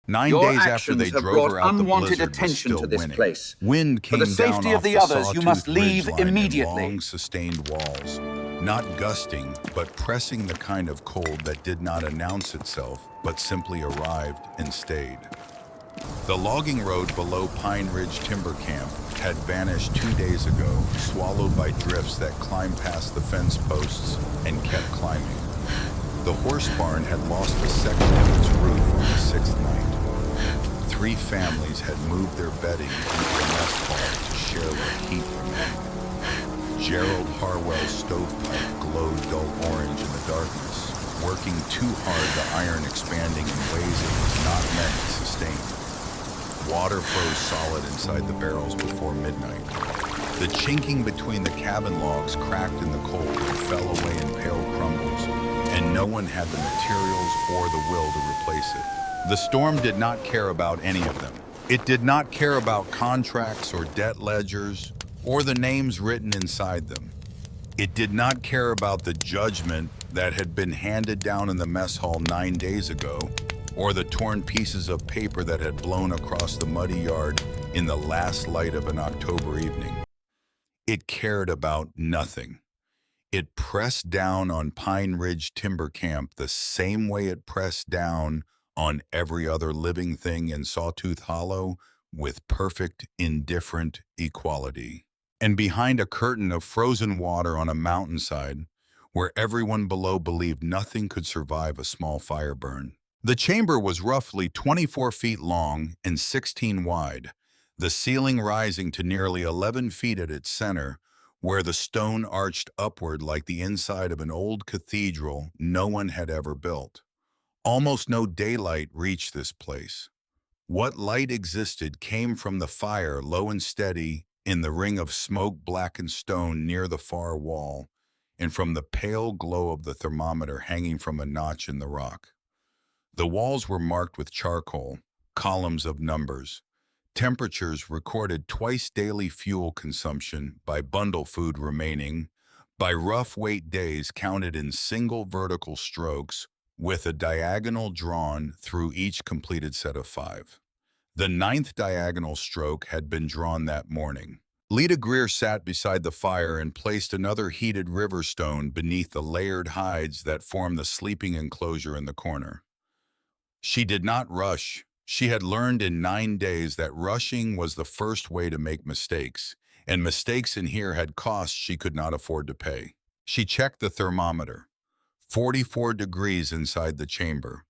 9 Your days after actions they have drove brought her out, the unwanted blizzard was attention still to this winning. place. Wind For the came down safety of off the the others, you must sawtooth leave ridgeline in immediately. long, sustained walls, not gusting, but pressing, the kind of cold that did not announce itself, but simply arrived and stayed. The logging road below Pine Ridge Timber Camp had vanished 2 days ago, swallowed by drifts that climbed past the fence posts and kept climbing. The horse barn had lost a section of its roof on the sixth night. 3 families had moved their bedding into a nest hall to share what heat remained. Gerald Harwell's stovepipe glowed dull orange in the darkness, working too hard, the iron expanding in ways it was not meant to sustain. Water froze solid inside the barrels before midnight. The chinking between the cabin logs cracked in the cold and fell away in pale crumbles, and no one had the materials or the will to replace it. The storm did not care about any of them. It did not care about contracts or debt ledgers or the names written inside them. It did not care about the judgment that had been handed down in the mess hall 9 days ago, or the torn pieces of paper that had blown across the muddy yard in the last light of an October evening. It cared about nothing. It pressed down on Pine Ridge Timber Camp the same way it pressed down on every other living thing in Sawtooth Hollow, with perfect, indifferent equality. And behind a curtain of frozen water on a mountainside, where everyone below believed nothing could survive a small fire burn. The chamber was roughly 24 feet long and 16 wide, the ceiling rising to nearly 11 feet at its center, where the stone arched upward like the inside of an old cathedral no one had ever built. Almost no daylight reached this place. What light existed came from the fire, low and steady, in the ring of smoke-blackened stone near the far wall, and from the pale glow of the thermometer hanging from a notch in the rock. The walls were marked with charcoal, columns of numbers, temperatures recorded twice daily fuel consumption by bundle food remaining, by rough weight days counted in single vertical strokes, with a diagonal drawn through each completed set of 5. The 9th diagonal stroke had been drawn that morning. Lita Greer sat beside the fire and placed another heated river stone beneath the layered hides that formed the sleeping enclosure in the corner. She did not rush. She had learned in 9 days that rushing was the first way to make mistakes, and mistakes in here had costs she could not afford to pay. She checked the thermometer. 44 degrees inside the chamber,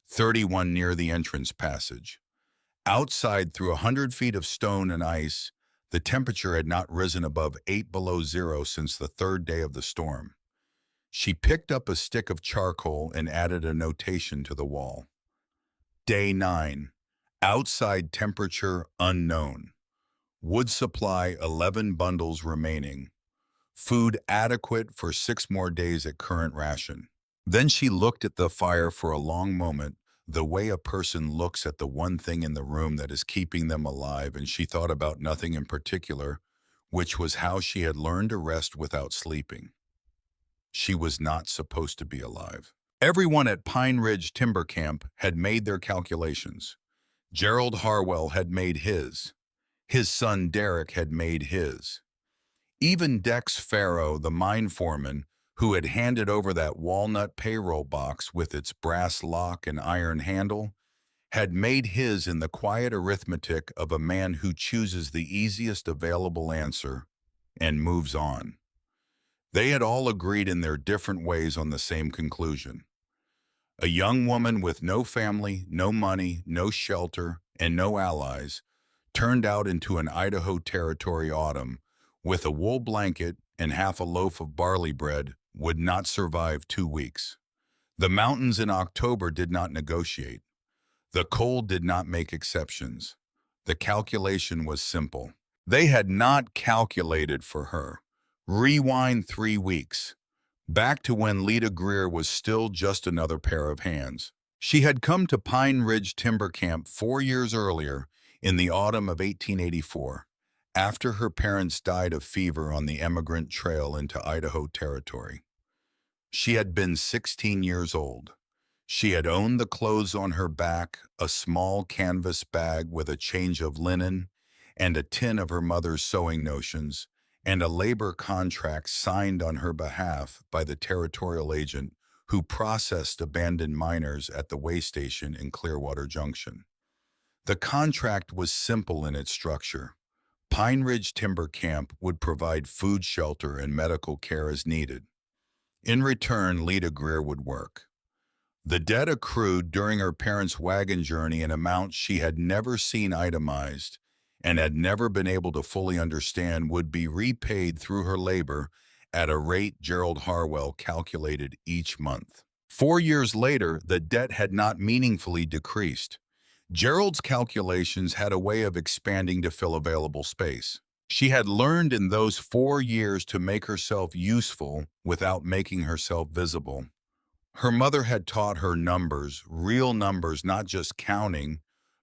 31 near the entrance passage. Outside, through 100 feet of stone and ice, the temperature had not risen above 8 below zero since the 3rd day of the storm. She picked up a stick of charcoal and added a notation to the wall. Day 9. Outside temperature unknown. Wood supply 11 bundles remaining. Food adequate for 6 more days at current ration. Then she looked at the fire for a long moment, the way a person looks at the one thing in the room that is keeping them alive, and she thought about nothing in particular, which was how she had learned to rest without sleeping. She was not supposed to be alive. Everyone at Pine Ridge Timber Camp had made their calculations. Gerald Harwell had made his. His son Derek had made his. Even Dex Farrow, the mine foreman, who had handed over that walnut payroll box with its brass lock and iron handle, had made his in the quiet arithmetic of a man who chooses the easiest available answer and moves on. They had all agreed in their different ways on the same conclusion. A young woman with no family, no money, no shelter, and no allies turned out into an Idaho Territory autumn with a wool blanket and half a loaf of barley bread would not survive 2 weeks. The mountains in October did not negotiate. The cold did not make exceptions. The calculation was simple. They had not calculated for her. Rewind 3 weeks. Back to when Lita Greer was still just another pair of hands. She had come to Pine Ridge Timber Camp 4 years earlier, in the autumn of 1884, after her parents died of fever on the emigrant trail into Idaho Territory. She had been 16 years old. She had owned the clothes on her back, a small canvas bag with a change of linen, and a tin of her mother's sewing notions, and a labor contract signed on her behalf by the territorial agent who processed abandoned miners at the way station in Clearwater Junction. The contract was simple in its structure. Pine Ridge Timber Camp would provide food, shelter, and medical care as needed. In return, Lita Greer would work. The debt accrued during her parents' wagon journey in amounts she had never seen itemized and had never been able to fully understand would be repaid through her labor at a rate Gerald Harwell calculated each month. 4 years later, the debt had not meaningfully decreased. Gerald's calculations had a way of expanding to fill available space. She had learned in those 4 years to make herself useful without making herself visible. Her mother had taught her numbers, real numbers, not just counting,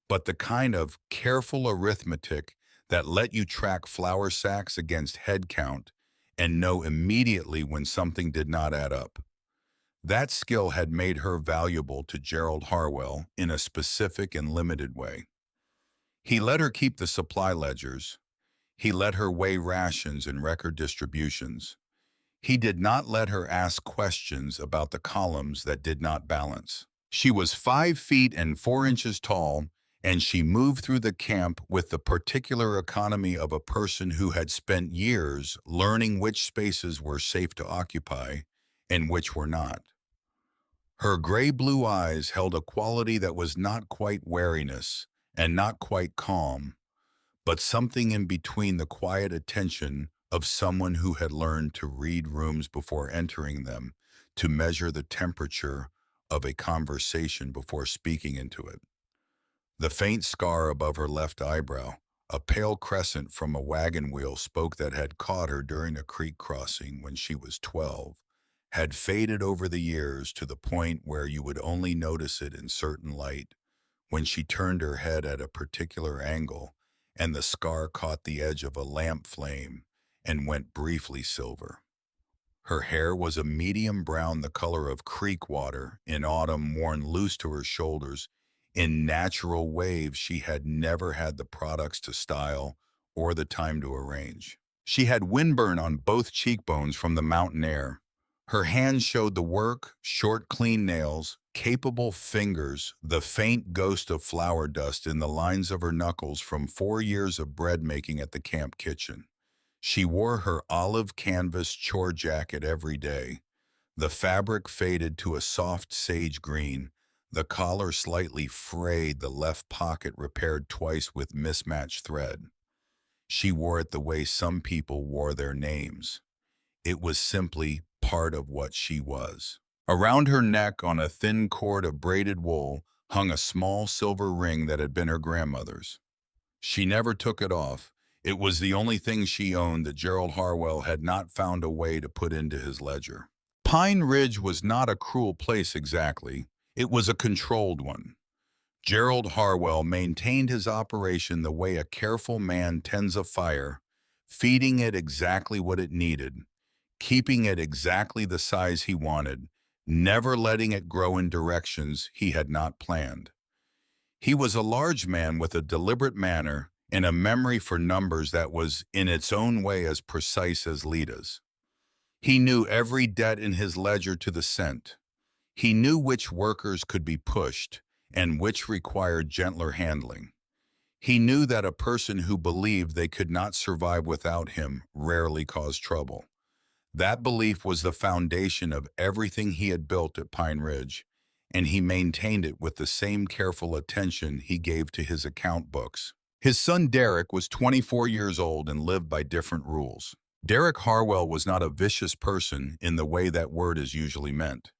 but the kind of careful arithmetic that let you track flour sacks against head count and know immediately when something did not add up. That skill had made her valuable to Gerald Harwell in a specific and limited way. He let her keep the supply ledgers. He let her weigh rations and record distributions. He did not let her ask questions about the columns that did not balance. She was 5 feet and 4 inches tall, and she moved through the camp with the particular economy of a person who had spent years learning which spaces were safe to occupy and which were not. Her gray-blue eyes held a quality that was not quite wariness and not quite calm, but something in between, the quiet attention of someone who had learned to read rooms before entering them, to measure the temperature of a conversation before speaking into it. The faint scar above her left eyebrow, a pale crescent from a wagon wheel spoke that had caught her during a creek crossing when she was 12, had faded over the years to the point where you would only notice it in certain light, when she turned her head at a particular angle and the scar caught the edge of a lamp flame and went briefly silver. Her hair was a medium brown, the color of creek water in autumn, worn loose to her shoulders in natural waves she had never had the products to style or the time to arrange. She had windburn on both cheekbones from the mountain air. Her hands showed the work, short, clean nails, capable fingers, the faint ghost of flour dust in the lines of her knuckles from 4 years of bread making at the camp kitchen. She wore her olive canvas chore jacket every day. The fabric faded to a soft sage green, the collar slightly frayed, the left pocket repaired twice with mismatched thread. She wore it the way some people wore their names. It was simply part of what she was. Around her neck, on a thin cord of braided wool, hung a small silver ring that had been her grandmother's. She never took it off. It was the only thing she owned that Gerald Harwell had not found a way to put into his ledger. Pine Ridge was not a cruel place exactly. It was a controlled one. Gerald Harwell maintained his operation the way a careful man tends a fire, feeding it exactly what it needed, keeping it exactly the size he wanted, never letting it grow in directions he had not planned. He was a large man with a deliberate manner and a memory for numbers that was in its own way as precise as Lita's. He knew every debt in his ledger to the cent. He knew which workers could be pushed and which required gentler handling. He knew that a person who believed they could not survive without him rarely caused trouble. That belief was the foundation of everything he had built at Pine Ridge, and he maintained it with the same careful attention he gave to his account books. His son Derek was 24 years old and lived by different rules. Derek Harwell was not a vicious person in the way that word is usually meant.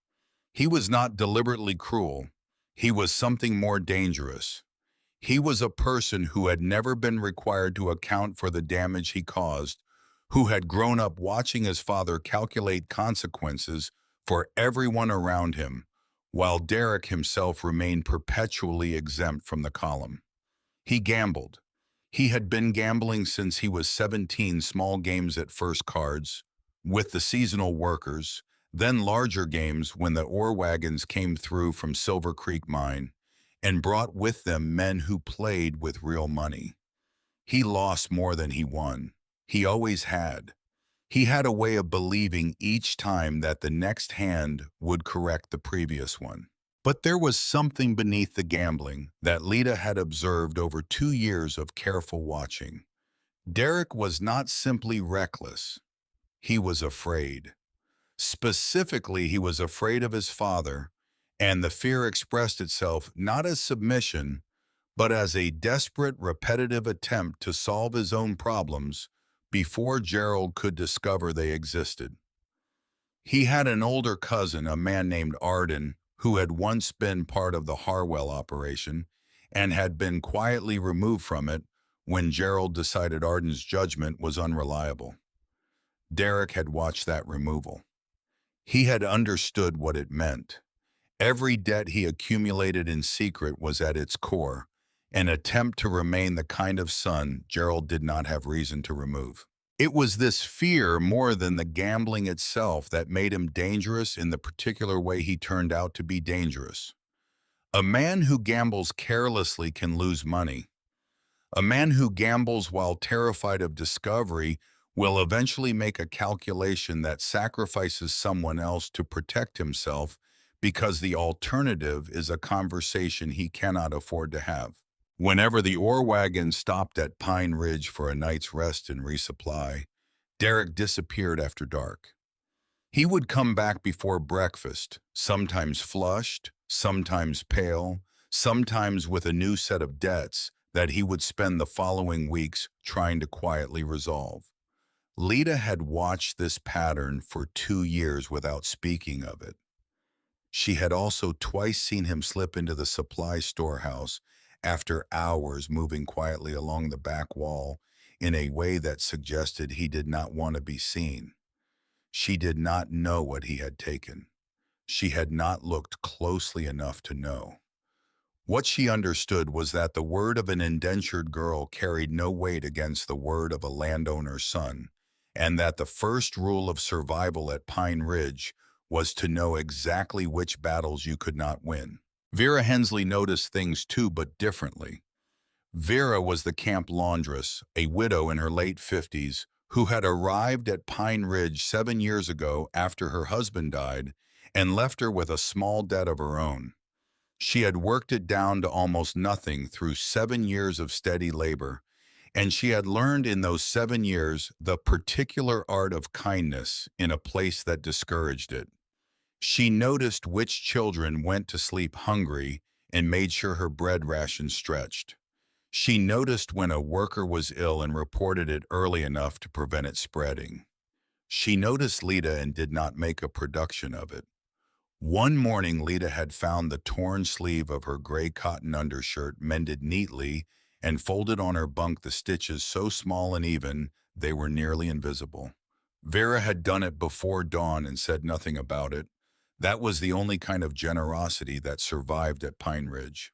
He was not deliberately cruel. He was something more dangerous. He was a person who had never been required to account for the damage he caused, who had grown up watching his father calculate consequences for everyone around him, while Derek himself remained perpetually exempt from the column. He gambled. He had been gambling since he was 17, small games at first cards, with the seasonal workers, Then larger games when the ore wagons came through from Silver Creek Mine and brought with them men who played with real money. He lost more than he won. He always had. He had a way of believing each time that the next hand would correct the previous one. But there was something beneath the gambling that Lita had observed over 2 years of careful watching. Derek was not simply reckless. He was afraid. Specifically, he was afraid of his father, and the fear expressed itself not as submission, but as a desperate, repetitive attempt to solve his own problems before Gerald could discover they existed. He had an older cousin, a man named Arden, who had once been part of the Harwell operation and had been quietly removed from it when Gerald decided Arden's judgment was unreliable. Derek had watched that removal. He had understood what it meant. Every debt he accumulated in secret was at its core an attempt to remain the kind of son Gerald did not have reason to remove. It was this fear more than the gambling itself that made him dangerous in the particular way he turned out to be dangerous. A man who gambles carelessly can lose money. A man who gambles while terrified of discovery will eventually make a calculation that sacrifices someone else to protect himself because the alternative is a conversation he cannot afford to have. Whenever the ore wagon stopped at Pine Ridge for a night's rest and resupply, Derek disappeared after dark. He would come back before breakfast, sometimes flushed, sometimes pale, sometimes with a new set of debts that he would spend the following weeks trying to quietly resolve. Lita had watched this pattern for 2 years without speaking of it. She had also twice seen him slip into the supply storehouse after hours moving quietly along the back wall in a way that suggested he did not want to be seen. She did not know what he had taken. She had not looked closely enough to know. What she understood was that the word of an indentured girl carried no weight against the word of a landowner's son, and that the first rule of survival at Pine Ridge was to know exactly which battles you could not win. Vera Hensley noticed things too, but differently. Vera was the camp laundress, a widow in her late 50s, who had arrived at Pine Ridge 7 years ago after her husband died and left her with a small debt of her own. She had worked it down to almost nothing through 7 years of steady labor, and she had learned in those 7 years the particular art of kindness in a place that discouraged it. She noticed which children went to sleep hungry and made sure her bread ration stretched. She noticed when a worker was ill and reported it early enough to prevent it spreading. She noticed Lita and did not make a production of it. One morning, Lita had found the torn sleeve of her gray cotton undershirt mended neatly and folded on her bunk, the stitches so small and even they were nearly invisible. Vera had done it before dawn and said nothing about it. That was the only kind of generosity that survived at Pine Ridge,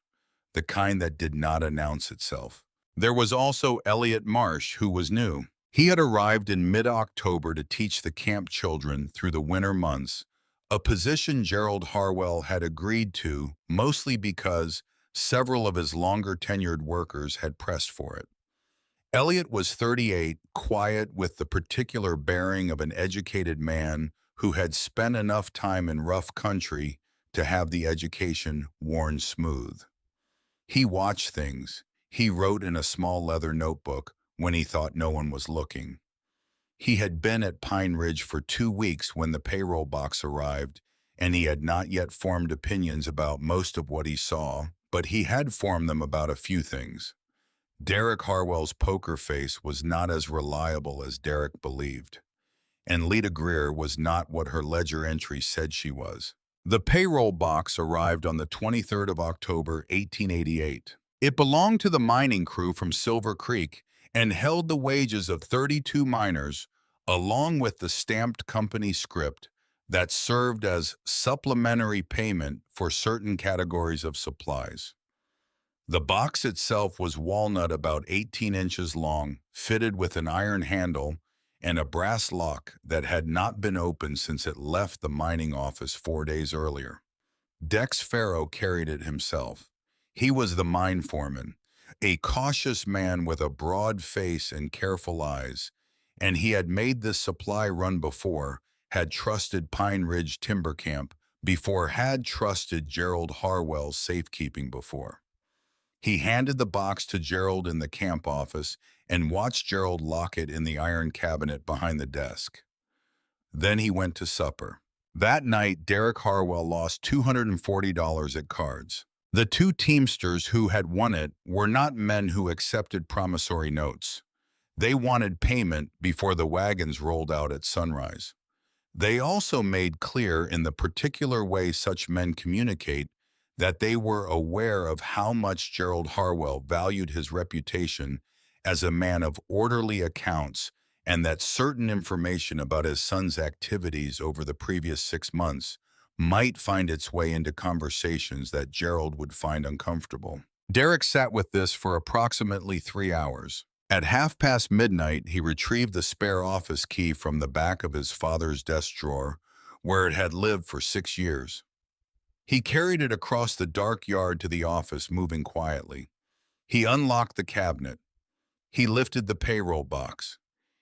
the kind that did not announce itself. There was also Elliot Marsh, who was new. He had arrived in mid-October to teach the camp children through the winter months, a position Gerald Harwell had agreed to mostly because several of his longer-tenured workers had pressed for it. Elliot was 38, quiet, with the particular bearing of an educated man who had spent enough time in rough country to have the education worn smooth. He watched things. He wrote in a small leather notebook when he thought no one was looking. He had been at Pine Ridge for 2 weeks when the payroll box arrived, and he had not yet formed opinions about most of what he saw, but he had formed them about a few things. Derek Harwell's poker face was not as reliable as Derek believed, and Lita Greer was not what her ledger entry said she was. The payroll box arrived on the 23rd of October, 1888. It belonged to the mining crew from Silver Creek and held the wages of 32 miners, along with the stamped company script that served as supplementary payment for certain categories of supplies. The box itself was walnut, about 18 inches long, fitted with an iron handle, and a brass lock that had not been opened since it left the mining office 4 days earlier. Dex Farrow carried it himself. He was the mine foreman, a cautious man with a broad face and careful eyes, and he had made this supply run before, had trusted Pine Ridge Timber Camp before, had trusted Gerald Harwell's safekeeping before. He handed the box to Gerald in the camp office and watched Gerald lock it in the iron cabinet behind the desk. Then he went to supper. That night, Derek Harwell lost $240 at cards. The two teamsters who had won it were not men who accepted promissory notes. They wanted payment before the wagons rolled out at sunrise. They also made clear in the particular way such men communicate that they were aware of how much Gerald Harwell valued his reputation as a man of orderly accounts, and that certain information about his son's activities over the previous 6 months might find its way into conversations that Gerald would find uncomfortable. Derek sat with this for approximately 3 hours. At midnight, he retrieved the spare office key from the back of his father's desk drawer, where it had lived for 6 years. He carried it across the dark yard to the office, moving quietly. He unlocked the cabinet. He lifted the payroll box.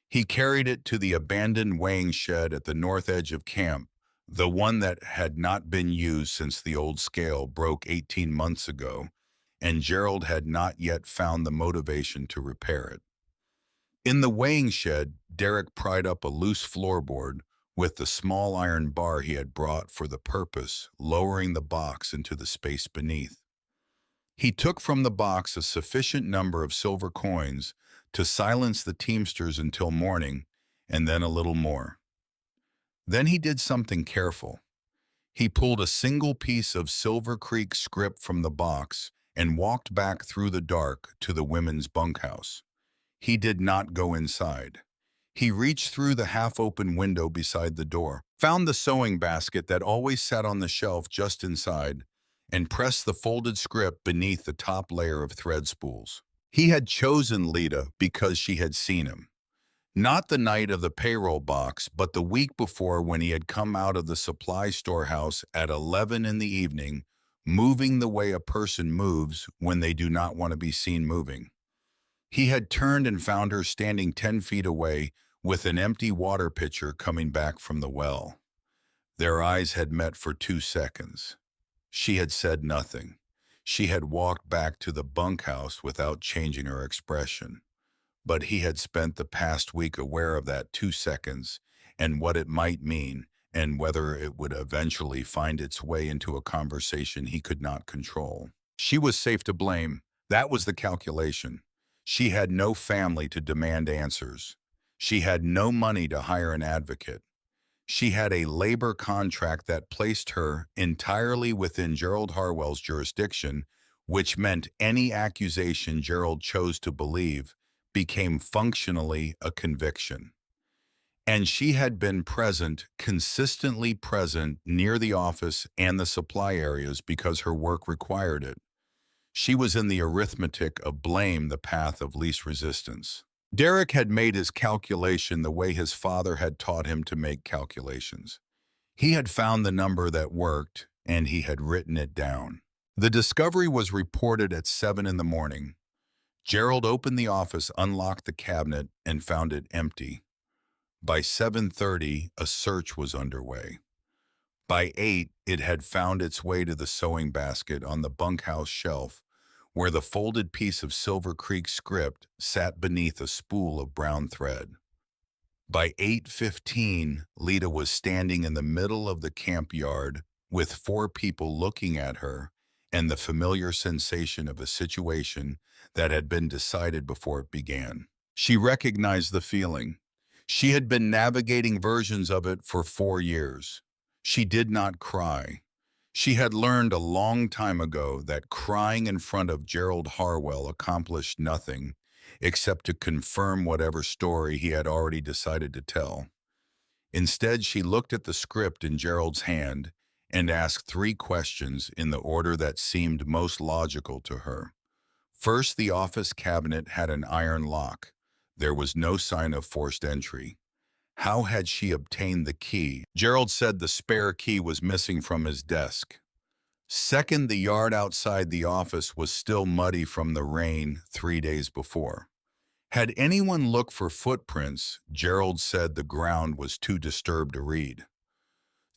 He carried it to the abandoned weighing shed at the north edge of camp, the one that had not been used since the old scale broke 18 months ago, and Gerald had not yet found the motivation to repair it. In the weighing shed, Derek pried up a loose floorboard with the small iron bar he had brought for the purpose, lowering the box into the space beneath. He took from the box a sufficient number of silver coins to silence the teamsters until morning, and then a little more. Then he did something careful. He pulled a single piece of Silver Creek script from the box and walked back through the dark to the women's bunkhouse. He did not go inside. He reached through the half-open window beside the door, found the sewing basket that always sat on the shelf just inside, and pressed the folded script beneath the top layer of thread spools. He had chosen Lita because she had seen him. Not the night of the payroll box, but the week before, when he had come out of the supply storehouse at 11 in the evening, moving the way a person moves when they do not want to be seen moving. He had turned and found her standing 10 feet away with an empty water pitcher coming back from the well. Their eyes had met for 2 seconds. She had said nothing. She had walked back to the bunkhouse without changing her expression. But he had spent the past week aware of that 2 seconds and what it might mean, and whether it would eventually find its way into a conversation he could not control. She was safe to blame. That was the calculation. She had no family to demand answers. She had no money to hire an advocate. She had a labor contract that placed her entirely within Gerald Harwell's jurisdiction, which meant any accusation Gerald chose to believe became functionally a conviction. And she had been present, consistently present, near the office and the supply areas because her work required it. She was in the arithmetic of blame, the path of least resistance. Derek had made his calculation the way his father had taught him to make calculations. He had found the number that worked, and he had written it down. The discovery was reported at 7 in the morning. Gerald opened the office, unlocked the cabinet, and found it empty. By 7:30, a search was underway. By 8, it had found its way to the sewing basket on the bunkhouse shelf, where the folded piece of Silver Creek script sat beneath a spool of brown thread. By 8:15, Lita was standing in the middle of the camp yard with 4 people looking at her, and the familiar sensation of a situation that had been decided before it began. She recognized the feeling. She had been navigating versions of it for 4 years. She did not cry. She had learned a long time ago that crying in front of Gerald Harwell accomplished nothing except to confirm whatever story he had already decided to tell. Instead, she looked at the script in Gerald's hand and asked 3 questions in the order that seemed most logical to her. First, the office cabinet had an iron lock. There was no sign of forced entry. How had she obtained the key? Gerald said the spare key was missing from his desk. Second, the yard outside the office was still muddy from the rain 3 days before. Had anyone looked for footprints, Gerald said the ground was too disturbed to read.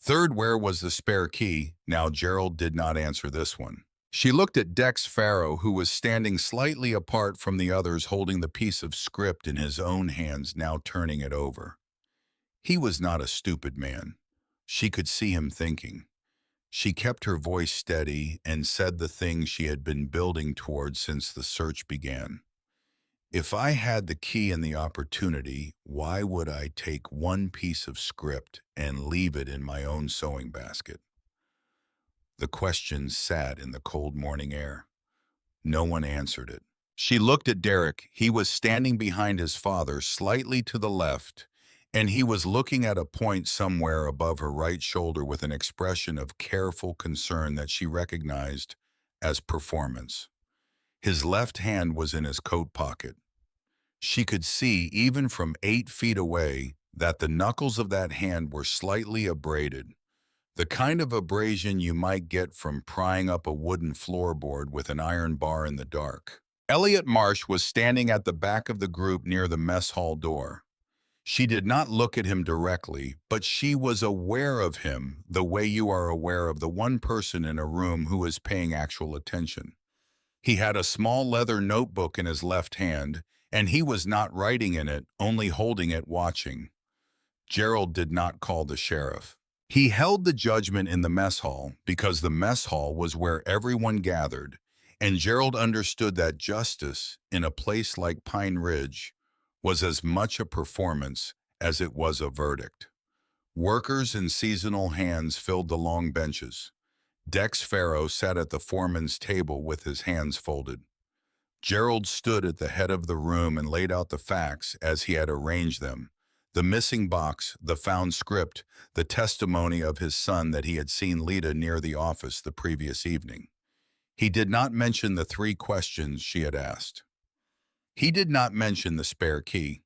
Third, where was the spare key? Now Gerald did not answer this one. She looked at Dex Farrow, who was standing slightly apart from the others holding the piece of script in his own hands, now turning it over. He was not a stupid man. She could see him thinking. She kept her voice steady and said the thing she had been building towards since the search began. If I had the key and the opportunity, why would I take one piece of script and leave it in my own sewing basket? The question sat in the cold morning air. No one answered it. She looked at Derek. He was standing behind his father, slightly to the left, and he was looking at a point somewhere above her right shoulder with an expression of careful concern that she recognized as performance. His left hand was in his coat pocket. She could see, even from 8 feet away, that the knuckles of that hand were slightly abraded, the kind of abrasion you might get from prying up a wooden floorboard with an iron bar in the dark. Elliot Marsh was standing at the back of the group near the mess hall door. She did not look at him directly, but she was aware of him the way you are aware of the one person in a room who is paying actual attention. He had a small leather notebook in his left hand, and he was not writing in it, only holding it, watching. Gerald did not call the sheriff. He held the judgment in the mess hall because the mess hall was where everyone gathered, and Gerald understood that justice in a place like Pine Ridge was as much a performance as it was a verdict. Workers and seasonal hands filled the long benches. Dex Farrow sat at the foreman's table with his hands folded. Gerald stood at the head of the room and laid out the facts as he had arranged them. The missing box, the found script, the testimony of his son that he had seen Lita near the office the previous evening. He did not mention the 3 questions she had asked. He did not mention the spare key.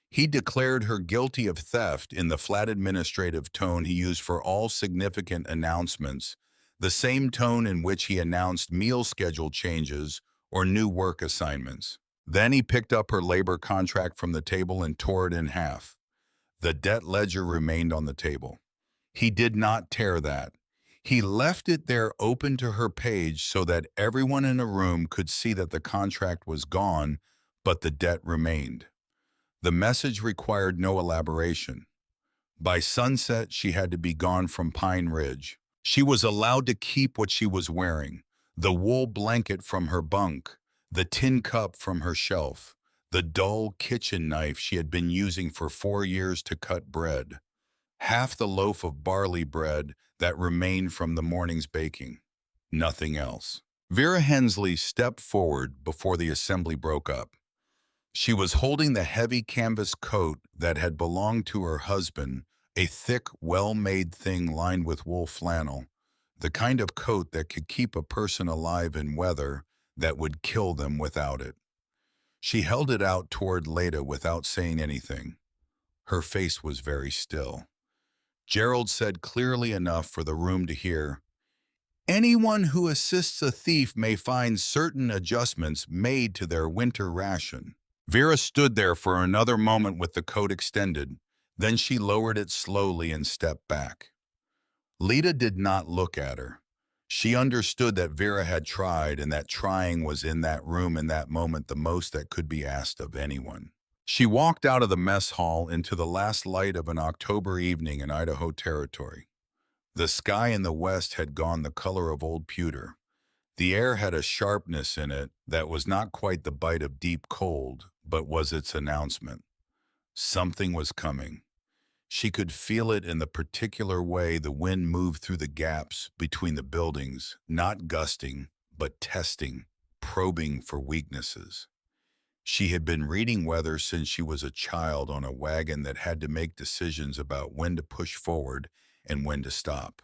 He declared her guilty of theft in the flat administrative tone he used for all significant announcements, the same tone in which he announced meal schedule changes or new work assignments. Then he picked up her labor contract from the table and tore it in half. The debt ledger remained on the table. He did not tear that. He left it there open to her page so that everyone in a room could see that the contract was gone, but the debt remained. The message required no elaboration. By sunset, she had to be gone from Pine Ridge. She was allowed to keep what she was wearing, the wool blanket from her bunk, the tin cup from her shelf, the dull kitchen knife she had been using for 4 years to cut bread, half the loaf of barley bread that remained from the morning's baking. Nothing else. Vera Hensley stepped forward before the assembly broke up. She was holding the heavy canvas coat that had belonged to her husband, a thick, well-made thing lined with wool flannel, the kind of coat that could keep a person alive in weather that would kill them without it. She held it out toward Leda without saying anything. Her face was very still. Gerald said clearly enough for the room to hear, "Anyone who assists a thief may find certain adjustments made to their winter ration." Vera stood there for another moment with the coat extended, then she lowered it slowly and stepped back. Lita did not look at her. She understood that Vera had tried and that trying was in that room in that moment the most that could be asked of anyone. She walked out of the mess hall into the last light of an October evening in Idaho Territory. The sky in the west had gone the color of old pewter. The air had a sharpness in it that was not quite the bite of deep cold, but was its announcement. Something was coming. She could feel it in the particular way the wind moved through the gaps between the buildings, not gusting, but testing, probing for weaknesses. She had been reading weather since she was a child on a wagon that had to make decisions about when to push forward and when to stop.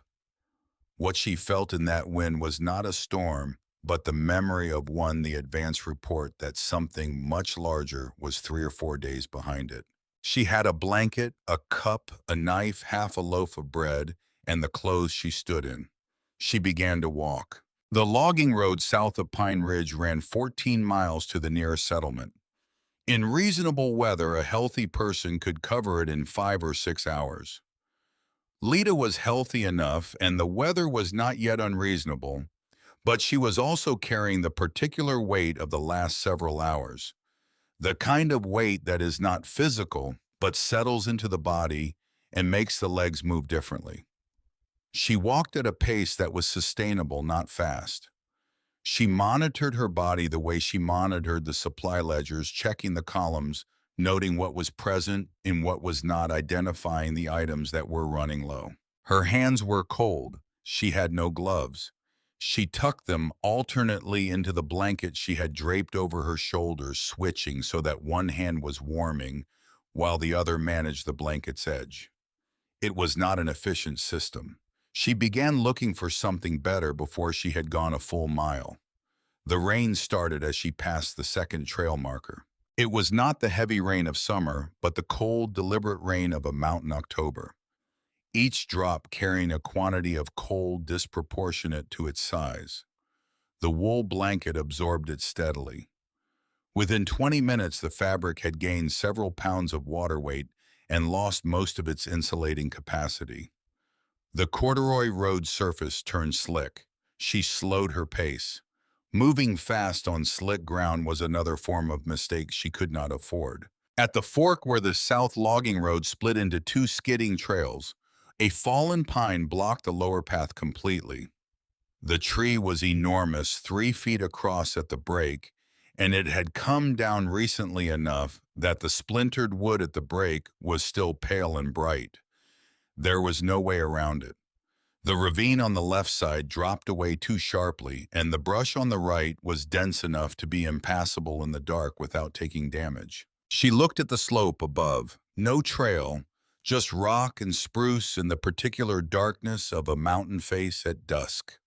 What she felt in that wind was not a storm, but the memory of the advance report that something much larger was 3 or 4 days behind it. She had a blanket, a cup, a knife, half a loaf of bread, and the clothes she stood in. She began to walk. The logging road south of Pine Ridge ran 14 miles to the nearest settlement. In reasonable weather, a healthy person could cover it in 5 or 6 hours. Lita was healthy enough, and the weather was not yet unreasonable, but she was also carrying the particular weight of the last several hours. The kind of weight that is not physical, but settles into the body and makes the legs move differently. She walked at a pace that was sustainable, not fast. She monitored her body the way she monitored the supply ledgers, checking the columns, noting what was present and what was not, identifying the items that were running low. Her hands were cold. She had no gloves. She tucked them alternately into the blanket she had draped over her shoulders, switching so that one hand was warming while the other managed the blanket's edge. It was not an efficient system. She began looking for something better before she had gone a full mile. The rain started as she passed the second trail marker. It was not the heavy rain of summer, but the cold, deliberate rain of a mountain October, each drop carrying a quantity of cold disproportionate to its size. The wool blanket absorbed it steadily. Within 20 minutes, the fabric had gained several pounds of water weight and lost most of its insulating capacity. The corduroy road surface turned slick. She slowed her pace. Moving fast on slick ground was another form of mistake she could not afford. At the fork where the south logging road split into two skidding trails, a fallen pine blocked the lower path completely. The tree was enormous, 3 feet across at the break, and it had come down recently enough that the splintered wood at the break was still pale and bright. There was no way around it. The ravine on the left side dropped away too sharply, and the brush on the right was dense enough to be impassable in the dark without taking damage. She looked at the slope above. No trail, just rock and spruce in the particular darkness of a mountain face at dusk.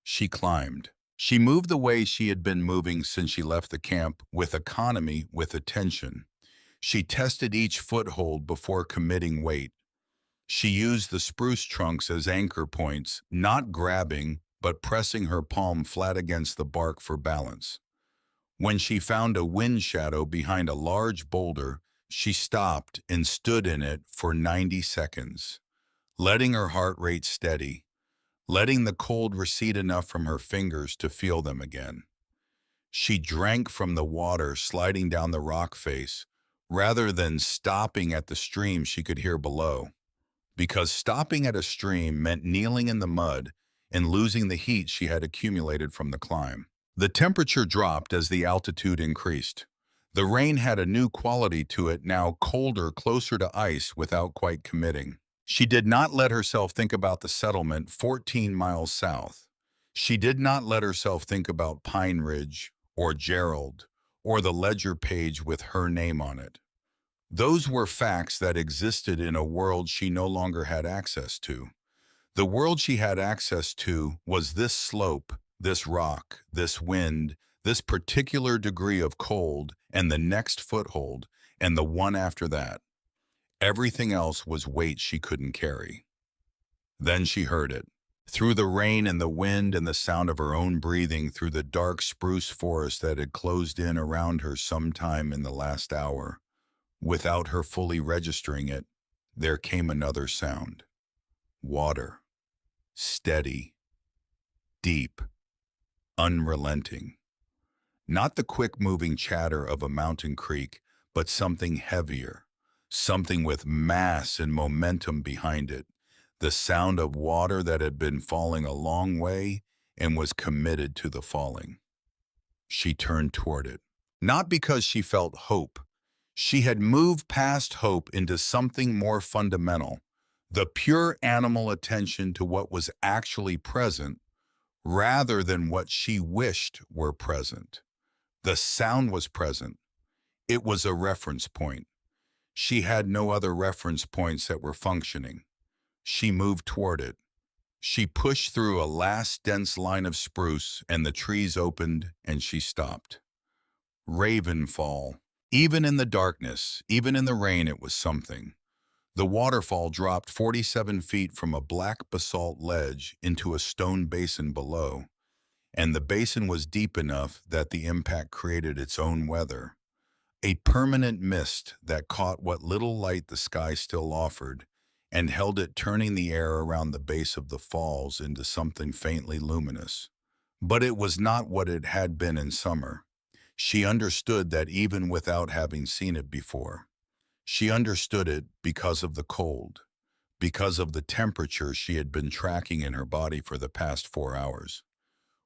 She climbed. She moved the way she had been moving since she left the camp, with economy, with attention. She tested each foothold before committing weight. She used the spruce trunks as anchor points, not grabbing, but pressing her palm flat against the bark for balance. When she found a wind shadow behind a large boulder, she stopped and stood in it for 90 seconds, letting her heart rate steady, letting the cold recede enough from her fingers to feel them again. She drank from the water sliding down the rock face, rather than stopping at the stream she could hear below, because stopping at a stream meant kneeling in the mud and losing the heat she had accumulated from the climb. The temperature dropped as the altitude increased. The rain had a new quality to it, now colder, closer to ice without quite committing. She did not let herself think about the settlement 14 miles south. She did not let herself think about Pine Ridge or Gerald or the ledger page with her name on it. Those were facts that existed in a world she no longer had access to. The world she had access to was this slope, this rock, this wind, this particular degree of cold, and the next foothold, and the one after that. Everything else was weight she couldn't carry. Then she heard it. Through the rain and the wind and the sound of her own breathing through the dark spruce forest that had closed in around her sometime in the last hour. Without her fully registering it, there came another sound. Water. Steady. Deep. Unrelenting. Not the quick-moving chatter of a mountain creek, but something heavier, something with mass and momentum behind it, the sound of water that had been falling a long way and was committed to the falling. She turned toward it, not because she felt hope. She had moved past hope into something more fundamental, the pure animal attention to what was actually present rather than what she wished were present. The sound was present. It was a reference point. She had no other reference points that were functioning. She moved toward it. She pushed through a last dense line of spruce, and the trees opened, and she stopped. Ravenfall. Even in the darkness, even in the rain, it was something. The waterfall dropped 47 feet from a black basalt ledge into a stone basin below, and the basin was deep enough that the impact created its own weather. A permanent mist that caught what little light the sky still offered and held it, turning the air around the base of the falls into something faintly luminous. But it was not what it had been in summer. She understood that even without having seen it before. She understood it because of the cold, because of the temperature she had been tracking in her body for the past 4 hours.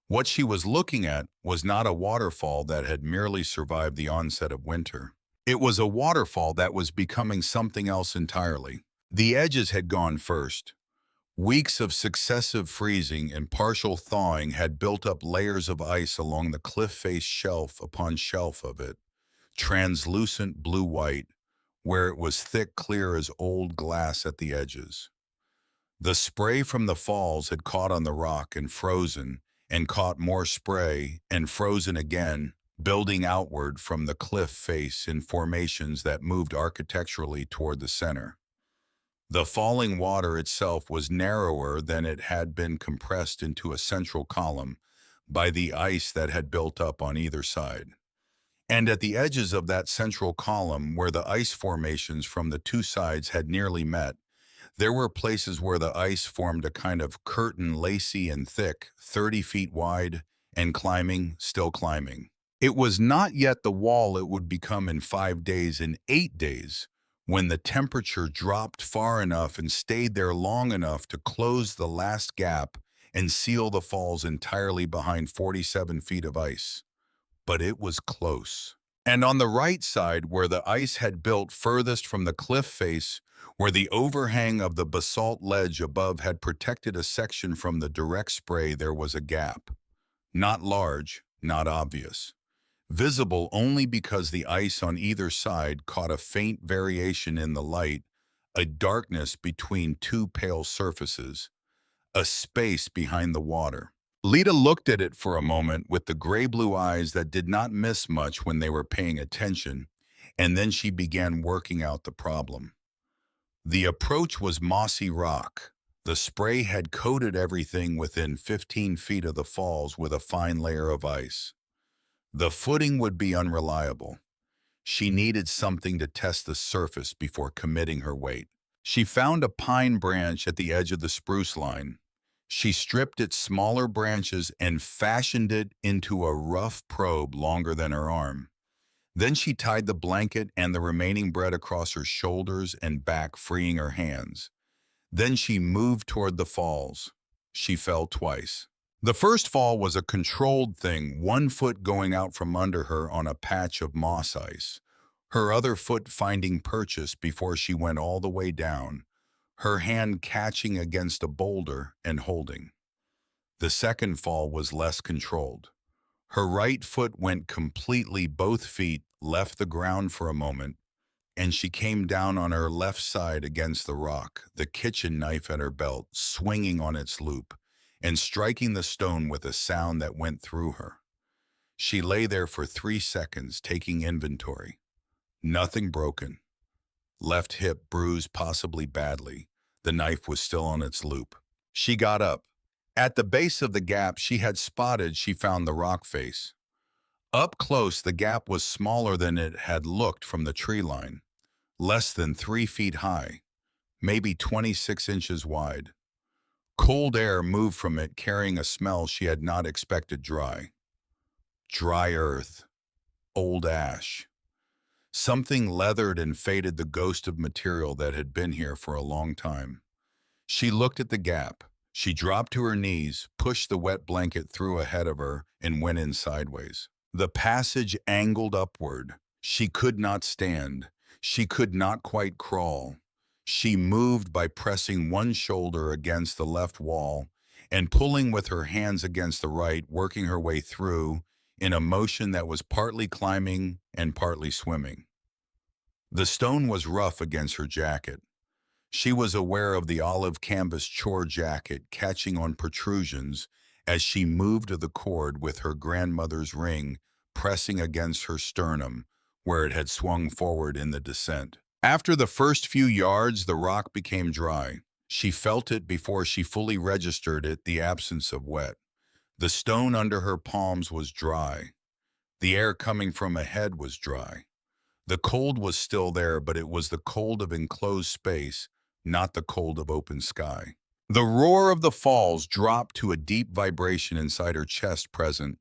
What she was looking at was not a waterfall that had merely survived the onset of winter. It was a waterfall that was becoming something else entirely. The edges had gone first. Weeks of successive freezing and partial thawing had built up layers of ice along the cliff-face shelf upon shelf of it, translucent blue-white, where it was thick, clear as old glass at the edges. The spray from the falls had caught on the rock and caught more spray and frozen again, building outward from the cliff face in formations that moved architecturally toward the center. The falling water itself was narrower than it had been, compressed into a central column by the ice that had built up on either side. And at the edges of that central column, where the ice formations from the two sides had nearly met, there were places where the ice formed a kind of curtain, lacy and thick, 30 feet wide, and climbing, still climbing. It was not yet the wall it would become in 5 days, in 8 days, when the temperature dropped far enough and stayed there long enough to close the last gap and seal the falls entirely behind 47 feet of ice. But it was close. And on the right side, where the ice had built furthest from the cliff face, where the overhang of the basalt ledge above had protected a section from the direct spray, there was a gap. Not large, not obvious. Visible only because the ice on either side caught a faint variation in the light, a darkness between two pale surfaces, a space behind the water. Lita looked at it for a moment with the gray-blue eyes that did not miss much when they were paying attention, and then she began working out the problem. The approach was mossy rock. The spray had coated everything within 15 feet of the falls with a fine layer of ice. The footing would be unreliable. She needed something to test the surface before committing her weight. She found a pine branch at the edge of the spruce line. She stripped its smaller branches and fashioned it into a rough probe longer than her arm. Then she tied the blanket and the remaining bread across her shoulders and back, freeing her hands. Then she moved toward the falls. She fell twice. The first fall was a controlled thing, one foot going out from under her on a patch of moss ice, her other foot finding purchase before she went all the way down, her hand catching against a boulder and holding. The second fall was less controlled. Her right foot went completely, both feet left the ground for a moment, and she came down on her left side against the rock, the kitchen knife at her belt swinging on its loop and striking the stone with a sound that went through her. She lay there for 3 seconds, taking inventory. Nothing broken. Left hip bruised, possibly badly. The knife was still on its loop. She got up. At the base of the gap she found the rock face. Up close, the gap was smaller than it had looked from the tree line. Less than 3 feet high, maybe 26 inches wide. Cold air moved from it, carrying a smell she had not expected. Dry earth, old ash. Something leathered and faded, the ghost of material that had been here for a long time. She looked at the gap. She dropped to her knees, pushed the wet blanket through ahead of her, and went in sideways. The passage angled upward. She could not stand. She could not quite crawl. She moved by pressing one shoulder against the left wall and pulling with her hands against the right, working her way through in a motion that was partly climbing and partly swimming. The stone was rough against her jacket. She was aware of the olive canvas chore jacket catching on protrusions as she moved to the cord with her grandmother's ring pressing against her sternum, where it had swung forward in the descent. After the first few yards, the rock became dry. She felt it before she fully registered it, the absence of wet. The stone under her palms was dry. The air coming from ahead was dry. The cold was still there, but it was the cold of enclosed space, not the cold of open sky. The roar of the falls dropped to a deep vibration inside her chest present,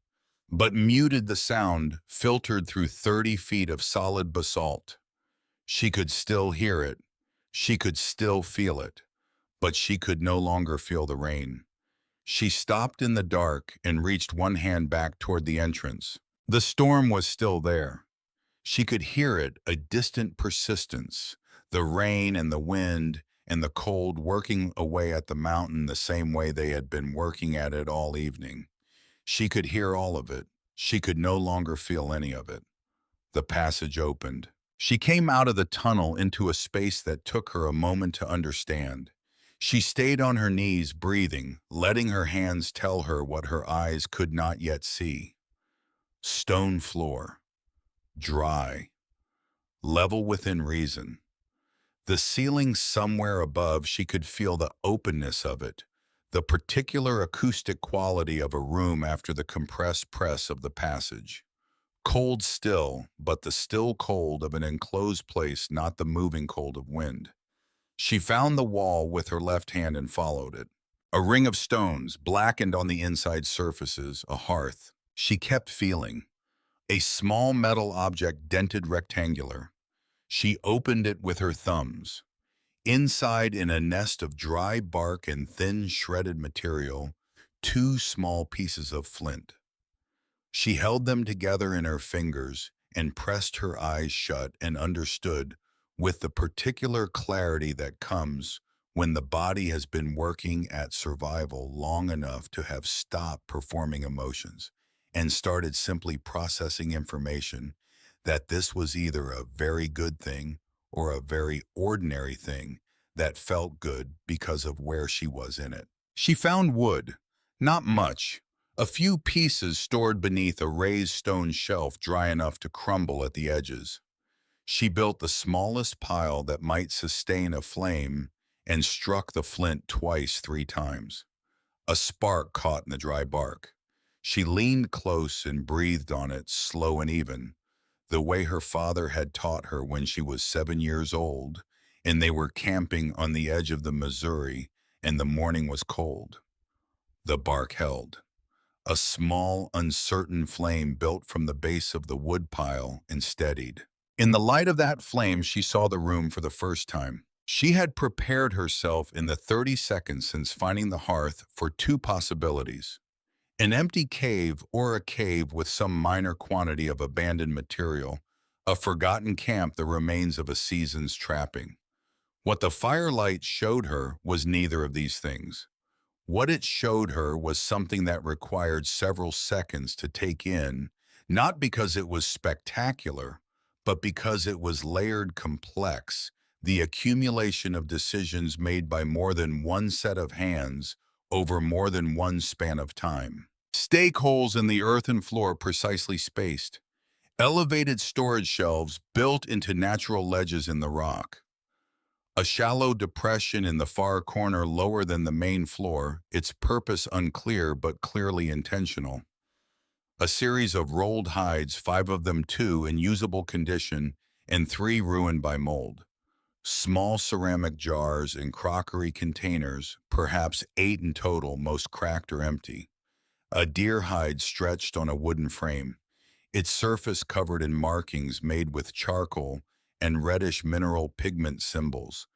but muted the sound filtered through 30 feet of solid basalt. She could still hear it. She could still feel it, but she could no longer feel the rain. She stopped in the dark and reached one hand back toward the entrance. The storm was still there. She could hear it, a distant persistence, the rain and the wind and the cold working away at the mountain the same way they had been working at it all evening. She could hear all of it. She could no longer feel any of it. The passage opened. She came out of the tunnel into a space that took her a moment to understand. She stayed on her knees, breathing, letting her hands tell her what her eyes could not yet see. Stone floor. Dry. Level within reason. The ceiling somewhere above, she could feel the openness of it, the particular acoustic quality of a room after the compressed press of the passage. Cold still, but the still cold of an enclosed place, not the moving cold of wind. She found the wall with her left hand and followed it. A ring of stones, blackened on the inside surfaces, a hearth. She kept feeling. A small metal object, dented rectangular. She opened it with her thumbs. Inside, in a nest of dry bark and thin shredded material, two small pieces of flint. She held them together in her fingers and pressed her eyes shut and understood with the particular clarity that comes when the body has been working at survival long enough to have stopped performing emotions and started simply processing information, that this was either a very good thing or a very ordinary thing that felt good because of where she was in it. She found wood, not much, a few pieces stored beneath a raised stone shelf dry enough to crumble at the edges. She built the smallest pile that might sustain a flame and struck the flint twice, 3 times. A spark caught in the dry bark. She leaned close and breathed on it, slow and even, the way her father had taught her when she was 7 years old, and they were camping on the edge of the Missouri, and the morning was cold. The bark held. A small, uncertain flame built from the base of the wood pile and steadied. In the light of that flame, she saw the room for the first time. She had prepared herself in the 30 seconds since finding the hearth for 2 possibilities. An empty cave or a cave with some minor quantity of abandoned material, a forgotten camp, the remains of a season's trapping. What the firelight showed her was neither of these things. What it showed her was something that required several seconds to take in, not because it was spectacular, but because it was layered, complex, the accumulation of decisions made by more than one set of hands over more than one span of time. Stake holes in the earthen floor precisely spaced. Elevated storage shelves built into natural ledges in the rock. A shallow depression in the far corner lower than the main floor, its purpose unclear but clearly intentional. A series of rolled hides, 5 of them 2 in usable condition and 3 ruined by mold. Small ceramic jars and crockery containers, perhaps 8 in total, most cracked or empty. A deer hide stretched on a wooden frame, its surface covered in markings made with charcoal and reddish mineral pigment symbols,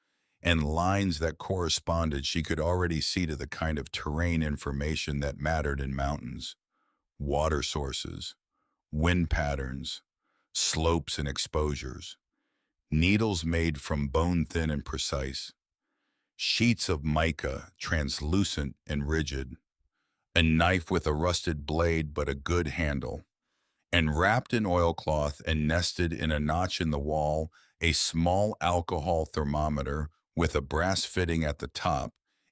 and lines that corresponded, she could already see, to the kind of terrain information that mattered in mountains. Water sources, wind patterns, slopes and exposures. Needles made from bone thin and precise. Sheets of mica, translucent and rigid. A knife with a rusted blade but a good handle. And wrapped in oilcloth and nested in a notch in the wall, a small alcohol thermometer with a brass fitting at the top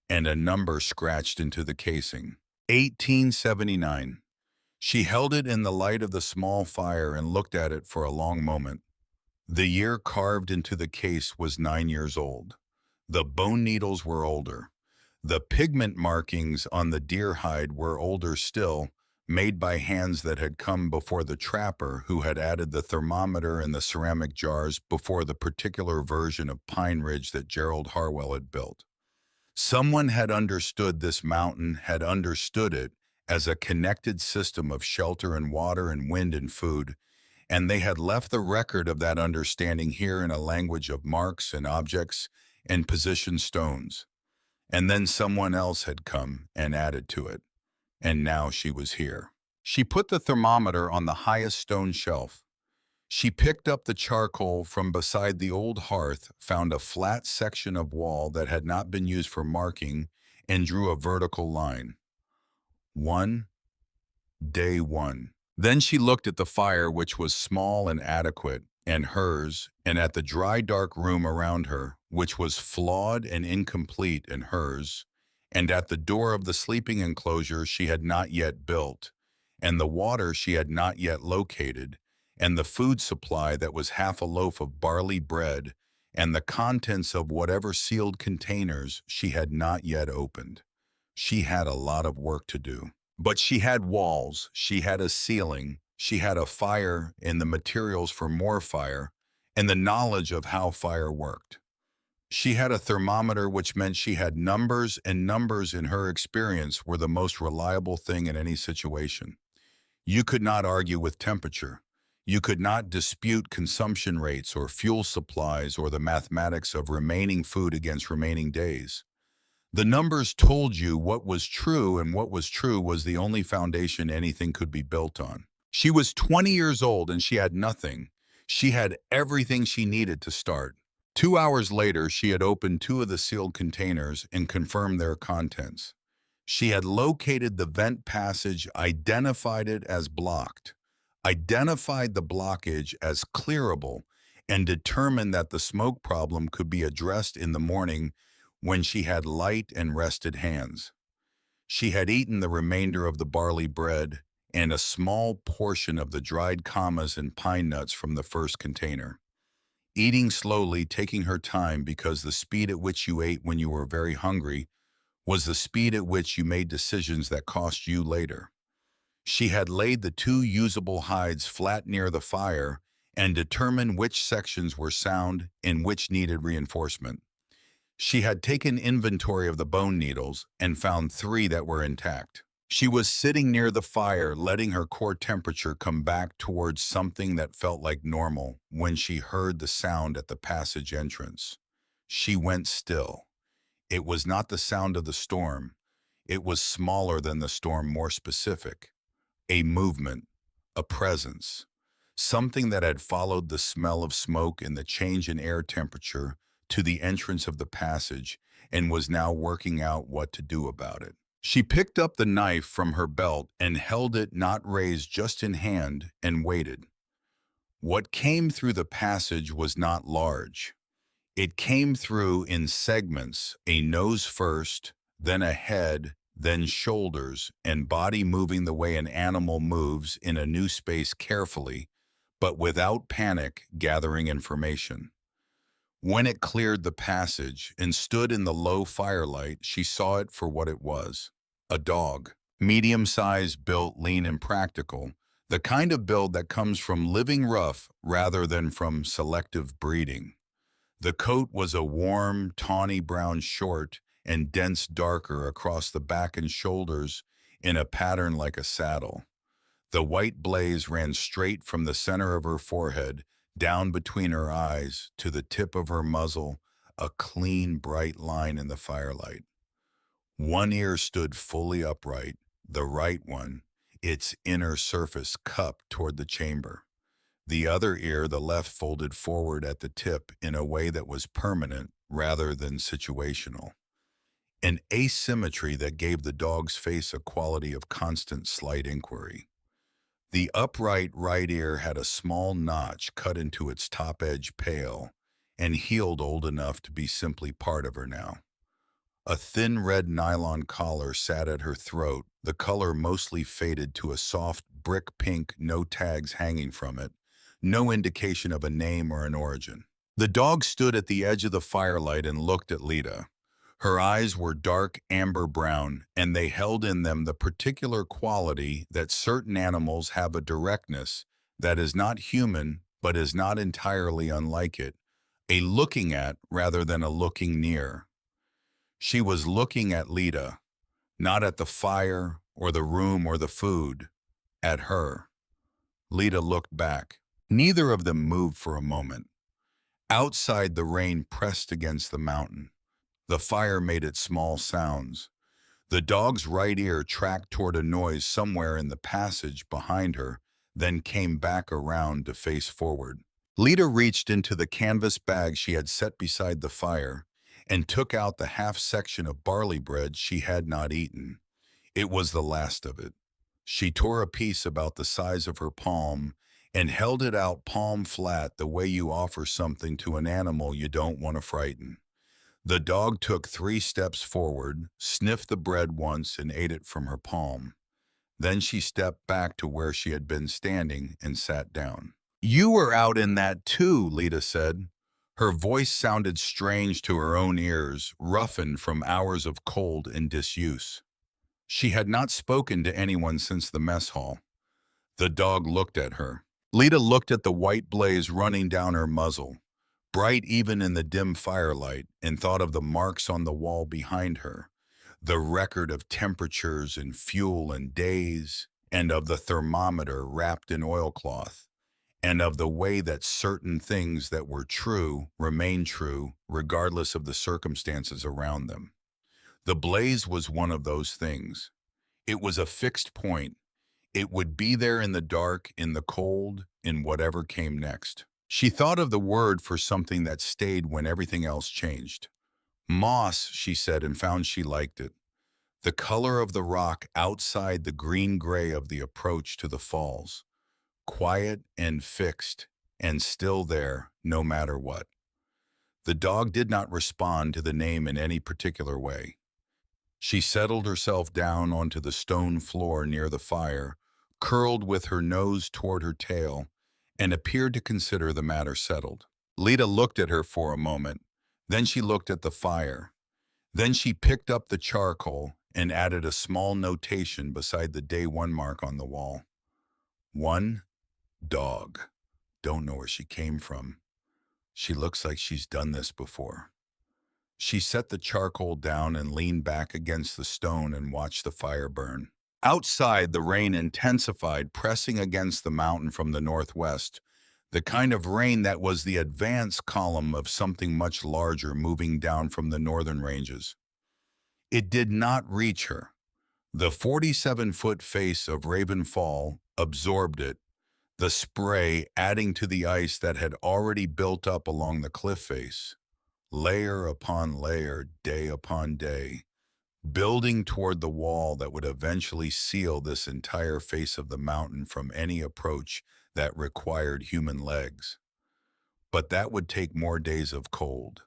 and a number scratched into the casing. 1879. She held it in the light of the small fire and looked at it for a long moment. The year carved into the case was 9 years old. The bone needles were older. The pigment markings on the deer hide were older still, made by hands that had come before the trapper who had added the thermometer and the ceramic jars before the particular version of Pine Ridge that Gerald Harwell had built. Someone had understood this mountain, had understood it as a connected system of shelter and water and wind and food, and they had left the record of that understanding here in a language of marks and objects and position stones. And then someone else had come and added to it, and now she was here. She put the thermometer on the highest stone shelf. She picked up the charcoal from beside the old hearth, found a flat section of wall that had not been used for marking, and drew a vertical line. One, day one. Then she looked at the fire, which was small and adequate, and hers, and at the dry, dark room around her, which was flawed and incomplete, and hers, and at the door of the sleeping enclosure she had not yet built, and the water she had not yet located, and the food supply that was half a loaf of barley bread, and the contents of whatever sealed containers she had not yet opened. She had a lot of work to do. But she had walls, she had a ceiling, she had a fire and the materials for more fire, and the knowledge of how fire worked. She had a thermometer, which meant she had numbers, and numbers in her experience were the most reliable thing in any situation. You could not argue with temperature. You could not dispute consumption rates or fuel supplies or the mathematics of remaining food against remaining days. The numbers told you what was true, and what was true was the only foundation anything could be built on. She was 20 years old and she had nothing. She had everything she needed to start. 2 hours later, she had opened two of the sealed containers and confirmed their contents. She had located the vent passage, identified it as blocked, identified the blockage as clearable, and determined that the smoke problem could be addressed in the morning when she had light and rested hands. She had eaten the remainder of the barley bread and a small portion of the dried camas and pine nuts from the first container. Eating slowly, taking her time, because the speed at which you ate when you were very hungry was the speed at which you made decisions that cost you later. She had laid the two usable hides flat near the fire and determined which sections were sound and which needed reinforcement. She had taken inventory of the bone needles and found 3 that were intact. She was sitting near the fire, letting her core temperature come back towards something that felt like normal when she heard the sound at the passage entrance. She went still. It was not the sound of the storm. It was smaller than the storm, more specific. A movement, a presence, something that had followed the smell of smoke and the change in air temperature to the entrance of the passage and was now working out what to do about it. She picked up the knife from her belt and held it not raised, just in hand, and waited. What came through the passage was not large. It came through in segments, a nose first, then a head, then shoulders, and body moving the way an animal moves in a new space, carefully, but without panic, gathering information. When it cleared the passage and stood in the low firelight, she saw it for what it was. A dog. Medium-sized, built, lean, and practical. The kind of build that comes from living rough rather than from selective breeding. The coat was a warm, tawny brown, short and dense, darker across the back and shoulders in a pattern like a saddle. The white blaze ran straight from the center of her forehead, down between her eyes, to the tip of her muzzle, a clean, bright line in the firelight. One ear stood fully upright, the right one, its inner surface cupped toward the chamber. The other ear, the left, folded forward at the tip in a way that was permanent rather than situational. An asymmetry that gave the dog's face a quality of constant, slight inquiry. The upright right ear had a small notch cut into its top edge, pale, and healed old enough to be simply part of her now. A thin red nylon collar sat at her throat, the color mostly faded to a soft brick pink, no tags hanging from it, no indication of a name or an origin. The dog stood at the edge of the firelight and looked at Lita. Her eyes were dark amber brown, and they held in them the particular quality that certain animals have, a directness that is not human but is not entirely unlike it, a looking at rather than a looking near. She was looking at Lita, not at the fire or the room or the food, at her. Lita looked back. Neither of them moved for a moment. Outside, the rain pressed against the mountain. The fire made its small sounds. The dog's right ear tracked toward a noise somewhere in the passage behind her, then came back around to face forward. Lita reached into the canvas bag she had set beside the fire and took out the half section of barley bread she had not eaten. It was the last of it. She tore a piece about the size of her palm and held it out palm flat, the way you offer something to an animal you don't want to frighten. The dog took 3 steps forward, sniffed the bread once, and ate it from her palm. Then she stepped back to where she had been standing and sat down. "You were out in that too," Lita said. Her voice sounded strange to her own ears, roughened from hours of cold and disuse. She had not spoken to anyone since the mess hall. The dog looked at her. Lita looked at the white blaze running down her muzzle, bright even in the dim firelight, and thought of the marks on the wall behind her, the record of temperatures and fuel and days, and of the thermometer wrapped in oilcloth, and of the way that certain things that were true remained true regardless of the circumstances around them. The blaze was one of those things. It was a fixed point. It would be there in the dark, in the cold, in whatever came next. She thought of the word for something that stayed when everything else changed. Moss, she said, and found she liked it. The color of the rock outside the green-gray of the approach to the falls. Quiet and fixed, and still there, no matter what. The dog did not respond to the name in any particular way. She settled herself down onto the stone floor near the fire, curled with her nose toward her tail, and appeared to consider the matter settled. Lita looked at her for a moment. Then she looked at the fire. Then she picked up the charcoal and added a small notation beside the day 1 mark on the wall. 1 dog. Don't know where she came from. She looks like she's done this before. She set the charcoal down and leaned back against the stone and watched the fire burn. Outside, the rain intensified, pressing against the mountain from the northwest, the kind of rain that was the advance column of something much larger moving down from the northern ranges. It did not reach her. The 47-foot face of Raven Fall absorbed it, the spray adding to the ice that had already built up along the cliff face, layer upon layer, day upon day, building toward the wall that would eventually seal this entire face of the mountain from any approach that required human legs. But that would take more days of cold,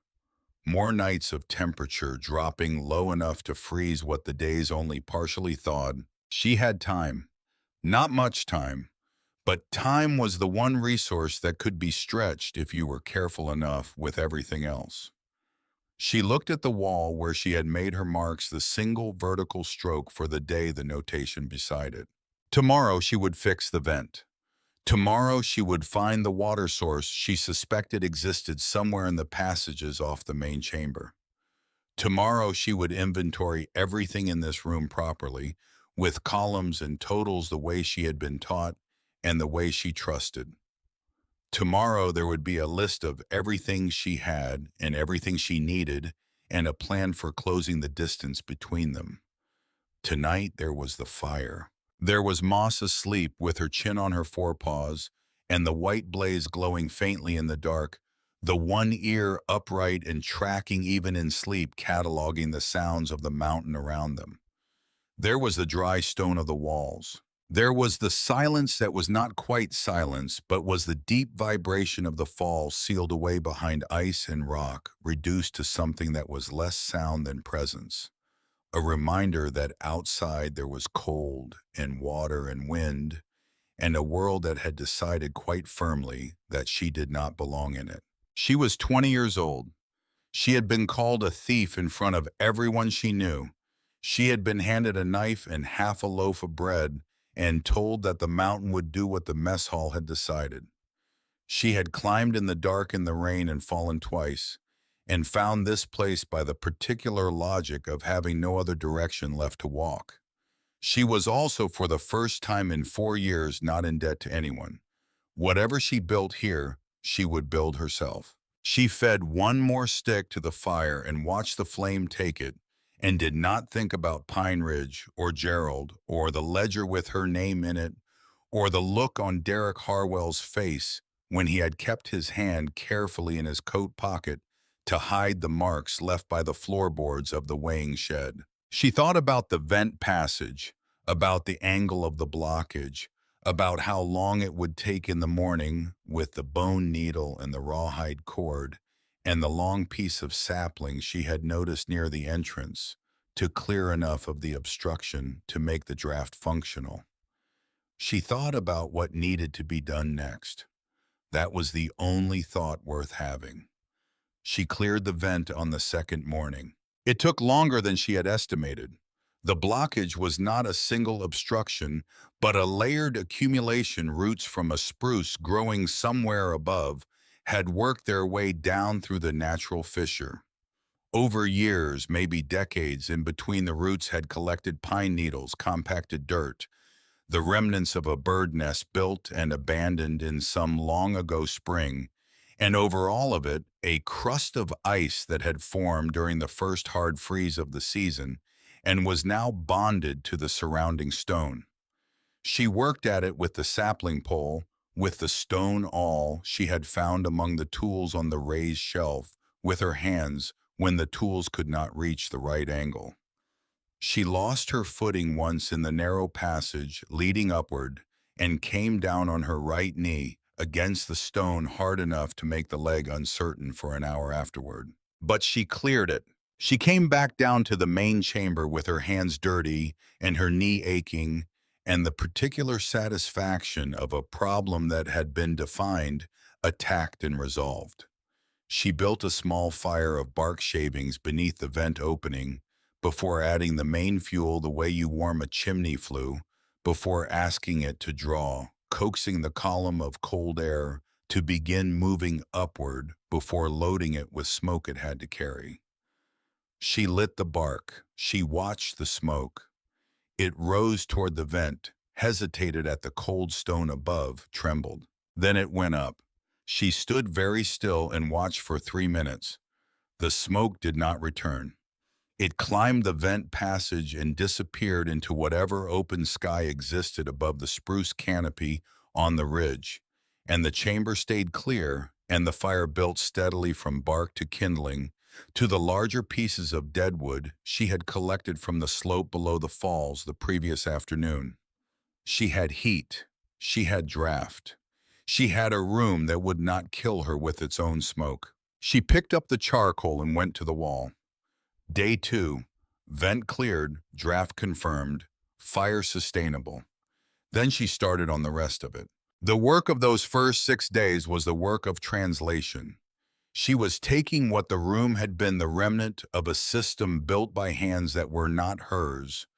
more nights of temperature dropping low enough to freeze what the days only partially thawed. She had time. Not much time, but time was the one resource that could be stretched if you were careful enough with everything else. She looked at the wall where she had made her marks, the single vertical stroke for the day, the notation beside it. Tomorrow she would fix the vent. Tomorrow she would find the water source she suspected existed somewhere in the passages off the main chamber. Tomorrow she would inventory everything in this room properly, with columns and totals the way she had been taught and the way she trusted. Tomorrow there would be a list of everything she had and everything she needed and a plan for closing the distance between them. Tonight there was the fire. There was Moss asleep with her chin on her forepaws and the white blaze glowing faintly in the dark, the one ear upright and tracking even in sleep, cataloging the sounds of the mountain around them. There was the dry stone of the walls. There was the silence that was not quite silence, but was the deep vibration of the fall sealed away behind ice and rock, reduced to something that was less sound than presence. A reminder that outside there was cold and water and wind, and a world that had decided quite firmly that she did not belong in it. She was 20 years old. She had been called a thief in front of everyone she knew. She had been handed a knife and half a loaf of bread and told that the mountain would do what the mess hall had decided. She had climbed in the dark and the rain and fallen twice, and found this place by the particular logic of having no other direction left to walk. She was also for the first time in 4 years not in debt to anyone. Whatever she built here, she would build herself. She fed one more stick to the fire and watched the flame take it, and did not think about Pine Ridge or Gerald or the ledger with her name in it or the look on Derek Harwell's face when he had kept his hand carefully in his coat pocket to hide the marks left by the floorboards of the weighing shed. She thought about the vent passage, about the angle of the blockage, about how long it would take in the morning with the bone needle and the rawhide cord and the long piece of sapling she had noticed near the entrance to clear enough of the obstruction to make the draft functional. She thought about what needed to be done next. That was the only thought worth having. She cleared the vent on the second morning. It took longer than she had estimated. The blockage was not a single obstruction, but a layered accumulation. Roots from a spruce growing somewhere above had worked their way down through the natural fissure. Over years, maybe decades, in between the roots had collected pine needles, compacted dirt, the remnants of a bird nest built and abandoned in some long-ago spring, and over all of it, a crust of ice that had formed during the first hard freeze of the season and was now bonded to the surrounding stone. She worked at it with the sapling pole, with the stone awl she had found among the tools on the raised shelf, with her hands when the tools could not reach the right angle. She lost her footing once in the narrow passage leading upward and came down on her right knee against the stone hard enough to make the leg uncertain for an hour afterward. But she cleared it. She came back down to the main chamber with her hands dirty and her knee aching, and the particular satisfaction of a problem that had been defined, attacked, and resolved. She built a small fire of bark shavings beneath the vent opening, before adding the main fuel the way you warm a chimney flue, before asking it to draw, coaxing the column of cold air to begin moving upward before loading it with smoke it had to carry. She lit the bark. She watched the smoke. It rose toward the vent, hesitated at the cold stone above, trembled. Then it went up. She stood very still and watched for 3 minutes. The smoke did not return. It climbed the vent passage and disappeared into whatever open sky existed above the spruce canopy on the ridge, and the chamber stayed clear, and the fire built steadily from bark to kindling, to the larger pieces of deadwood she had collected from the slope below the falls the previous afternoon. She had heat. She had draft. She had a room that would not kill her with its own smoke. She picked up the charcoal and went to the wall. Day 2, vent cleared, draft confirmed, fire sustainable. Then she started on the rest of it. The work of those first 6 days was the work of translation. She was taking what the room had been the remnant of a system built by hands that were not hers,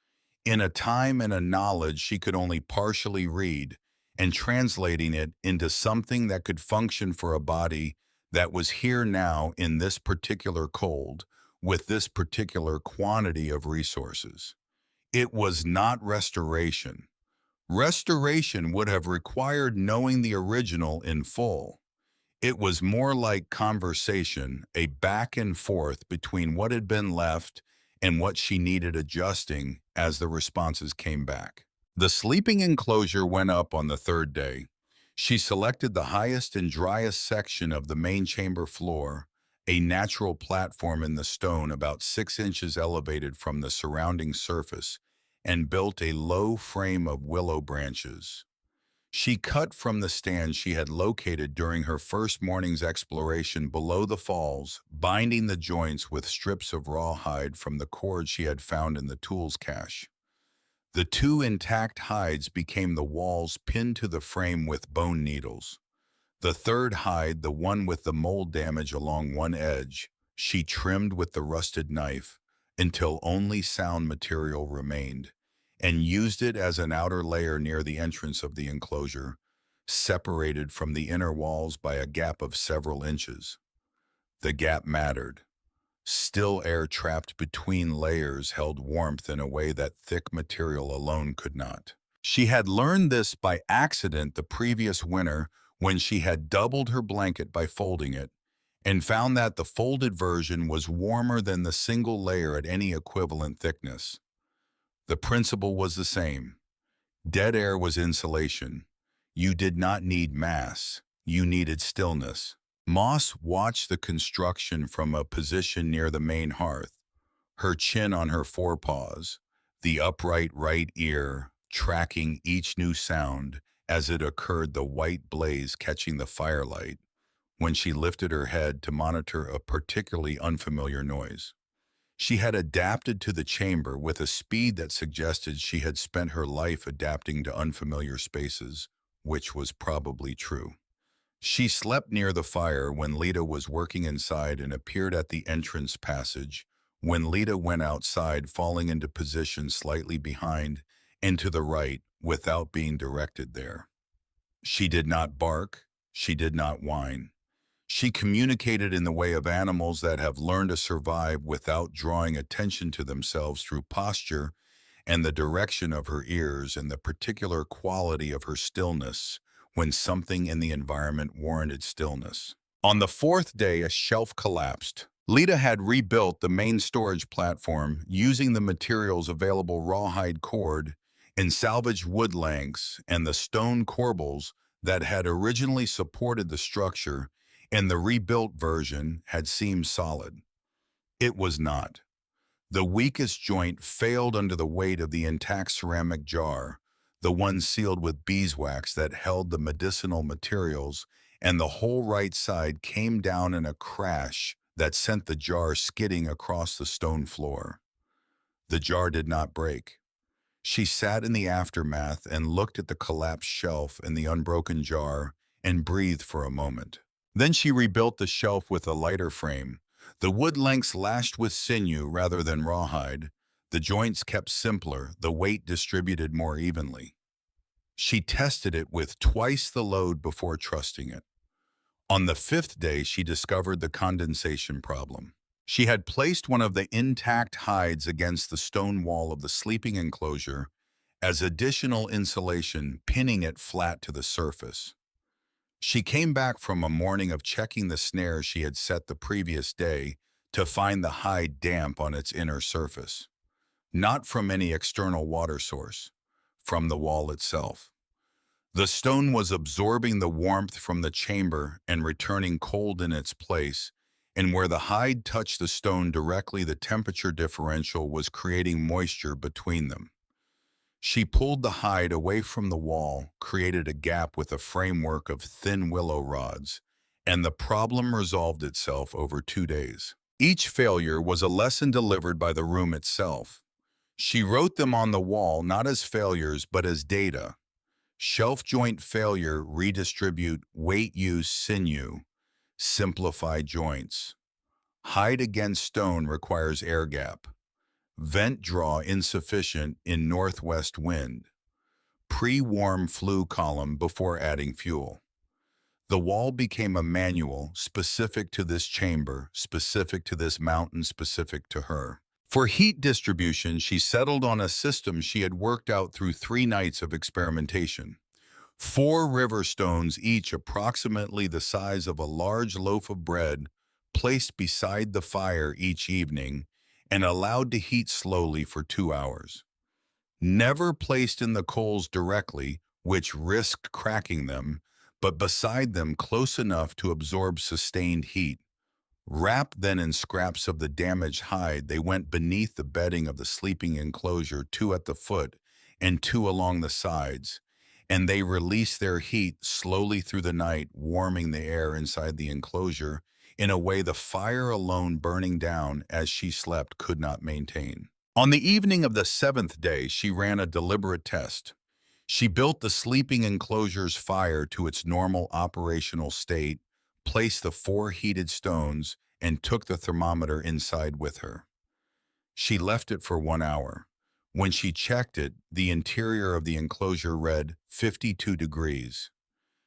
in a time and a knowledge she could only partially read, and translating it into something that could function for a body that was here now in this particular cold, with this particular quantity of resources. It was not restoration. Restoration would have required knowing the original in full. It was more like conversation, a back and forth between what had been left and what she needed adjusting as the responses came back. The sleeping enclosure went up on the 3rd day. She selected the highest and driest section of the main chamber floor, a natural platform in the stone about 6 inches elevated from the surrounding surface, and built a low frame of willow branches. She cut from the stand she had located during her first morning's exploration below the falls, binding the joints with strips of rawhide from the cord she had found in the tools cache. The two intact hides became the walls pinned to the frame with bone needles. The third hide, the one with the mold damage along one edge, she trimmed with the rusted knife until only sound material remained, and used it as an outer layer near the entrance of the enclosure, separated from the inner walls by a gap of several inches. The gap mattered. Still air trapped between layers held warmth in a way that thick material alone could not. She had learned this by accident the previous winter when she had doubled her blanket by folding it, and found that the folded version was warmer than the single layer at any equivalent thickness. The principle was the same. Dead air was insulation. You did not need mass. You needed stillness. Moss watched the construction from a position near the main hearth, her chin on her forepaws, the upright right ear tracking each new sound as it occurred, the white blaze catching the firelight when she lifted her head to monitor a particularly unfamiliar noise. She had adapted to the chamber with a speed that suggested she had spent her life adapting to unfamiliar spaces, which was probably true. She slept near the fire when Lita was working inside and appeared at the entrance passage when Lita went outside, falling into position slightly behind and to the right without being directed there. She did not bark. She did not whine. She communicated in the way of animals that have learned to survive without drawing attention to themselves through posture and the direction of her ears and the particular quality of her stillness when something in the environment warranted stillness. On the fourth day, a shelf collapsed. Lita had rebuilt the main storage platform using the materials available: rawhide cord and salvaged wood lengths and the stone corbels that had originally supported the structure, and the rebuilt version had seemed solid. It was not. The weakest joint failed under the weight of the intact ceramic jar, the one sealed with beeswax that held the medicinal materials, and the whole right side came down in a crash that sent the jar skidding across the stone floor. The jar did not break. She sat in the aftermath and looked at the collapsed shelf and the unbroken jar and breathed for a moment. Then she rebuilt the shelf with a lighter frame, the wood lengths lashed with sinew rather than rawhide, the joints kept simpler, the weight distributed more evenly. She tested it with twice the load before trusting it. On the fifth day, she discovered the condensation problem. She had placed one of the intact hides against the stone wall of the sleeping enclosure as additional insulation, pinning it flat to the surface. She came back from a morning of checking the snare she had set the previous day to find the hide damp on its inner surface. Not from any external water source, from the wall itself. The stone was absorbing the warmth from the chamber and returning cold in its place, and where the hide touched the stone directly, the temperature differential was creating moisture between them. She pulled the hide away from the wall, created a gap with a framework of thin willow rods, and the problem resolved itself over 2 days. Each failure was a lesson delivered by the room itself. She wrote them on the wall not as failures but as data. Shelf joint failure, redistribute, weight use, sinew, simplify joints. Hide against stone requires air gap. Vent draw insufficient in northwest wind. Pre-warm flue column before adding fuel. The wall became a manual specific to this chamber, specific to this mountain, specific to her. For heat distribution, she settled on a system she had worked out through 3 nights of experimentation. 4 river stones, each approximately the size of a large loaf of bread, placed beside the fire each evening and allowed to heat slowly for 2 hours. Never placed in the coals directly, which risked cracking them, but beside them close enough to absorb sustained heat. Wrapped then in scraps of the damaged hide, they went beneath the bedding of the sleeping enclosure, 2 at the foot and 2 along the sides, and they released their heat slowly through the night, warming the air inside the enclosure in a way the fire alone burning down as she slept could not maintain. On the evening of the seventh day, she ran a deliberate test. She built the sleeping enclosure's fire to its normal operational state, placed the four heated stones, and took the thermometer inside with her. She left it for 1 hour. When she checked it, the interior of the enclosure read 52 degrees.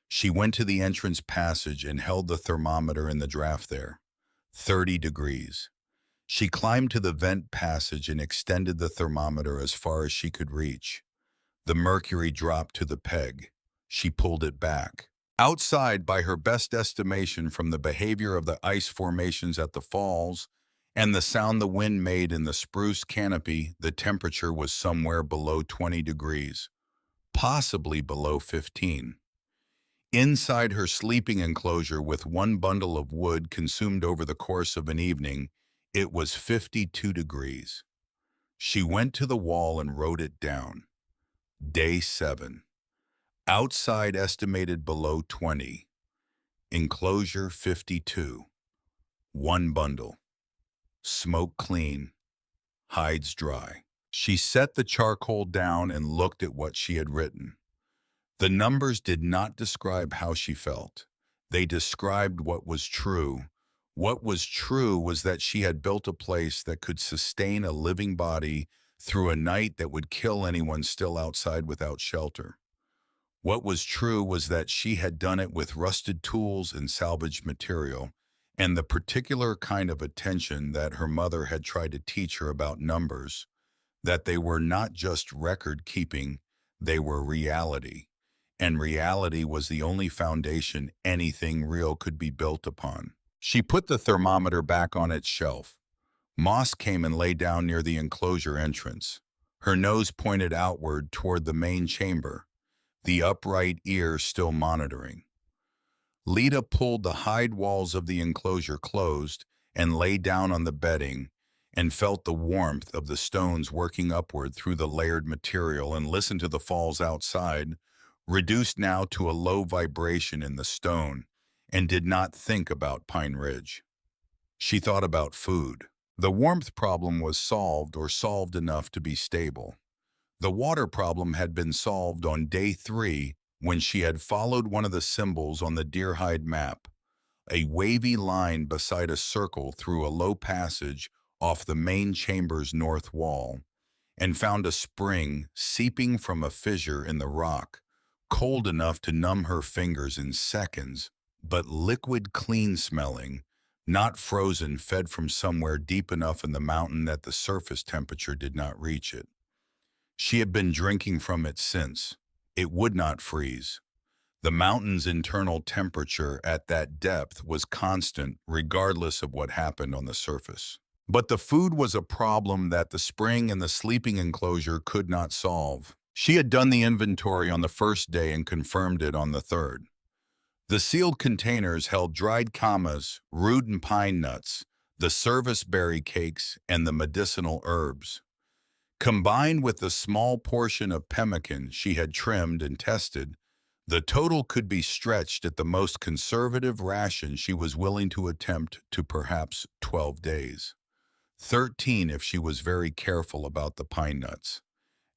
She went to the entrance passage and held the thermometer in the draft there. 30 degrees. She climbed to the vent passage and extended the thermometer as far as she could reach. The mercury dropped to the peg. She pulled it back. Outside, by her best estimation from the behavior of the ice formations at the falls and the sound the wind made in the spruce canopy, the temperature was somewhere below 20 degrees, possibly below 15. Inside her sleeping enclosure, with one bundle of wood consumed over the course of an evening, it was 52 degrees. She went to the wall and wrote it down. Day 7. Outside estimated below 20. Enclosure 52. One bundle. Smoke clean. Hides dry. She set the charcoal down and looked at what she had written. The numbers did not describe how she felt. They described what was true. What was true was that she had built a place that could sustain a living body through a night that would kill anyone still outside without shelter. What was true was that she had done it with rusted tools and salvaged material, and the particular kind of attention that her mother had tried to teach her about numbers, that they were not just record-keeping, they were reality. And reality was the only foundation anything real could be built upon. She put the thermometer back on its shelf. Moss came and lay down near the enclosure entrance. Her nose pointed outward toward the main chamber, the upright ear still monitoring. Lita pulled the hide walls of the enclosure closed and lay down on the bedding and felt the warmth of the stones working upward through the layered material and listened to the falls outside, reduced now to a low vibration in the stone, and did not think about Pine Ridge. She thought about food. The warmth problem was solved, or solved enough to be stable. The water problem had been solved on day 3 when she had followed one of the symbols on the deerhide map, a wavy line beside a circle through a low passage off the main chamber's north wall, and found a spring seeping from a fissure in the rock, cold enough to numb her fingers in seconds, but liquid, clean-smelling, not frozen, fed from somewhere deep enough in the mountain that the surface temperature did not reach it. She had been drinking from it since. It would not freeze. The mountain's internal temperature at that depth was constant regardless of what happened on the surface. But the food was a problem that the spring and the sleeping enclosure could not solve. She had done the inventory on the first day and confirmed it on the third. The sealed containers held dried camas, root and pine nuts, the service berry cakes, and the medicinal herbs. Combined with the small portion of pemmican she had trimmed and tested, the total could be stretched at the most conservative ration she was willing to attempt to perhaps 12 days. 13 if she was very careful about the pine nuts.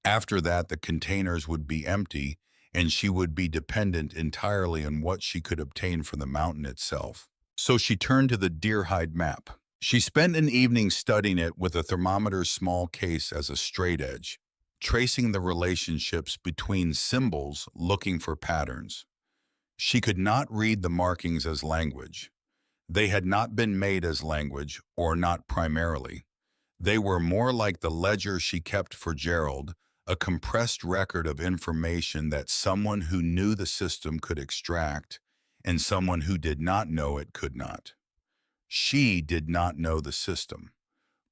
After that, the containers would be empty, and she would be dependent entirely on what she could obtain from the mountain itself. So she turned to the deerhide map. She spent an evening studying it with a thermometer's small case as a straightedge, tracing the relationships between symbols, looking for patterns. She could not read the markings as language. They had not been made as language, or not primarily. They were more like the ledger she kept for Gerald, a compressed record of information that someone who knew the system could extract, and someone who did not know it could not. She did not know the system,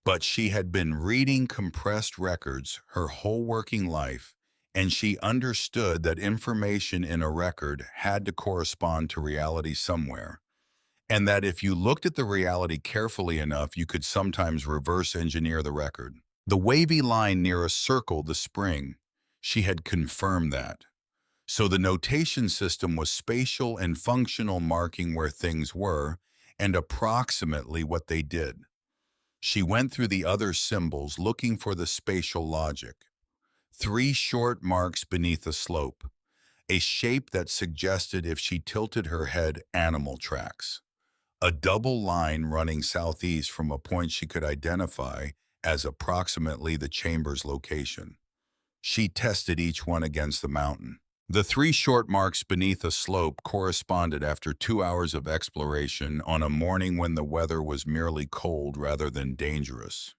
but she had been reading compressed records her whole working life, and she understood that information in a record had to correspond to reality somewhere, and that if you looked at the reality carefully enough, you could sometimes reverse engineer the record. The wavy line near a circle, the spring, she had confirmed that. So the notation system was spatial and functional, marking where things were and approximately what they did. She went through the other symbols looking for the spatial logic. 3 short marks beneath the slope, a shape that suggested if she tilted her head, animal tracks. A double line running southeast from a point she could identify as approximately the chamber's location. She tested each one against the mountain. The 3 short marks beneath a slope corresponded after 2 hours of exploration on a morning when the weather was merely cold rather than dangerous.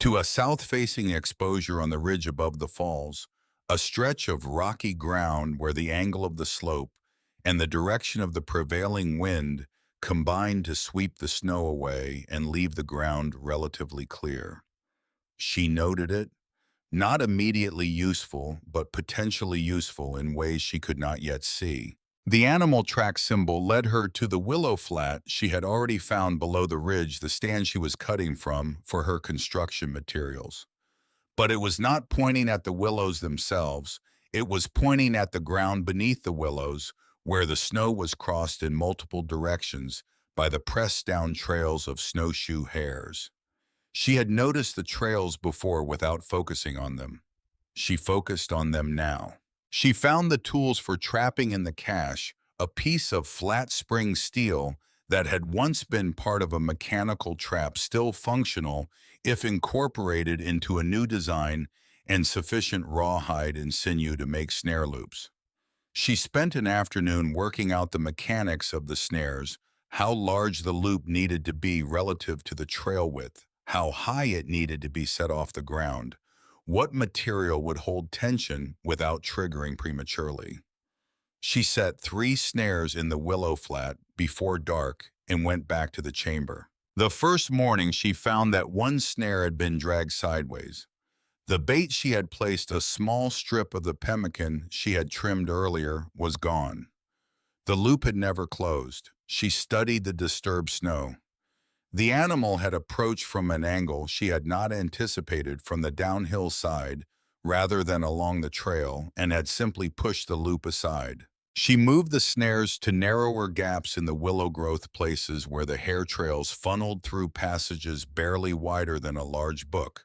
To a south-facing exposure on the ridge above the falls, a stretch of rocky ground where the angle of the slope and the direction of the prevailing wind combined to sweep the snow away and leave the ground relatively clear. She noted it, not immediately useful, but potentially useful in ways she could not yet see. The animal track symbol led her to the willow flat she had already found below the ridge, the stand she was cutting from for her construction materials. But it was not pointing at the willows themselves, it was pointing at the ground beneath the willows, where the snow was crossed in multiple directions by the pressed-down trails of snowshoe hares. She had noticed the trails before without focusing on them. She focused on them now. She found the tools for trapping in the cache, a piece of flat spring steel that had once been part of a mechanical trap, still functional if incorporated into a new design, and sufficient rawhide and sinew to make snare loops. She spent an afternoon working out the mechanics of the snares, how large the loop needed to be relative to the trail width, how high it needed to be set off the ground, what material would hold tension without triggering prematurely. She set 3 snares in the willow flat before dark and went back to the chamber. The first morning she found that one snare had been dragged sideways. The bait she had placed, a small strip of the pemmican she had trimmed earlier, was gone. The loop had never closed. She studied the disturbed snow. The animal had approached from an angle she had not anticipated from the downhill side rather than along the trail and had simply pushed the loop aside. She moved the snares to narrower gaps in the willow growth, places where the hare trails funneled through passages barely wider than a large book.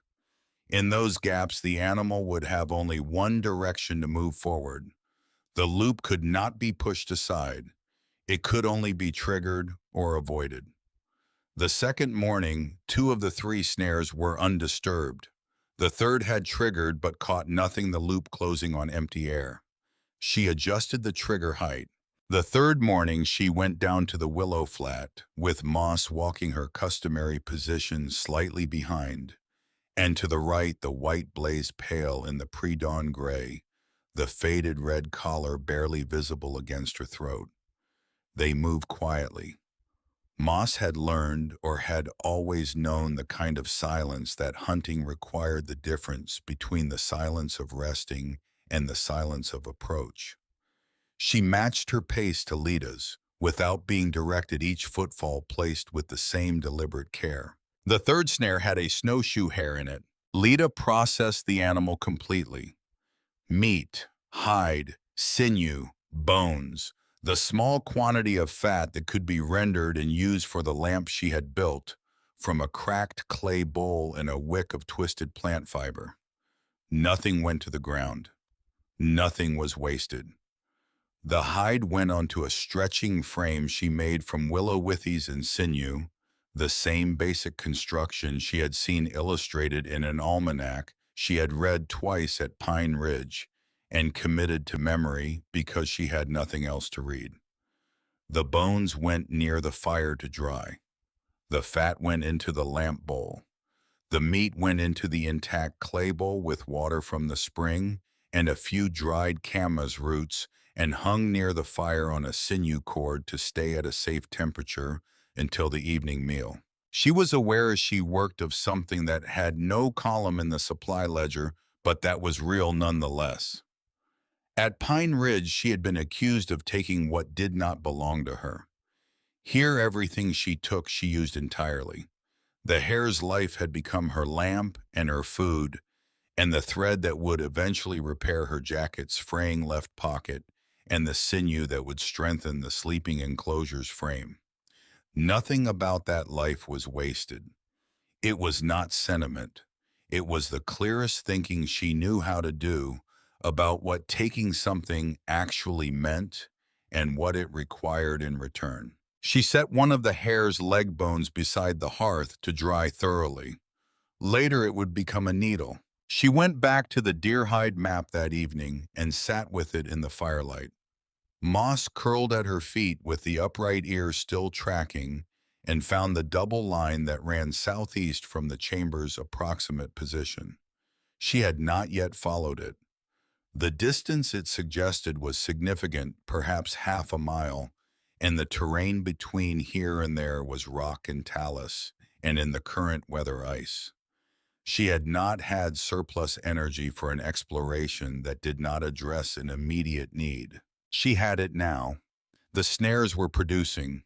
In those gaps, the animal would have only one direction to move forward. The loop could not be pushed aside. It could only be triggered or avoided. The second morning, 2 of the 3 snares were undisturbed. The third had triggered but caught nothing, the loop closing on empty air. She adjusted the trigger height. The third morning, she went down to the willow flat, with Moss walking her customary position slightly behind. And to the right, the white blazed pale in the pre-dawn gray, the faded red collar barely visible against her throat. They moved quietly. Moss had learned, or had always known, the kind of silence that hunting required, the difference between the silence of resting and the silence of approach. She matched her pace to Lita's, without being directed, each footfall placed with the same deliberate care. The third snare had a snowshoe hare in it. Lita processed the animal completely. Meat, hide, sinew, bones, the small quantity of fat that could be rendered and used for the lamp she had built from a cracked clay bowl and a wick of twisted plant fiber. Nothing went to the ground. Nothing was wasted. The hide went onto a stretching frame she made from willow withes and sinew, the same basic construction she had seen illustrated in an almanac she had read twice at Pine Ridge and committed to memory because she had nothing else to read. The bones went near the fire to dry. The fat went into the lamp bowl. The meat went into the intact clay bowl with water from the spring and a few dried camas roots, and hung near the fire on a sinew cord to stay at a safe temperature until the evening meal. She was aware as she worked of something that had no column in the supply ledger, but that was real nonetheless. At Pine Ridge, she had been accused of taking what did not belong to her. Here, everything she took she used entirely. The hare's life had become her lamp and her food, and the thread that would eventually repair her jacket's fraying left pocket, and the sinew that would strengthen the sleeping enclosure's frame. Nothing about that life was wasted. It was not sentiment. It was the clearest thinking she knew how to do about what taking something actually meant and what it required in return. She set one of the hare's leg bones beside the hearth to dry thoroughly. Later it would become a needle. She went back to the deer-hide map that evening and sat with it in the firelight. Moss curled at her feet with the upright ear still tracking, and found the double line that ran southeast from the chamber's approximate position. She had not yet followed it. The distance it suggested was significant, perhaps half a mile, and the terrain between here and there was rock and talus, and in the current weather ice. She had not had surplus energy for an exploration that did not address an immediate need. She had it now. The snares were producing.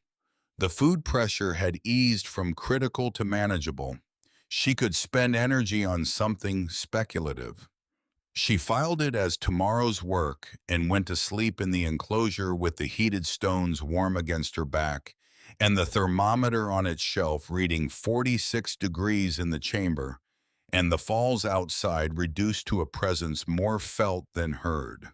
The food pressure had eased from critical to manageable. She could spend energy on something speculative. She filed it as tomorrow's work and went to sleep in the enclosure with the heated stones warm against her back and the thermometer on its shelf reading 46 degrees in the chamber, and the falls outside reduced to a presence more felt than heard.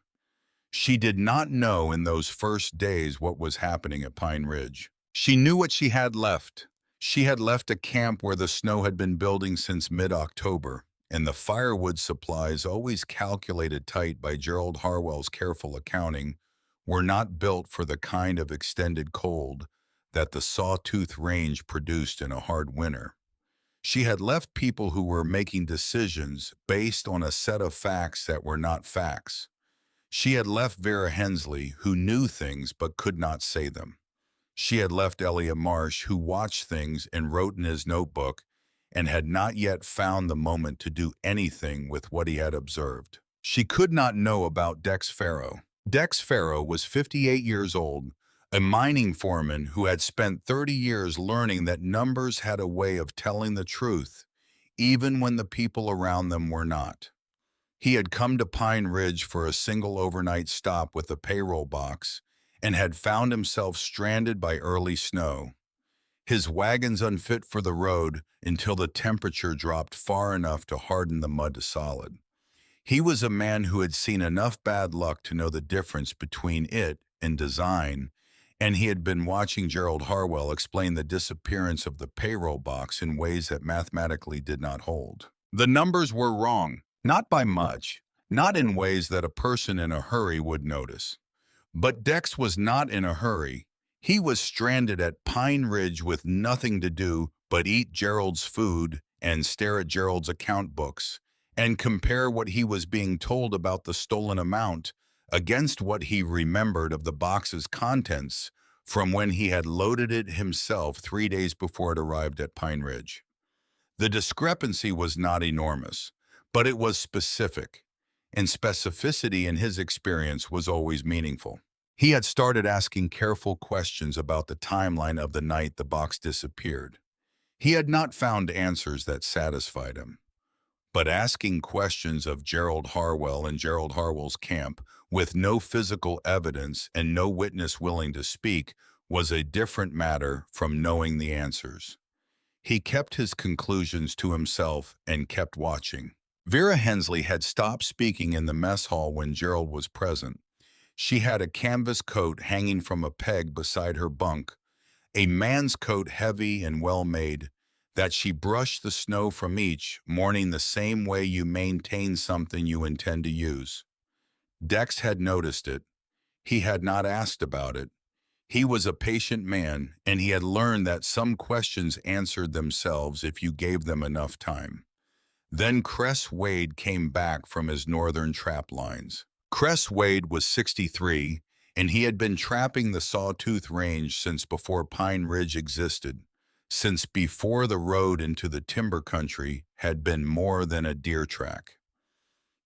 She did not know in those first days what was happening at Pine Ridge. She knew what she had left. She had left a camp where the snow had been building since mid-October, and the firewood supplies, always calculated tight by Gerald Harwell's careful accounting, were not built for the kind of extended cold that the Sawtooth Range produced in a hard winter. She had left people who were making decisions based on a set of facts that were not facts. She had left Vera Hensley, who knew things but could not say them. She had left Elliot Marsh, who watched things and wrote in his notebook and had not yet found the moment to do anything with what he had observed. She could not know about Dex Farrow. Dex Farrow was 58 years old, a mining foreman who had spent 30 years learning that numbers had a way of telling the truth, even when the people around them were not. He had come to Pine Ridge for a single overnight stop with a payroll box and had found himself stranded by early snow. His wagons unfit for the road until the temperature dropped far enough to harden the mud to solid. He was a man who had seen enough bad luck to know the difference between it and design, and he had been watching Gerald Harwell explain the disappearance of the payroll box in ways that mathematically did not hold. The numbers were wrong, not by much, not in ways that a person in a hurry would notice. But Dex was not in a hurry. He was stranded at Pine Ridge with nothing to do but eat Gerald's food and stare at Gerald's account books and compare what he was being told about the stolen amount against what he remembered of the box's contents from when he had loaded it himself 3 days before it arrived at Pine Ridge. The discrepancy was not enormous, but it was specific, and specificity in his experience was always meaningful. He had started asking careful questions about the timeline of the night the box disappeared. He had not found answers that satisfied him. But asking questions of Gerald Harwell and Gerald Harwell's camp with no physical evidence and no witness willing to speak was a different matter from knowing the answers. He kept his conclusions to himself and kept watching. Vera Hensley had stopped speaking in the mess hall when Gerald was present. She had a canvas coat hanging from a peg beside her bunk, a man's coat heavy and well-made, that she brushed the snow from each morning the same way you maintain something you intend to use. Dex had noticed it. He had not asked about it. He was a patient man, and he had learned that some questions answered themselves if you gave them enough time. Then Cress Wade came back from his northern trap lines. Cress Wade was 63, and he had been trapping the Sawtooth Range since before Pine Ridge existed, since before the road into the timber country had been more than a deer track.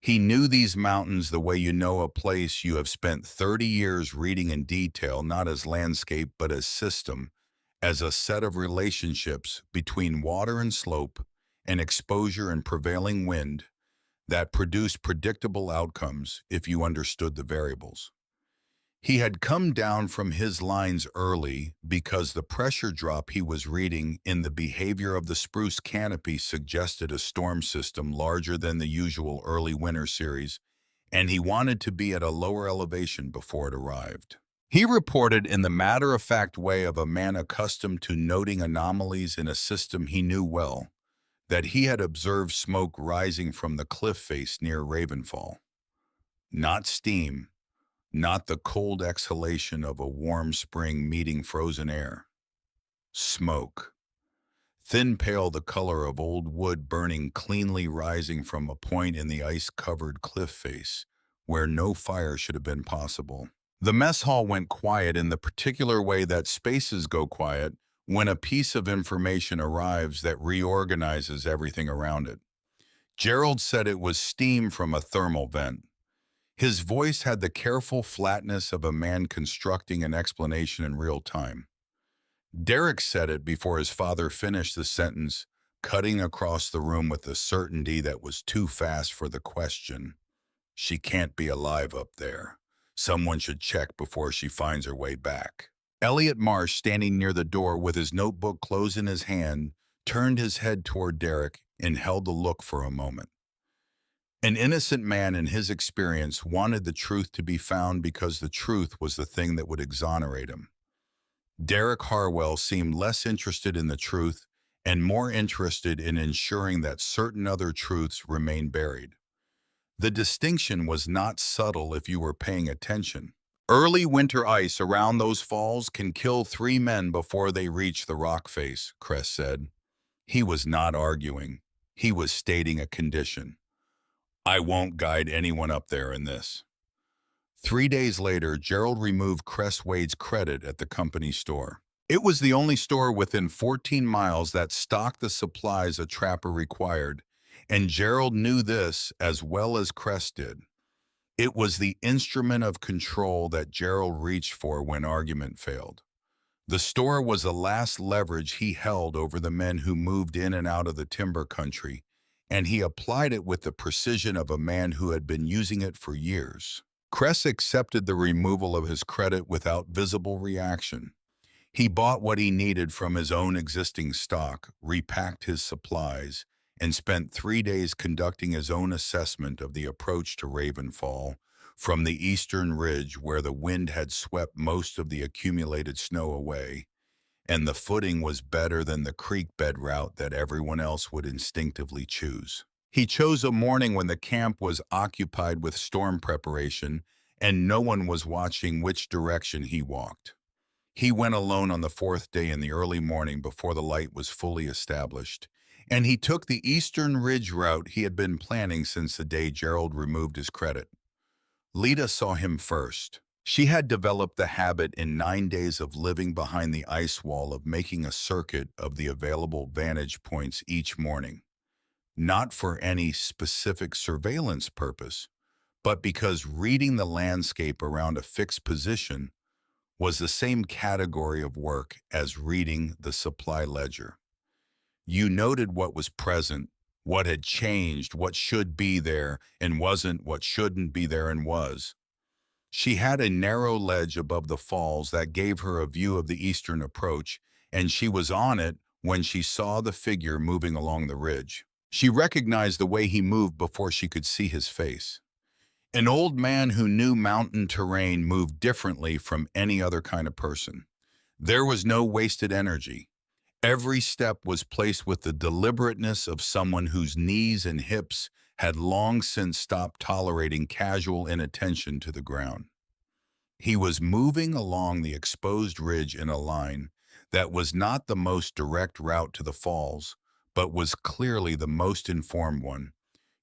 He knew these mountains the way you know a place you have spent 30 years reading in detail, not as landscape but as system, as a set of relationships between water and slope, and exposure and prevailing wind that produced predictable outcomes if you understood the variables. He had come down from his lines early because the pressure drop he was reading in the behavior of the spruce canopy suggested a storm system larger than the usual early winter series, and he wanted to be at a lower elevation before it arrived. He reported in the matter-of-fact way of a man accustomed to noting anomalies in a system he knew well, that he had observed smoke rising from the cliff face near Ravenfall. Not steam, not the cold exhalation of a warm spring meeting frozen air. Smoke. Thin pale, the color of old wood burning cleanly, rising from a point in the ice-covered cliff face where no fire should have been possible. The mess hall went quiet in the particular way that spaces go quiet when a piece of information arrives that reorganizes everything around it. Gerald said it was steam from a thermal vent. His voice had the careful flatness of a man constructing an explanation in real time. Derek said it before his father finished the sentence, cutting across the room with a certainty that was too fast for the question. She can't be alive up there. Someone should check before she finds her way back. Elliot Marsh, standing near the door with his notebook closed in his hand, turned his head toward Derek and held the look for a moment. An innocent man in his experience wanted the truth to be found because the truth was the thing that would exonerate him. Derek Harwell seemed less interested in the truth and more interested in ensuring that certain other truths remained buried. The distinction was not subtle if you were paying attention. Early winter ice around those falls can kill 3 men before they reach the rock face, Kress said. He was not arguing. He was stating a condition. I won't guide anyone up there in this. 3 days later, Gerald removed Cresswade's credit at the company store. It was the only store within 14 miles that stocked the supplies a trapper required, and Gerald knew this as well as Kress did. It was the instrument of control that Gerald reached for when argument failed. The store was the last leverage he held over the men who moved in and out of the timber country, and he applied it with the precision of a man who had been using it for years. Kress accepted the removal of his credit without visible reaction. He bought what he needed from his own existing stock, repacked his supplies, and spent 3 days conducting his own assessment of the approach to Ravenfall from the eastern ridge where the wind had swept most of the accumulated snow away, and the footing was better than the creek bed route that everyone else would instinctively choose. He chose a morning when the camp was occupied with storm preparation and no one was watching which direction he walked. He went alone on the 4th day in the early morning before the light was fully established, and he took the eastern ridge route he had been planning since the day Gerald removed his credit. Lita saw him first. She had developed the habit in 9 days of living behind the ice wall of making a circuit of the available vantage points each morning. Not for any specific surveillance purpose, but because reading the landscape around a fixed position was the same category of work as reading the supply ledger. You noted what was present, what had changed, what should be there and wasn't, what shouldn't be there and was. She had a narrow ledge above the falls that gave her a view of the eastern approach, and she was on it when she saw the figure moving along the ridge. She recognized the way he moved before she could see his face. An old man who knew mountain terrain moved differently from any other kind of person. There was no wasted energy. Every step was placed with the deliberateness of someone whose knees and hips had long since stopped tolerating casual inattention to the ground. He was moving along the exposed ridge in a line that was not the most direct route to the falls, but was clearly the most informed one,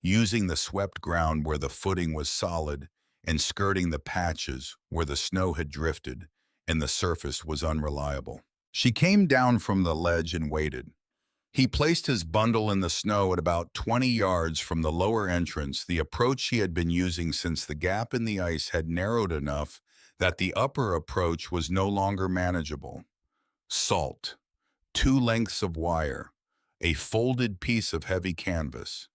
using the swept ground where the footing was solid and skirting the patches where the snow had drifted and the surface was unreliable. She came down from the ledge and waited. He placed his bundle in the snow at about 20 yards from the lower entrance, the approach she had been using since the gap in the ice had narrowed enough that the upper approach was no longer manageable. Salt, 2 lengths of wire, a folded piece of heavy canvas.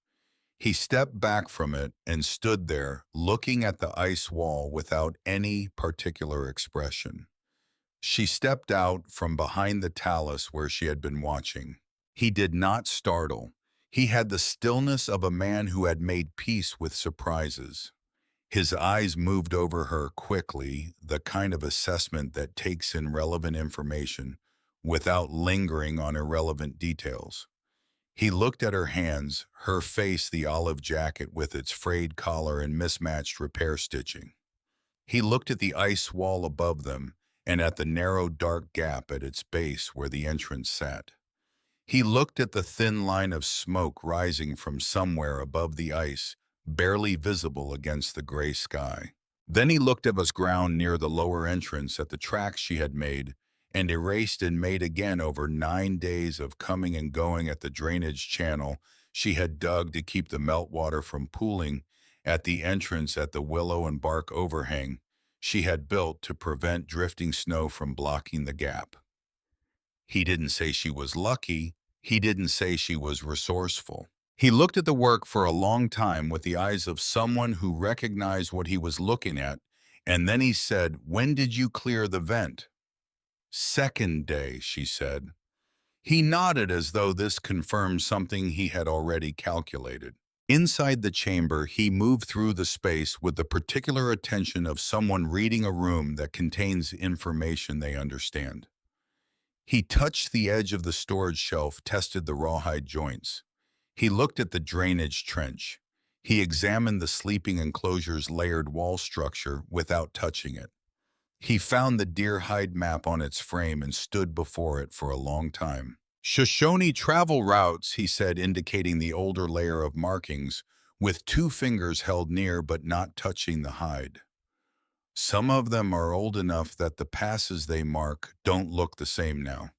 He stepped back from it and stood there, looking at the ice wall without any particular expression. She stepped out from behind the talus where she had been watching. He did not startle. He had the stillness of a man who had made peace with surprises. His eyes moved over her quickly, the kind of assessment that takes in relevant information without lingering on irrelevant details. He looked at her hands, her face the olive jacket with its frayed collar and mismatched repair stitching. He looked at the ice wall above them and at the narrow dark gap at its base where the entrance sat. He looked at the thin line of smoke rising from somewhere above the ice, barely visible against the gray sky. Then he looked at the ground near the lower entrance at the tracks she had made, and erased and made again over 9 days of coming and going at the drainage channel she had dug to keep the meltwater from pooling at the entrance at the willow and bark overhang she had built to prevent drifting snow from blocking the gap. He didn't say she was lucky. He didn't say she was resourceful. He looked at the work for a long time with the eyes of someone who recognized what he was looking at, and then he said, "When did you clear the vent?" "Second day," she said. He nodded as though this confirmed something he had already calculated. Inside the chamber, he moved through the space with the particular attention of someone reading a room that contains information they understand. He touched the edge of the storage shelf, tested the rawhide joints. He looked at the drainage trench. He examined the sleeping enclosure's layered wall structure without touching it. He found the deer hide map on its frame and stood before it for a long time. "Shoshone travel routes," he said, indicating the older layer of markings, with 2 fingers held near but not touching the hide. "Some of them are old enough that the passes they mark don't look the same now.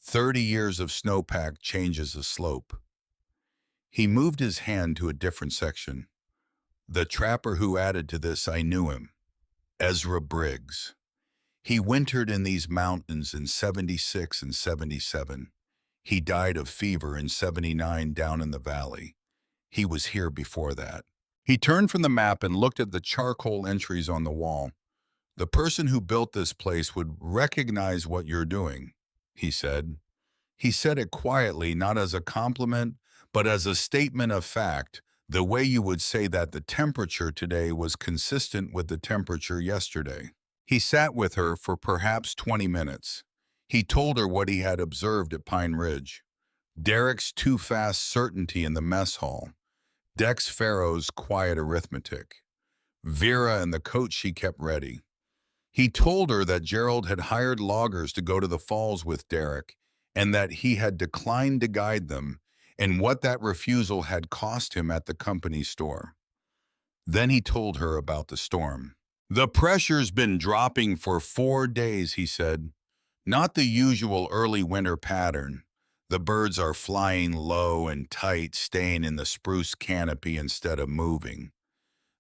30 years of snowpack changes a slope." He moved his hand to a different section. "The trapper who added to this, I knew him. Ezra Briggs. He wintered in these mountains in 76 and 77. He died of fever in 79 down in the valley. He was here before that." He turned from the map and looked at the charcoal entries on the wall. "The person who built this place would recognize what you're doing," he said. He said it quietly, not as a compliment, but as a statement of fact, the way you would say that the temperature today was consistent with the temperature yesterday. He sat with her for perhaps 20 minutes. He told her what he had observed at Pine Ridge. Derek's too-fast certainty in the mess hall. Dex Farrow's quiet arithmetic. Vera and the coat she kept ready. He told her that Gerald had hired loggers to go to the falls with Derek, and that he had declined to guide them, and what that refusal had cost him at the company store. Then he told her about the storm. "The pressure's been dropping for 4 days," he said. "Not the usual early winter pattern. The birds are flying low and tight, staying in the spruce canopy instead of moving.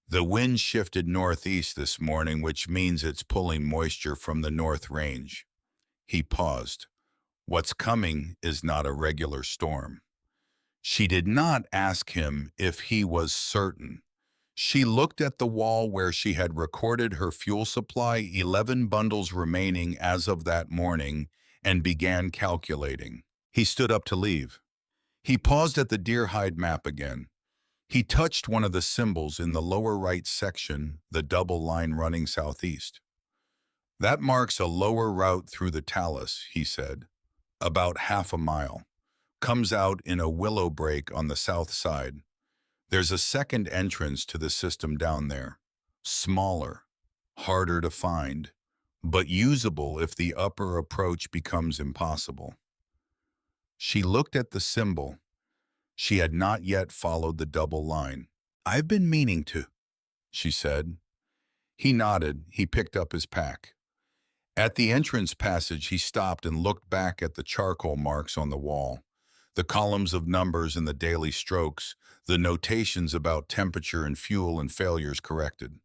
The wind shifted northeast this morning, which means it's pulling moisture from the North Range." He paused. "What's coming is not a regular storm." She did not ask him if he was certain. She looked at the wall where she had recorded her fuel supply, 11 bundles remaining as of that morning, and began calculating. He stood up to leave. He paused at the deer hide map again. He touched one of the symbols in the lower right section, the double line running southeast. "That marks a lower route through the talus," he said. "About half a mile. Comes out in a willow break on the south side. There's a second entrance to the system down there. Smaller, harder to find, but usable if the upper approach becomes impossible." She looked at the symbol. She had not yet followed the double line. "I've been meaning to," she said. He nodded. He picked up his pack. At the entrance passage, he stopped and looked back at the charcoal marks on the wall, the columns of numbers and the daily strokes, the notations about temperature and fuel and failures corrected.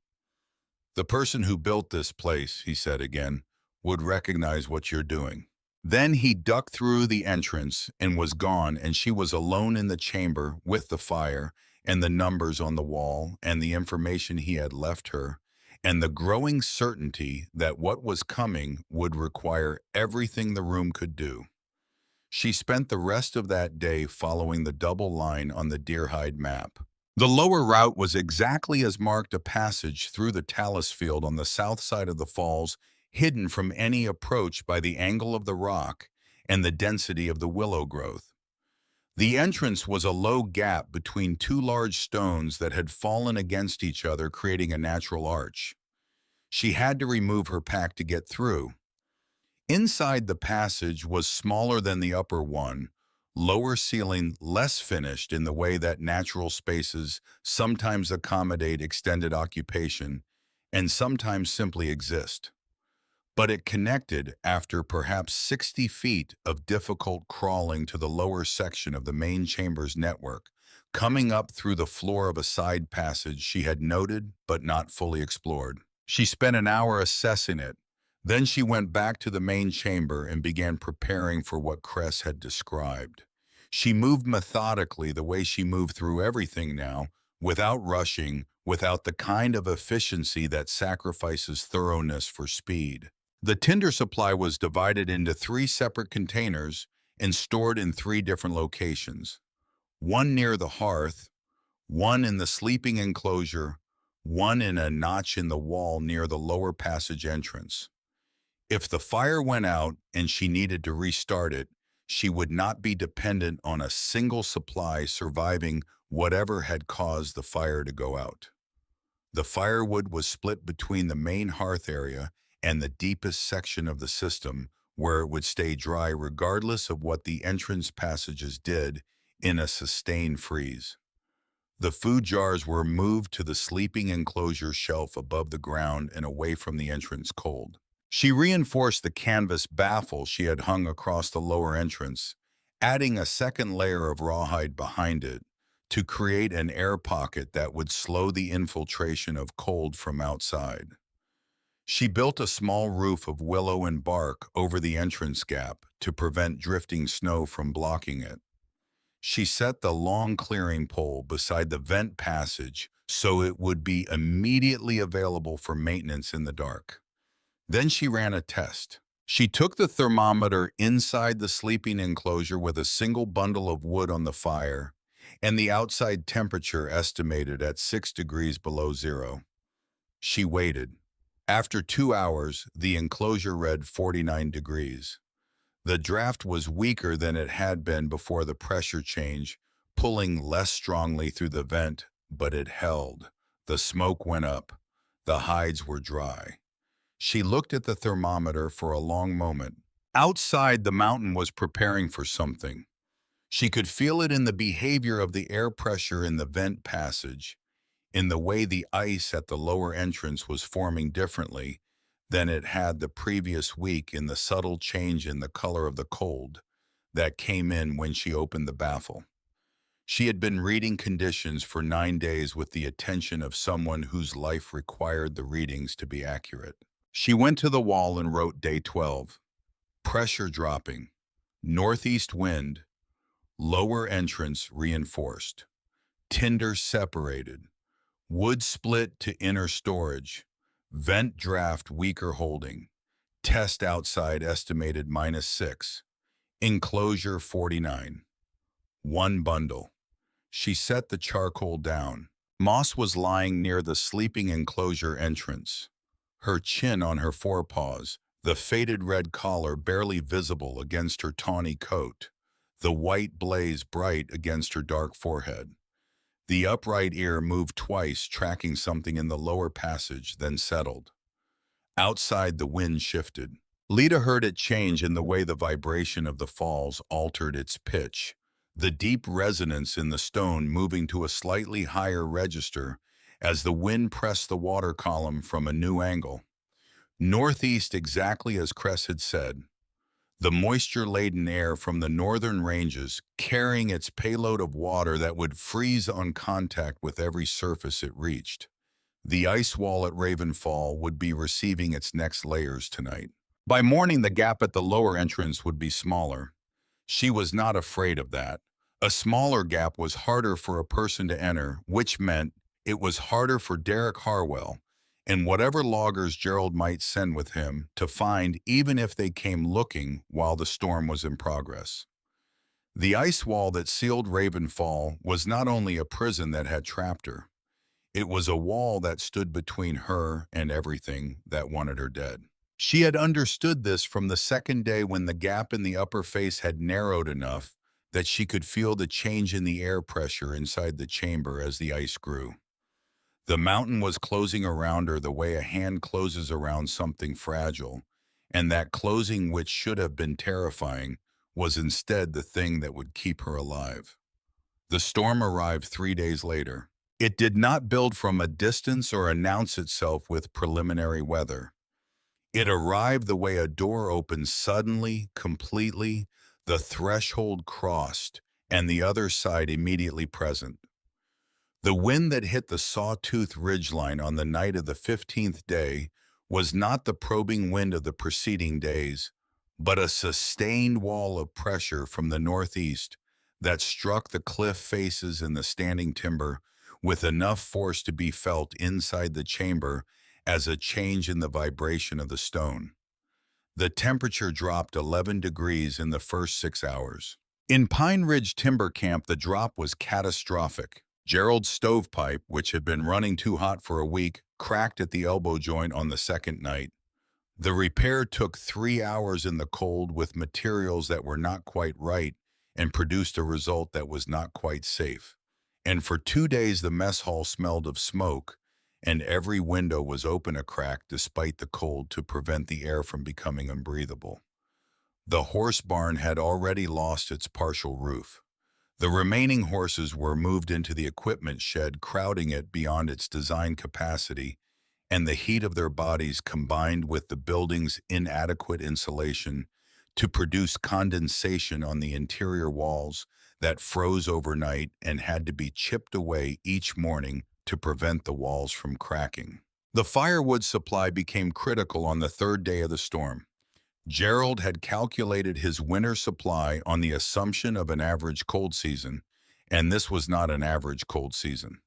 "The person who built this place," he said again, "would recognize what you're doing." Then he ducked through the entrance and was gone, and she was alone in the chamber with the fire and the numbers on the wall, and the information he had left her, and the growing certainty that what was coming would require everything the room could do. She spent the rest of that day following the double line on the deerhide map. The lower route was exactly as marked, a passage through the talus field on the south side of the falls, hidden from any approach by the angle of the rock and the density of the willow growth. The entrance was a low gap between two large stones that had fallen against each other, creating a natural arch. She had to remove her pack to get through. Inside, the passage was smaller than the upper one, lower ceiling, less finished in the way that natural spaces sometimes accommodate extended occupation and sometimes simply exist. But it connected, after perhaps 60 feet of difficult crawling, to the lower section of the main chamber's network, coming up through the floor of a side passage she had noted but not fully explored. She spent an hour assessing it. Then she went back to the main chamber and began preparing for what Cress had described. She moved methodically, the way she moved through everything now, without rushing, without the kind of efficiency that sacrifices thoroughness for speed. The tinder supply was divided into 3 separate containers and stored in 3 different locations. One near the hearth, one in the sleeping enclosure, one in a notch in the wall near the lower passage entrance. If the fire went out and she needed to restart it, she would not be dependent on a single supply surviving whatever had caused the fire to go out. The firewood was split between the main hearth area and the deepest section of the system, where it would stay dry regardless of what the entrance passages did in a sustained freeze. The food jars were moved to the sleeping enclosure shelf above the ground and away from the entrance cold. She reinforced the canvas baffle she had hung across the lower entrance, adding a second layer of rawhide behind it to create an air pocket that would slow the infiltration of cold from outside. She built a small roof of willow and bark over the entrance gap to prevent drifting snow from blocking it. She set the long clearing pole beside the vent passage so it would be immediately available for maintenance in the dark. Then she ran a test. She took the thermometer inside the sleeping enclosure with a single bundle of wood on the fire, and the outside temperature estimated at 6 degrees below zero. She waited. After 2 hours, the enclosure read 49 degrees. The draft was weaker than it had been before the pressure change, pulling less strongly through the vent, but it held. The smoke went up. The hides were dry. She looked at the thermometer for a long moment. Outside, the mountain was preparing for something. She could feel it in the behavior of the air pressure in the vent passage, in the way the ice at the lower entrance was forming differently than it had the previous week, in the subtle change in the color of the cold that came in when she opened the baffle. She had been reading conditions for 9 days with the attention of someone whose life required the readings to be accurate. She went to the wall and wrote day 12. Pressure dropping. Northeast wind. Lower entrance reinforced. Tinder separated. Wood split to inner storage. Vent draft weaker holding. Test outside estimated -6. Enclosure 49. 1 bundle. She set the charcoal down. Moss was lying near the sleeping enclosure entrance, her chin on her forepaws, the faded red collar barely visible against her tawny coat, the white blaze bright against her dark forehead. The upright ear moved twice, tracking something in the lower passage, then settled. Outside, the wind shifted. Lita heard it change in the way the vibration of the falls altered its pitch, the deep resonance in the stone moving to a slightly higher register as the wind pressed the water column from a new angle. Northeast, exactly as Cress had said. The moisture-laden air from the northern ranges carrying its payload of water that would freeze on contact with every surface it reached. The ice wall at Ravenfall would be receiving its next layers tonight. By morning, the gap at the lower entrance would be smaller. She was not afraid of that. A smaller gap was harder for a person to enter, which meant it was harder for Derek Harwell and whatever loggers Gerald might send with him to find, even if they came looking while the storm was in progress. The ice wall that sealed Ravenfall was not only a prison that had trapped her, it was a wall that stood between her and everything that wanted her dead. She had understood this from the second day when the gap in the upper face had narrowed enough that she could feel the change in the air pressure inside the chamber as the ice grew. The mountain was closing around her the way a hand closes around something fragile, and that closing, which should have been terrifying, was instead the thing that would keep her alive. The storm arrived 3 days later. It did not build from a distance or announce itself with preliminary weather. It arrived the way a door opens suddenly, completely, the threshold crossed, and the other side immediately present. The wind that hit the Sawtooth Ridgeline on the night of the 15th day was not the probing wind of the preceding days, but a sustained wall of pressure from the northeast that struck the cliff faces and the standing timber with enough force to be felt inside the chamber as a change in the vibration of the stone. The temperature dropped 11 degrees in the first 6 hours. In Pine Ridge Timber Camp, the drop was catastrophic. Gerald's stovepipe, which had been running too hot for a week, cracked at the elbow joint on the second night. The repair took 3 hours in the cold with materials that were not quite right and produced a result that was not quite safe. And for 2 days the mess hall smelled of smoke, and every window was open a crack despite the cold to prevent the air from becoming unbreathable. The horse barn had already lost its partial roof. The remaining horses were moved into the equipment shed, crowding it beyond its design capacity, and the heat of their bodies combined with the building's inadequate insulation to produce condensation on the interior walls that froze overnight and had to be chipped away each morning to prevent the walls from cracking. The firewood supply became critical on the third day of the storm. Gerald had calculated his winter supply on the assumption of an average cold season, and this was not an average cold season.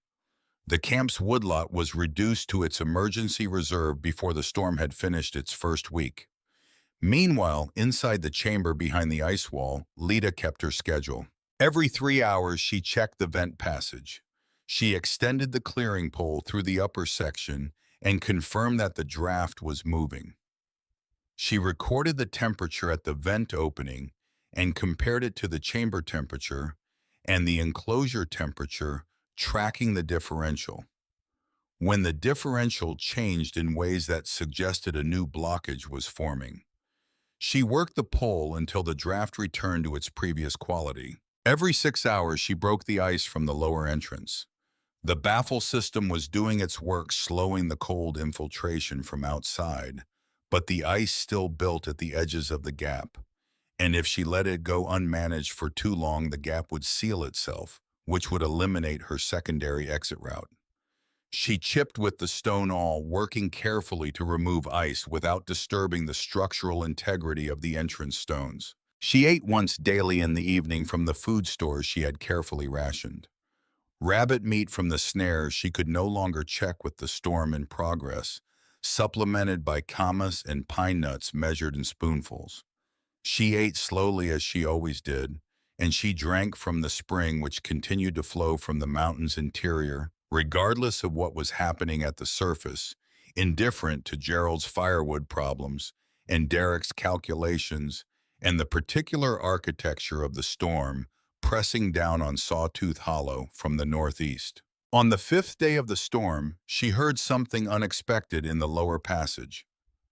The camp's woodlot was reduced to its emergency reserve before the storm had finished its first week. Meanwhile, inside the chamber behind the ice wall, Lita kept her schedule. Every 3 hours, she checked the vent passage. She extended the clearing pole through the upper section and confirmed that the draft was moving. She recorded the temperature at the vent opening and compared it to the chamber temperature and the enclosure temperature, tracking the differential. When the differential changed in ways that suggested a new blockage was forming, she worked the pole until the draft returned to its previous quality. Every 6 hours, she broke the ice from the lower entrance. The baffle system was doing its work, slowing the cold infiltration from outside, but the ice still built at the edges of the gap, and if she let it go unmanaged for too long, the gap would seal itself, which would eliminate her secondary exit route. She chipped with the stone awl, working carefully to remove ice without disturbing the structural integrity of the entrance stones. She ate once daily in the evening from the food stores she had carefully rationed. Rabbit meat from the snares she could no longer check with the storm in progress, supplemented by camas and pine nuts measured in spoonfuls. She ate slowly as she always did, and she drank from the spring which continued to flow from the mountain's interior, regardless of what was happening at the surface, indifferent to Gerald's firewood problems and Derek's calculations and the particular architecture of the storm pressing down on Sawtooth Hollow from the northeast. On the 5th day of the storm, she heard something unexpected in the lower passage.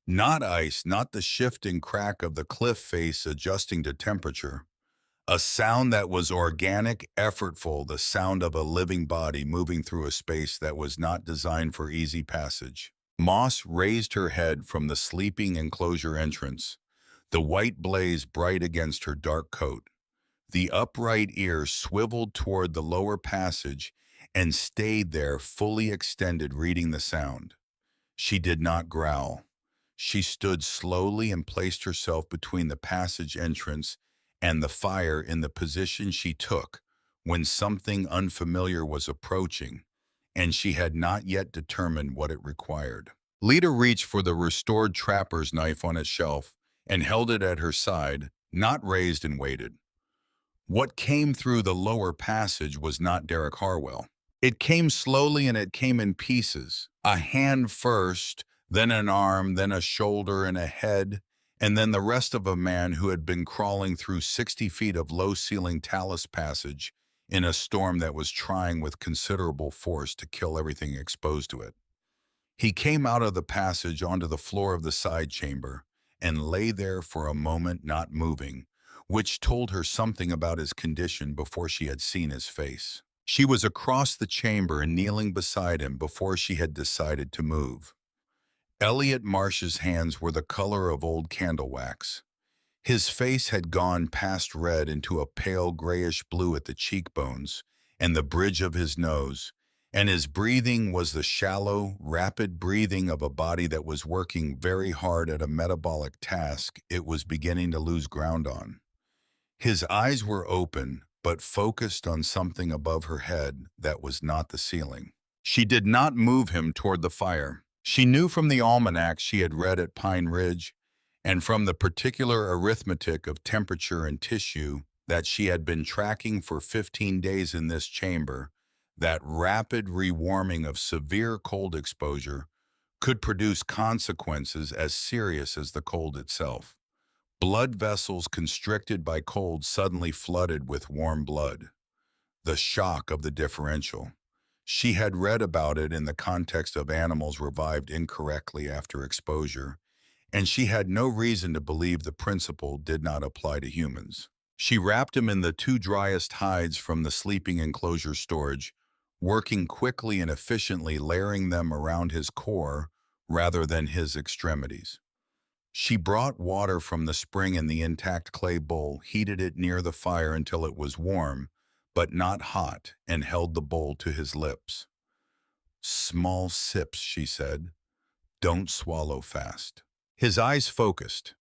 Not ice, not the shifting crack of the cliff face adjusting to temperature. A sound that was organic, effortful, the sound of a living body moving through a space that was not designed for easy passage. Moss raised her head from the sleeping enclosure entrance, the white blaze bright against her dark coat. The upright ear swiveled toward the lower passage and stayed there fully extended, reading the sound. She did not growl. She stood slowly and placed herself between the passage entrance and the fire in the position she took, when something unfamiliar was approaching, and she had not yet determined what it required. Lita reached for the restored trapper's knife on its shelf and held it at her side, not raised, and waited. What came through the lower passage was not Derek Harwell. It came slowly and it came in pieces. A hand first, then an arm, then a shoulder and a head, and then the rest of a man who had been crawling through 60 feet of low-ceiling talus passage in a storm that was trying with considerable force to kill everything exposed to it. He came out of the passage onto the floor of the side chamber and lay there for a moment not moving, which told her something about his condition before she had seen his face. She was across the chamber and kneeling beside him before she had decided to move. Elliot Marsh's hands were the color of old candle wax. His face had gone past red into a pale grayish blue at the cheekbones and the bridge of his nose, and his breathing was the shallow, rapid breathing of a body that was working very hard at a metabolic task it was beginning to lose ground on. His eyes were open, but focused on something above her head that was not the ceiling. She did not move him toward the fire. She knew from the almanac she had read at Pine Ridge, and from the particular arithmetic of temperature and tissue that she had been tracking for 15 days in this chamber, that rapid rewarming of severe cold exposure could produce consequences as serious as the cold itself. Blood vessels constricted by cold suddenly flooded with warm blood. The shock of the differential. She had read about it in the context of animals revived incorrectly after exposure, and she had no reason to believe the principle did not apply to humans. She wrapped him in the two driest hides from the sleeping enclosure storage, working quickly and efficiently, layering them around his core rather than his extremities. She brought water from the spring in the intact clay bowl, heated it near the fire until it was warm, but not hot, and held the bowl to his lips. "Small sips," she said. "Don't swallow fast." His eyes focused.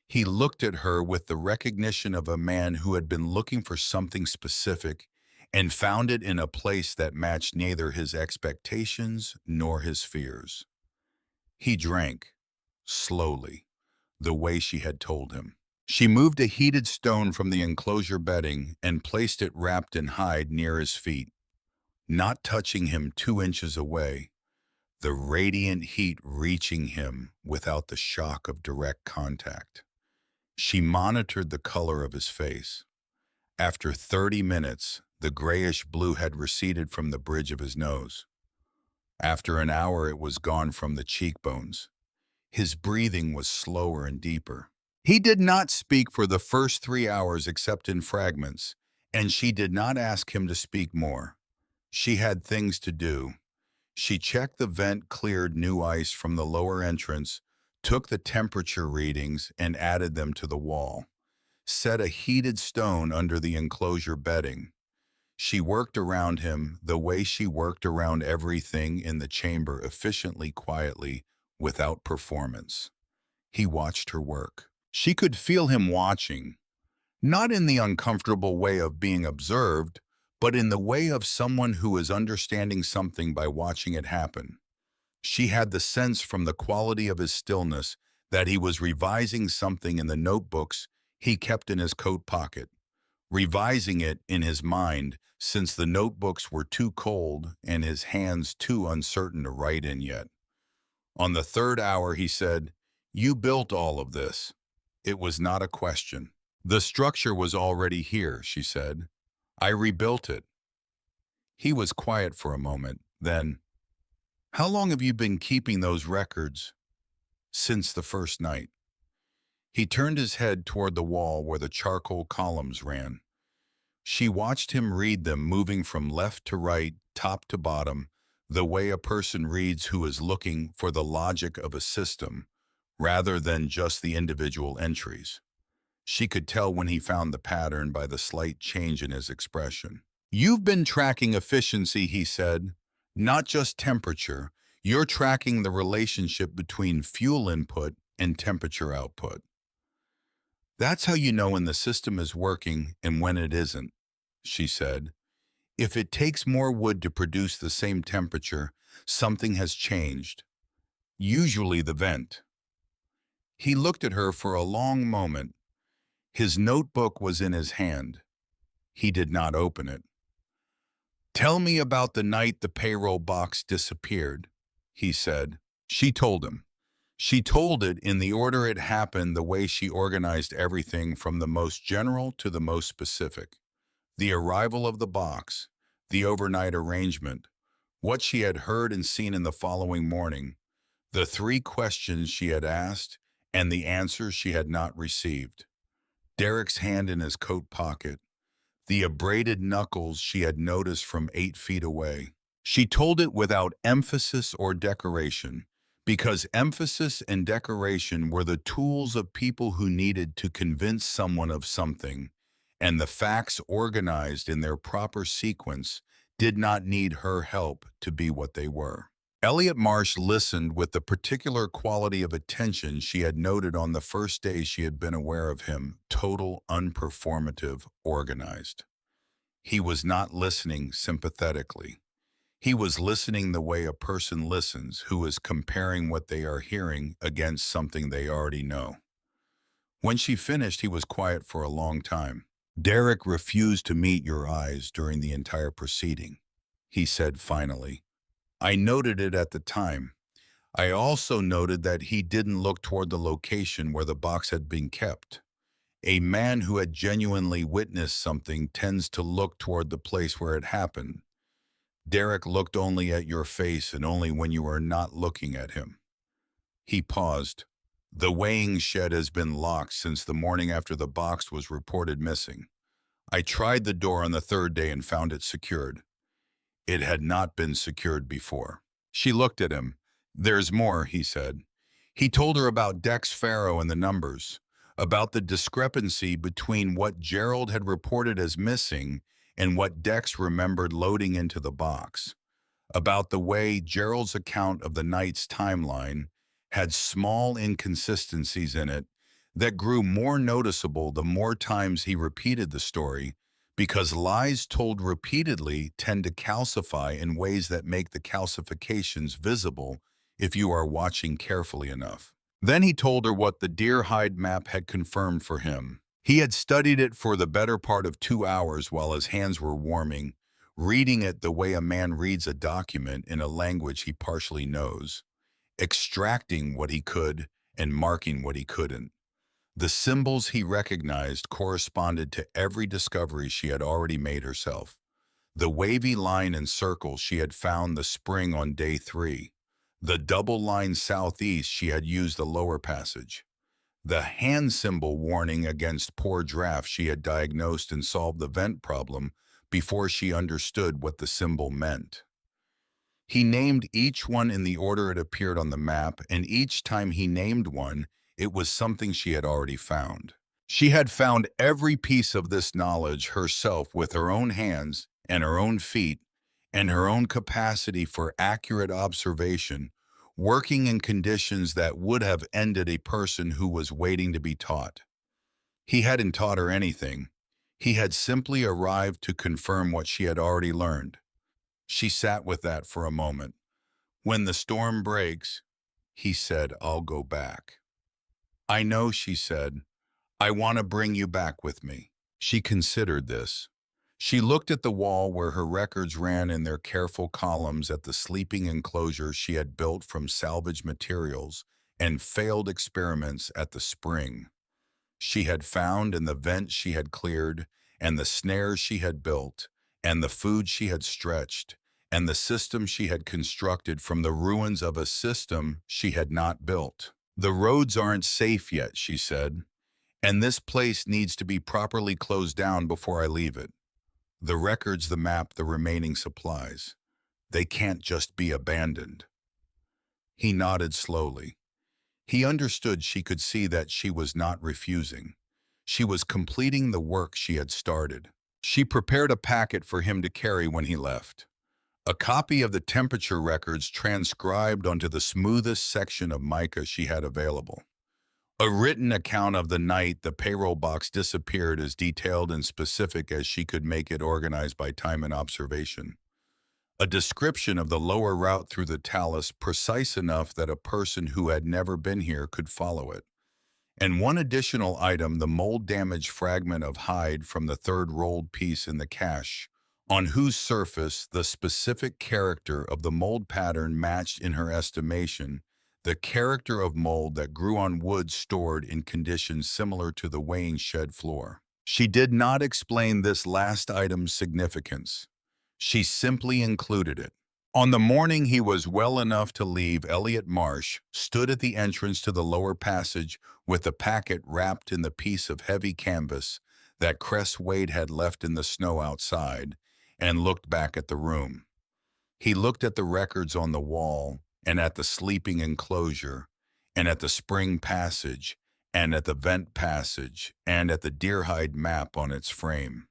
He looked at her with the recognition of a man who had been looking for something specific and found it in a place that matched neither his expectations nor his fears. He drank, slowly, the way she had told him. She moved a heated stone from the enclosure bedding and placed it wrapped in hide near his feet, not touching him 2 inches away, the radiant heat reaching him without the shock of direct contact. She monitored the color of his face. After 30 minutes, the grayish blue had receded from the bridge of his nose. After an hour, it was gone from the cheekbones. His breathing was slower and deeper. He did not speak for the first 3 hours except in fragments, and she did not ask him to speak more. She had things to do. She checked the vent-cleared new ice from the lower entrance, took the temperature readings and added them to the wall, set a heated stone under the enclosure bedding. She worked around him the way she worked around everything in the chamber, efficiently, quietly, without performance. He watched her work. She could feel him watching, not in the uncomfortable way of being observed, but in the way of someone who is understanding something by watching it happen. She had the sense from the quality of his stillness that he was revising something in the notebooks he kept in his coat pocket, revising it in his mind since the notebooks were too cold and his hands too uncertain to write in yet. On the 3rd hour, he said, "You built all of this." It was not a question. "The structure was already here," she said. "I rebuilt it." He was quiet for a moment. Then, "How long have you been keeping those records?" "Since the first night." He turned his head toward the wall where the charcoal columns ran. She watched him read them, moving from left to right, top to bottom, the way a person reads who is looking for the logic of a system, rather than just the individual entries. She could tell when he found the pattern by the slight change in his expression. "You've been tracking efficiency," he said, "not just temperature. You're tracking the relationship between fuel input and temperature output. That's how you know when the system is working and when it isn't," she said. If it takes more wood to produce the same temperature, something has changed. Usually the vent. He looked at her for a long moment. His notebook was in his hand. He did not open it. "Tell me about the night the payroll box disappeared," he said. She told him. She told it in the order it happened, the way she organized everything from the most general to the most specific. The arrival of the box, the overnight arrangement, what she had heard and seen in the following morning, the three questions she had asked, and the answers she had not received. Derek's hand in his coat pocket, the abraded knuckles she had noticed from 8 feet away. She told it without emphasis or decoration, because emphasis and decoration were the tools of people who needed to convince someone of something, and the facts organized in their proper sequence did not need her help to be what they were. Elliot Marsh listened with the particular quality of attention she had noted on the first day she had been aware of him: total, unperformative, organized. He was not listening sympathetically. He was listening the way a person listens who is comparing what they are hearing against something they already know. When she finished, he was quiet for a long time. "Derek refused to meet your eyes during the entire proceeding," he said finally. "I noted it at the time. I also noted that he didn't look toward the location where the box had been kept. A man who had genuinely witnessed something tends to look toward the place where it happened. Derek looked only at your face and only when you were not looking at him." He paused. "The weighing shed has been locked since the morning after the box was reported missing. I tried the door on the third day and found it secured. It had not been secured before." She looked at him. "There's more," he said. He told her about Dex Farrow and the numbers, about the discrepancy between what Gerald had reported as missing and what Dex remembered loading into the box, about the way Gerald's account of the night's timeline had small inconsistencies in it that grew more noticeable the more times he repeated the story, because lies told repeatedly tend to calcify in ways that make the calcifications visible if you are watching carefully enough. Then he told her what the deer hide map had confirmed for him. He had studied it for the better part of 2 hours while his hands were warming, reading it the way a man reads a document in a language he partially knows, extracting what he could and marking what he couldn't. The symbols he recognized corresponded to every discovery she had already made herself. The wavy line and circle she had found the spring on day 3. The double line southeast she had used the lower passage. The hand symbol warning against poor draft she had diagnosed and solved the vent problem before she understood what the symbol meant. He named each one in the order it appeared on the map, and each time he named one, it was something she had already found. She had found every piece of this knowledge herself with her own hands and her own feet and her own capacity for accurate observation, working in conditions that would have ended a person who was waiting to be taught. He hadn't taught her anything. He had simply arrived to confirm what she had already learned. She sat with that for a moment. "When the storm breaks," he said, "I'll go back." "I know," she said. "I want to bring you back with me." She considered this. She looked at the wall where her records ran in their careful columns, at the sleeping enclosure she had built from salvaged materials and failed experiments, at the spring she had found and the vent she had cleared and the snares she had built and the food she had stretched and the system she had constructed from the ruins of a system she had not built. "The roads aren't safe yet," she said, "and this place needs to be properly closed down before I leave it. The records, the map, the remaining supplies. They can't just be abandoned." He nodded slowly. He understood. She could see that she was not refusing. She was completing the work she had started. She prepared a packet for him to carry when he left. A copy of the temperature records transcribed onto the smoothest section of mica she had available. A written account of the night the payroll box disappeared, as detailed and specific as she could make it, organized by time and observation. A description of the lower route through the talus, precise enough that a person who had never been here could follow it. And one additional item, the mold-damaged fragment of hide from the third rolled piece in the cache, on whose surface the specific character of the mold pattern matched, in her estimation, the character of mold that grew on wood stored in conditions similar to the weighing shed floor. She did not explain this last item's significance. She simply included it. On the morning he was well enough to leave, Elliot Marsh stood at the entrance to the lower passage with the packet wrapped in the piece of heavy canvas that Cress Wade had left in the snow outside, and looked back at the room. He looked at the records on the wall, and at the sleeping enclosure, and at the spring passage, and at the vent passage, and at the deerhide map on its frame.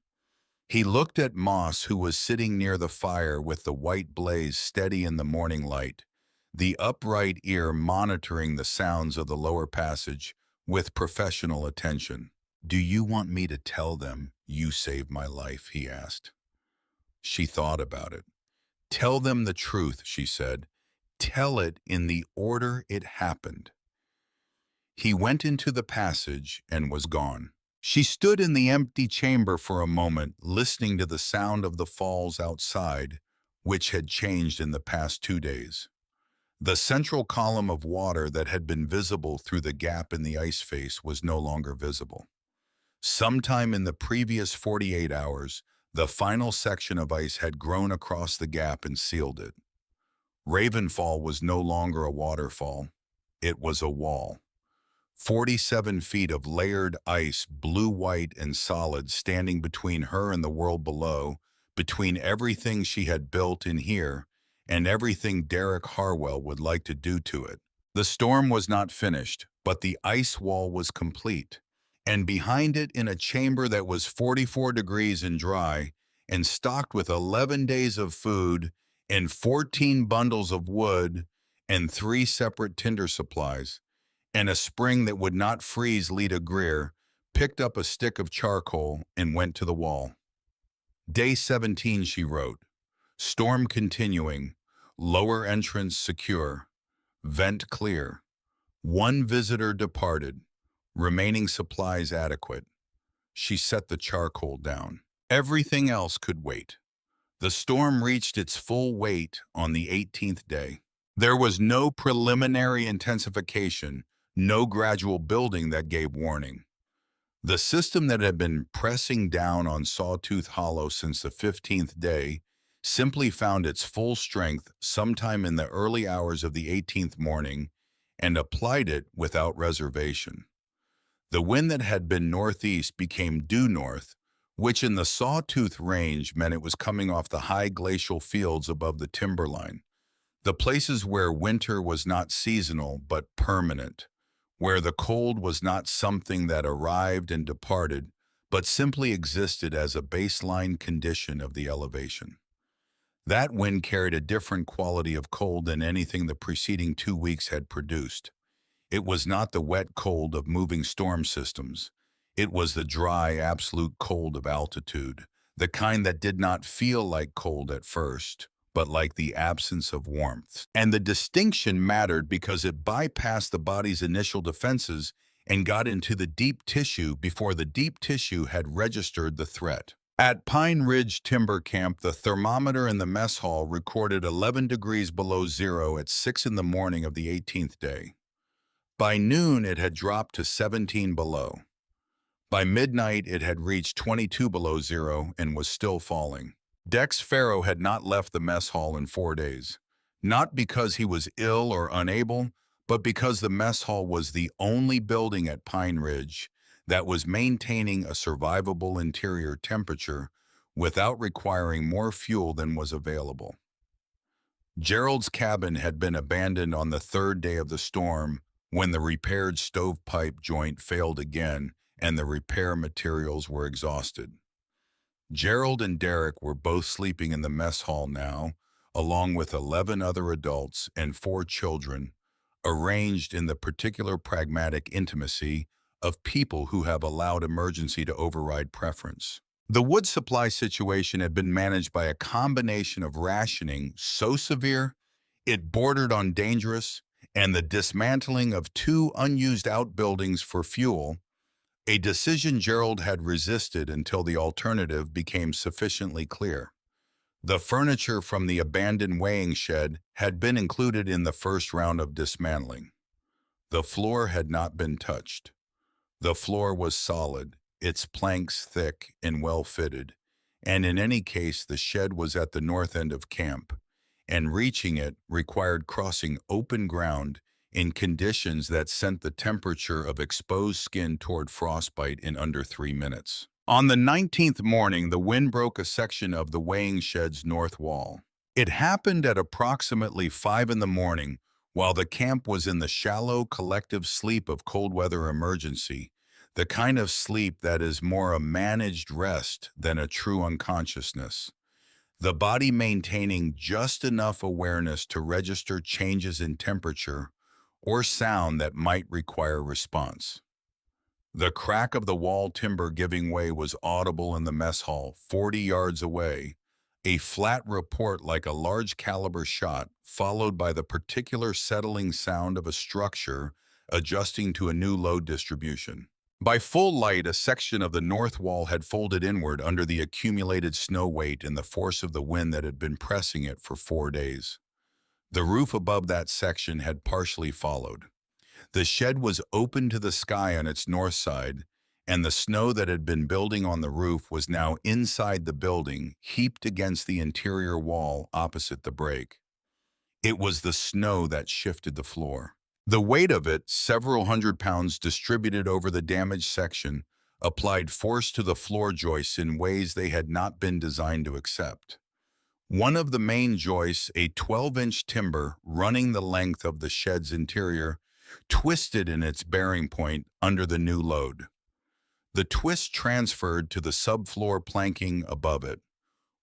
He looked at Moss, who was sitting near the fire with the white blaze steady in the morning light, the upright ear monitoring the sounds of the lower passage with professional attention. "Do you want me to tell them you saved my life?" he asked. She thought about it. "Tell them the truth," she said. "Tell it in the order it happened." He went into the passage and was gone. She stood in the empty chamber for a moment, listening to the sound of the falls outside, which had changed in the past 2 days. The central column of water that had been visible through the gap in the ice face was no longer visible. Sometime in the previous 48 hours, the final section of ice had grown across the gap and sealed it. Ravenfall was no longer a waterfall. It was a wall. 47 feet of layered ice, blue-white and solid, standing between her and the world below, between everything she had built in here and everything Derek Harwell would like to do to it. The storm was not finished, but the ice wall was complete. And behind it, in a chamber that was 44 degrees and dry, and stocked with 11 days of food and 14 bundles of wood and 3 separate tinder supplies, and a spring that would not freeze, Lita Greer picked up a stick of charcoal and went to the wall. Day 17, she wrote. Storm continuing. Lower entrance secure. Vent clear. 1 visitor departed. Remaining supplies adequate. She set the charcoal down. Everything else could wait. The storm reached its full weight on the 18th day. There was no preliminary intensification, no gradual building that gave warning. The system that had been pressing down on Sawtooth Hollow since the 15th day simply found its full strength sometime in the early hours of the 18th morning and applied it without reservation. The wind that had been northeast became due north, which in the Sawtooth Range meant it was coming off the high glacial fields above the timberline, the places where winter was not seasonal but permanent, where the cold was not something that arrived and departed, but simply existed as a baseline condition of the elevation. That wind carried a different quality of cold than anything the preceding 2 weeks had produced. It was not the wet cold of moving storm systems. It was the dry, absolute cold of altitude, the kind that did not feel like cold at first, but like the absence of warmth. And the distinction mattered because it bypassed the body's initial defenses and got into the deep tissue before the deep tissue had registered the threat. At Pine Ridge Timber Camp, the thermometer in the mess hall recorded 11 degrees below zero at 6 in the morning of the 18th day. By noon, it had dropped to 17 below. By midnight, it had reached 22 below zero and was still falling. Dex Farrow had not left the mess hall in 4 days, not because he was ill or unable, but because the mess hall was the only building at Pine Ridge that was maintaining a survivable interior temperature without requiring more fuel than was available. Gerald's cabin had been abandoned on the 3rd day of the storm when the repaired stovepipe joint failed again and the repair materials were exhausted. Gerald and Derek were both sleeping in the mess hall now, along with 11 other adults and 4 children, arranged in the particular pragmatic intimacy of people who have allowed emergency to override preference. The wood supply situation had been managed by a combination of rationing so severe it bordered on dangerous and the dismantling of two unused outbuildings for fuel, a decision Gerald had resisted until the alternative became sufficiently clear. The furniture from the abandoned weighing shed had been included in the first round of dismantling. The floor had not been touched. The floor was solid, its planks thick and well fitted, and in any case the shed was at the north end of camp, and reaching it required crossing open ground in conditions that sent the temperature of exposed skin toward frostbite in under 3 minutes. On the 19th morning, the wind broke a section of the weighing shed's north wall. It happened at approximately 5 in the morning, while the camp was in the shallow collective sleep of cold weather emergency, the kind of sleep that is more a managed rest than a true unconsciousness, the body maintaining just enough awareness to register changes in temperature or sound that might require response. The crack of the wall timber giving way was audible in the mess hall, 40 yards away, a flat report like a large caliber shot, followed by the particular settling sound of a structure adjusting to a new load distribution. By full light, a section of the north wall had folded inward under the accumulated snow weight and the force of the wind that had been pressing it for 4 days. The roof above that section had partially followed. The shed was open to the sky on its north side, and the snow that had been building on the roof was now inside the building, heaped against the interior wall opposite the break. It was the snow that shifted the floor. The weight of it, several hundred pounds distributed over the damaged section, applied force to the floor joists in ways they had not been designed to accept. One of the main joists, a 12-inch timber running the length of the shed's interior, twisted in its bearing point under the new load. The twist transferred to the subfloor planking above it.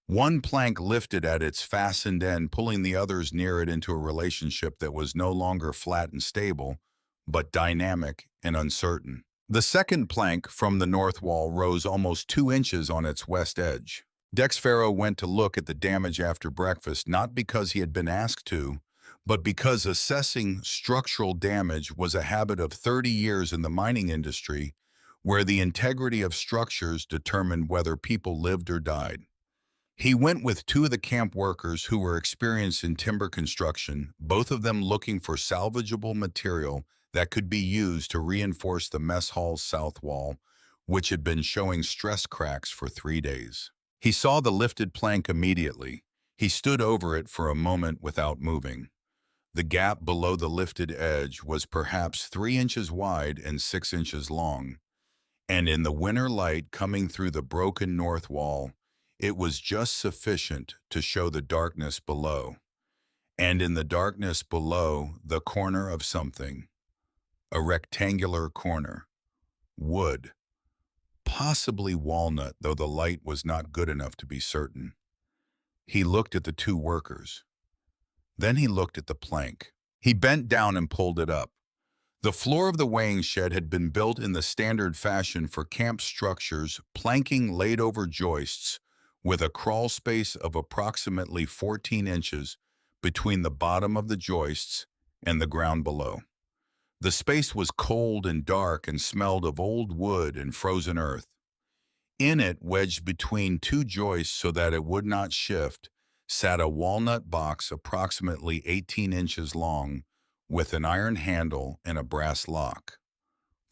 One plank lifted at its fastened end, pulling the others near it into a relationship that was no longer flat and stable, but dynamic and uncertain. The second plank from the north wall rose almost 2 inches on its west edge. Dex Farrow went to look at the damage after breakfast, not because he had been asked to, but because assessing structural damage was a habit of 30 years in the mining industry, where the integrity of structures determined whether people lived or died. He went with 2 of the camp workers who were experienced in timber construction, both of them looking for salvageable material that could be used to reinforce the mess hall's south wall, which had been showing stress cracks for 3 days. He saw the lifted plank immediately. He stood over it for a moment without moving. The gap below the lifted edge was perhaps 3 inches wide and 6 inches long, and in the winter light coming through the broken north wall, it was just sufficient to show the darkness below. And in the darkness below, the corner of something. A rectangular corner. Wood. Possibly walnut, though the light was not good enough to be certain. He looked at the 2 workers. Then he looked at the plank. He bent down and pulled it up. The floor of the weighing shed had been built in the standard fashion for camp structures, planking laid over joists, with a crawl space of approximately 14 inches between the bottom of the joists and the ground below. The space was cold and dark and smelled of old wood and frozen earth. In it, wedged between 2 joists so that it would not shift, sat a walnut box approximately 18 inches long, with an iron handle and a brass lock.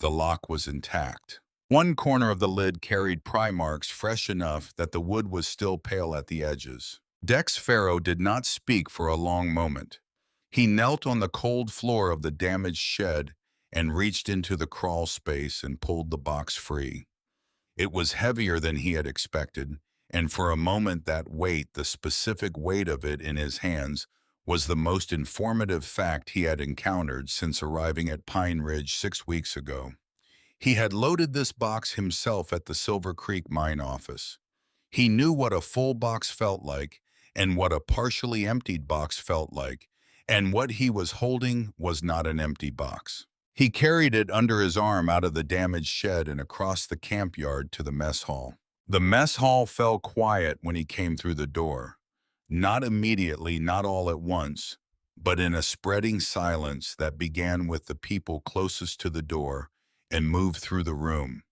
The lock was intact. One corner of the lid carried pry marks fresh enough that the wood was still pale at the edges. Dex Farrow did not speak for a long moment. He knelt on the cold floor of the damaged shed and reached into the crawl space and pulled the box free. It was heavier than he had expected, and for a moment that weight, the specific weight of it in his hands, was the most informative fact he had encountered since arriving at Pine Ridge 6 weeks ago. He had loaded this box himself at the Silver Creek mine office. He knew what a full box felt like and what a partially emptied box felt like, And what he was holding was not an empty box. He carried it under his arm out of the damaged shed and across the camp yard to the mess hall. The mess hall fell quiet when he came through the door. Not immediately, not all at once, but in a spreading silence that began with the people closest to the door and moved through the room,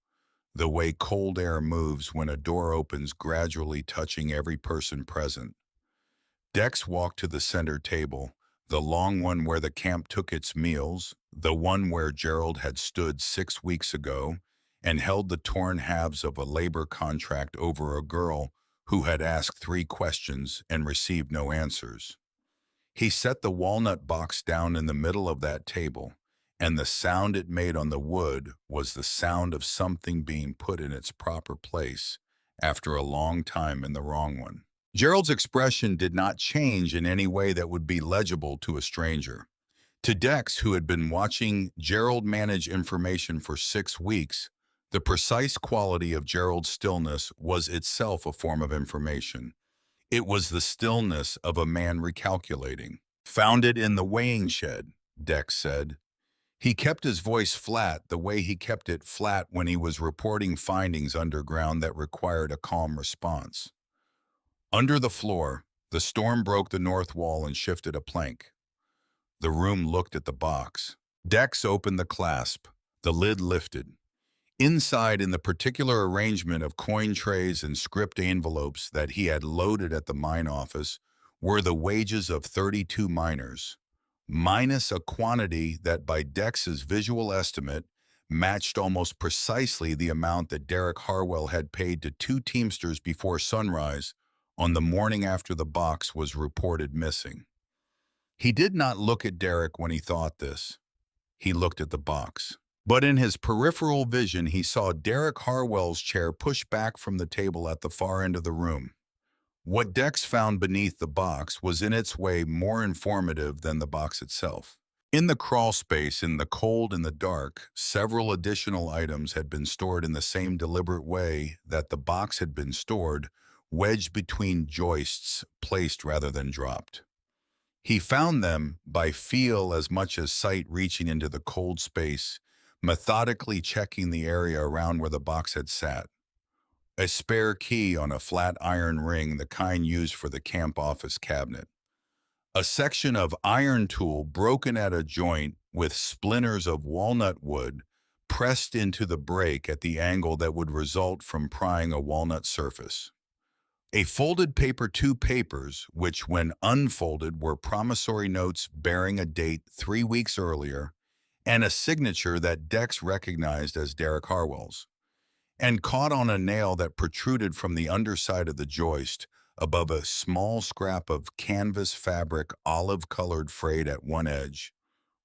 the way cold air moves when a door opens, gradually touching every person present. Dex walked to the center table, the long one where the camp took its meals, the one where Gerald had stood 6 weeks ago, and held the torn halves of a labor contract over a girl who had asked 3 questions and received no answers. He set the walnut box down in the middle of that table, and the sound it made on the wood was the sound of something being put in its proper place after a long time in the wrong one. Gerald's expression did not change in any way that would be legible to a stranger. To Dex, who had been watching Gerald manage information for 6 weeks, the precise quality of Gerald's stillness was itself a form of information. It was the stillness of a man recalculating. "Found it in the weighing shed," Dex said. He kept his voice flat the way he kept it flat when he was reporting findings underground that required a calm response. Under the floor, the storm broke the north wall and shifted a plank. The room looked at the box. Dex opened the clasp. The lid lifted. Inside, in the particular arrangement of coin trays and script envelopes that he had loaded at the mine office, were the wages of 32 miners, minus a quantity that by Dex's visual estimate matched almost precisely the amount that Derek Harwell had paid to 2 teamsters before sunrise on the morning after the box was reported missing. He did not look at Derek when he thought this. He looked at the box. But in his peripheral vision, he saw Derek Harwell's chair pushed back from the table at the far end of the room. What Dex found beneath the box was in its way more informative than the box itself. In the crawl space, in the cold and the dark, several additional items had been stored in the same deliberate way that the box had been stored, wedged between joists, placed rather than dropped. He found them by feel as much as sight, reaching into the cold space, methodically checking the area around where the box had sat. A spare key on a flat iron ring, the kind used for the camp office cabinet. A section of iron tool broken at a joint with splinters of walnut wood pressed into the break at the angle that would result from prying a walnut surface. A folded paper, 2 papers, which when unfolded were promissory notes bearing a date 3 weeks earlier, and a signature that Dex recognized as Derek Harwell's, and caught on a nail that protruded from the underside of the joist above a small scrap of canvas fabric, olive-colored, frayed at one edge,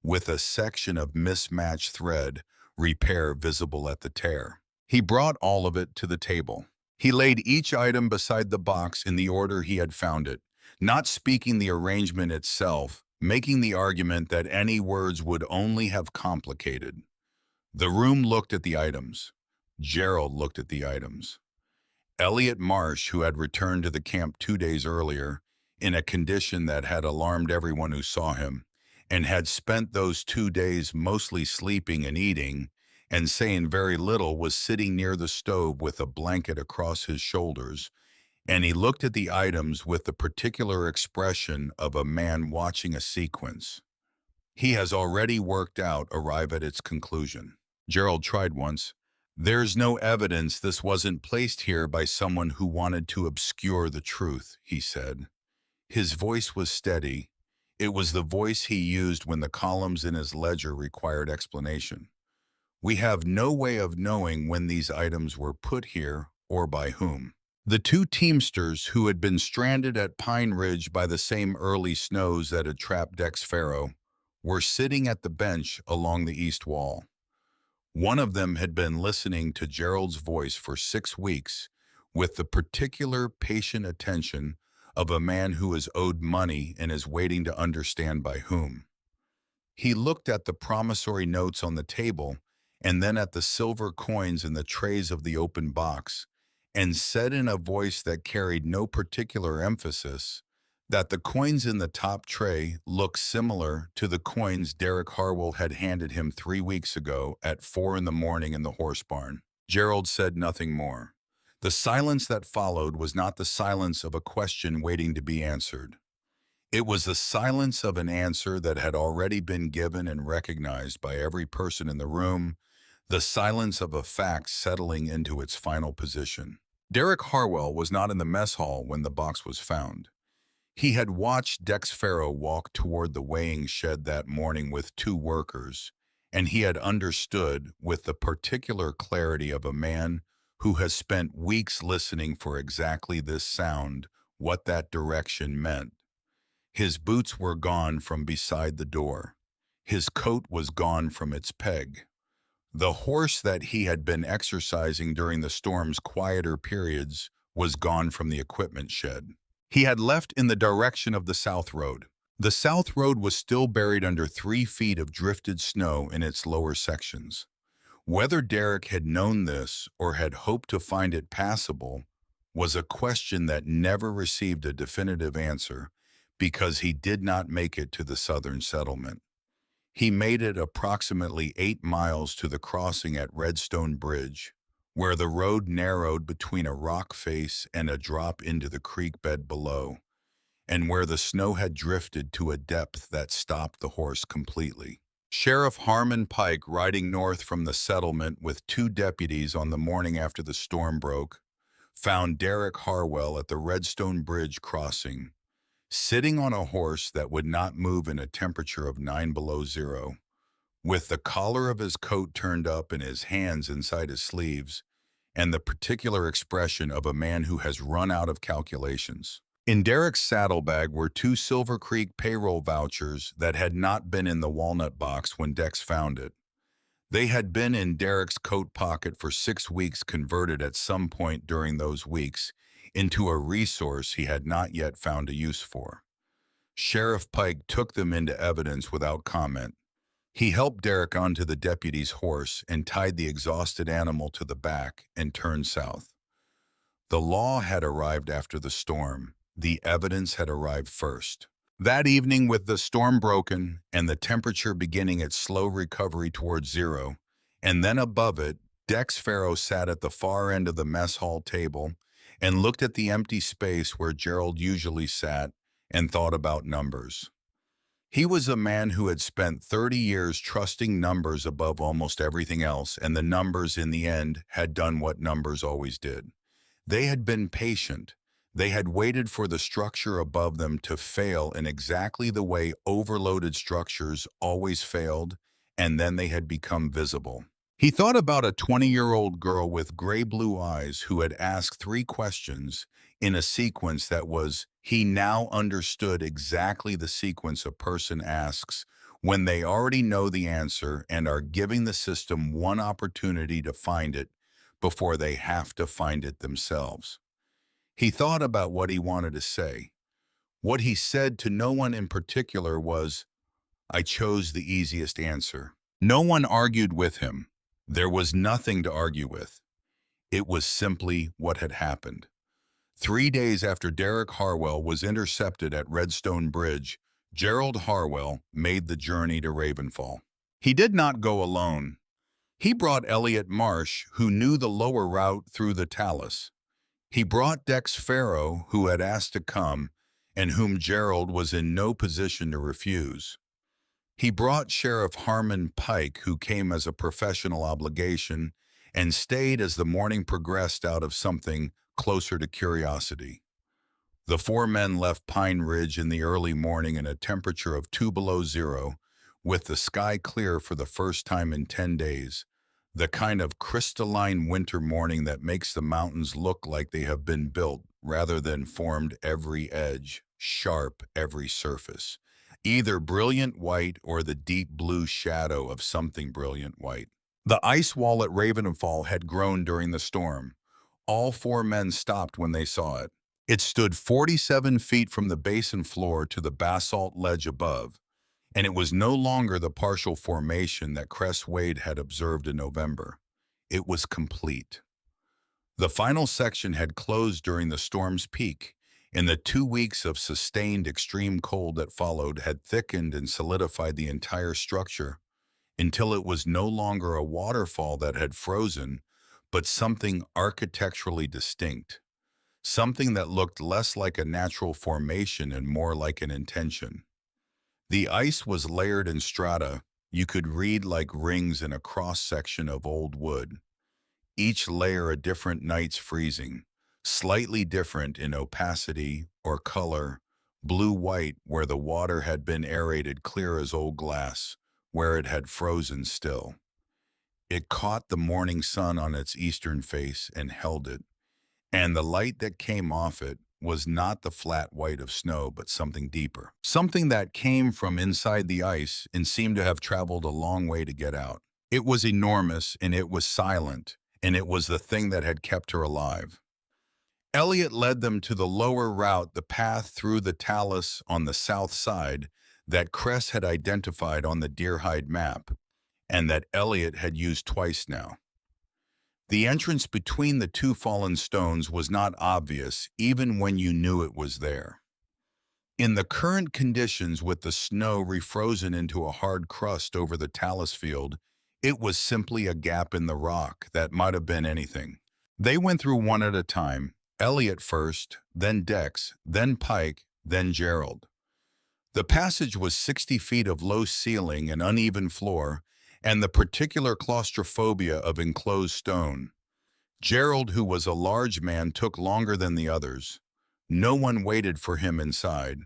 with a section of mismatched thread, repair visible at the tear. He brought all of it to the table. He laid each item beside the box in the order he had found it, not speaking the arrangement itself, making the argument that any words would only have complicated. The room looked at the items. Gerald looked at the items. Elliot Marsh, who had returned to the camp 2 days earlier, in a condition that had alarmed everyone who saw him, and had spent those 2 days mostly sleeping and eating, and saying very little, was sitting near the stove with a blanket across his shoulders, and he looked at the items with the particular expression of a man watching a sequence. He has already worked out, arrive at its conclusion. Gerald tried once. "There's no evidence this wasn't placed here by someone who wanted to obscure the truth," he said. His voice was steady. It was the voice he used when the columns in his ledger required explanation. "We have no way of knowing when these items were put here or by whom." The 2 teamsters who had been stranded at Pine Ridge by the same early snows that had trapped Dex Farrow were sitting at the bench along the east wall. One of them had been listening to Gerald's voice for 6 weeks with the particular patient attention of a man who is owed money and is waiting to understand by whom. He looked at the promissory notes on the table and then at the silver coins in the trays of the open box, and said in a voice that carried no particular emphasis, that the coins in the top tray looked similar to the coins Derek Harwell had handed him 3 weeks ago at 4 in the morning in the horse barn. Gerald said nothing more. The silence that followed was not the silence of a question waiting to be answered. It was the silence of an answer that had already been given and recognized by every person in the room, the silence of a fact settling into its final position. Derek Harwell was not in the mess hall when the box was found. He had watched Dex Farrow walk toward the weighing shed that morning with two workers, and he had understood, with the particular clarity of a man who has spent weeks listening for exactly this sound, what that direction meant. His boots were gone from beside the door. His coat was gone from its peg. The horse that he had been exercising during the storm's quieter periods was gone from the equipment shed. He had left in the direction of the South Road. The South Road was still buried under 3 feet of drifted snow in its lower sections. Whether Derek had known this or had hoped to find it passable was a question that never received a definitive answer because he did not make it to the southern settlement. He made it approximately 8 miles to the crossing at Redstone Bridge, where the road narrowed between a rock face and a drop into the creek bed below, and where the snow had drifted to a depth that stopped the horse completely. Sheriff Harmon Pike, riding north from the settlement with 2 deputies on the morning after the storm broke, found Derek Harwell at the Redstone Bridge crossing, sitting on a horse that would not move in a temperature of 9 below zero, with the collar of his coat turned up and his hands inside his sleeves, and the particular expression of a man who has run out of calculations. In Derek's saddlebag were 2 Silver Creek payroll vouchers that had not been in the walnut box when Dex found it. They had been in Derek's coat pocket for 6 weeks, converted at some point during those weeks into a resource he had not yet found a use for. Sheriff Pike took them into evidence without comment. He helped Derek onto the deputy's horse and tied the exhausted animal to the back and turned south. The law had arrived after the storm. The evidence had arrived first. That evening, with the storm broken and the temperature beginning its slow recovery towards zero, and then above it, Dex Farrow sat at the far end of the mess hall table and looked at the empty space where Gerald usually sat and thought about numbers. He was a man who had spent 30 years trusting numbers above almost everything else, and the numbers in the end had done what numbers always did. They had been patient. They had waited for the structure above them to fail in exactly the way overloaded structures always failed, and then they had become visible. He thought about a 20-year-old girl with gray-blue eyes who had asked 3 questions in a sequence that was, he now understood exactly the sequence a person asks when they already know the answer and are giving the system one opportunity to find it before they have to find it themselves. He thought about what he wanted to say. What he said to no one in particular was, "I chose the easiest answer." No one argued with him. There was nothing to argue with. It was simply what had happened. 3 days after Derek Harwell was intercepted at Redstone Bridge, Gerald Harwell made the journey to Ravenfall. He did not go alone. He brought Elliot Marsh, who knew the lower route through the talus. He brought Dex Farrow, who had asked to come, and whom Gerald was in no position to refuse. He brought Sheriff Harmon Pike, who came as a professional obligation, and stayed as the morning progressed out of something closer to curiosity. The 4 men left Pine Ridge in the early morning in a temperature of 2 below zero, with the sky clear for the first time in 10 days, the kind of crystalline winter morning that makes the mountains look like they have been built rather than formed, every edge, sharp every surface, either brilliant white or the deep blue shadow of something brilliant white. The ice wall at Ravenfall had grown during the storm. All 4 men stopped when they saw it. It stood 47 feet from the basin floor to the basalt ledge above, and it was no longer the partial formation that Cress Wade had observed in November. It was complete. The final section had closed during the storm's peak, In the 2 weeks of sustained extreme cold that followed had thickened and solidified the entire structure until it was no longer a waterfall that had frozen, but something architecturally distinct, something that looked less like a natural formation and more like an intention. The ice was layered in strata you could read like rings in a cross-section of old wood, each layer a different night's freezing, slightly different in opacity or color, blue-white where the water had been aerated clear as old glass, where it had frozen still. It caught the morning sun on its eastern face and held it, and the light that came off it was not the flat white of snow, but something deeper. Something that came from inside the ice and seemed to have traveled a long way to get out. It was enormous, and it was silent, and it was the thing that had kept her alive. Elliot led them to the lower route, the path through the talus on the south side that Cress had identified on the Deerhide map, and that Elliot had used twice now. The entrance between the two fallen stones was not obvious, even when you knew it was there. In the current conditions, with the snow refrozen into a hard crust over the talus field, it was simply a gap in the rock that might have been anything. They went through one at a time, Elliot first, then Dex, then Pike, then Gerald. The passage was 60 feet of low ceiling and uneven floor, and the particular claustrophobia of enclosed stone. Gerald, who was a large man, took longer than the others. No one waited for him inside.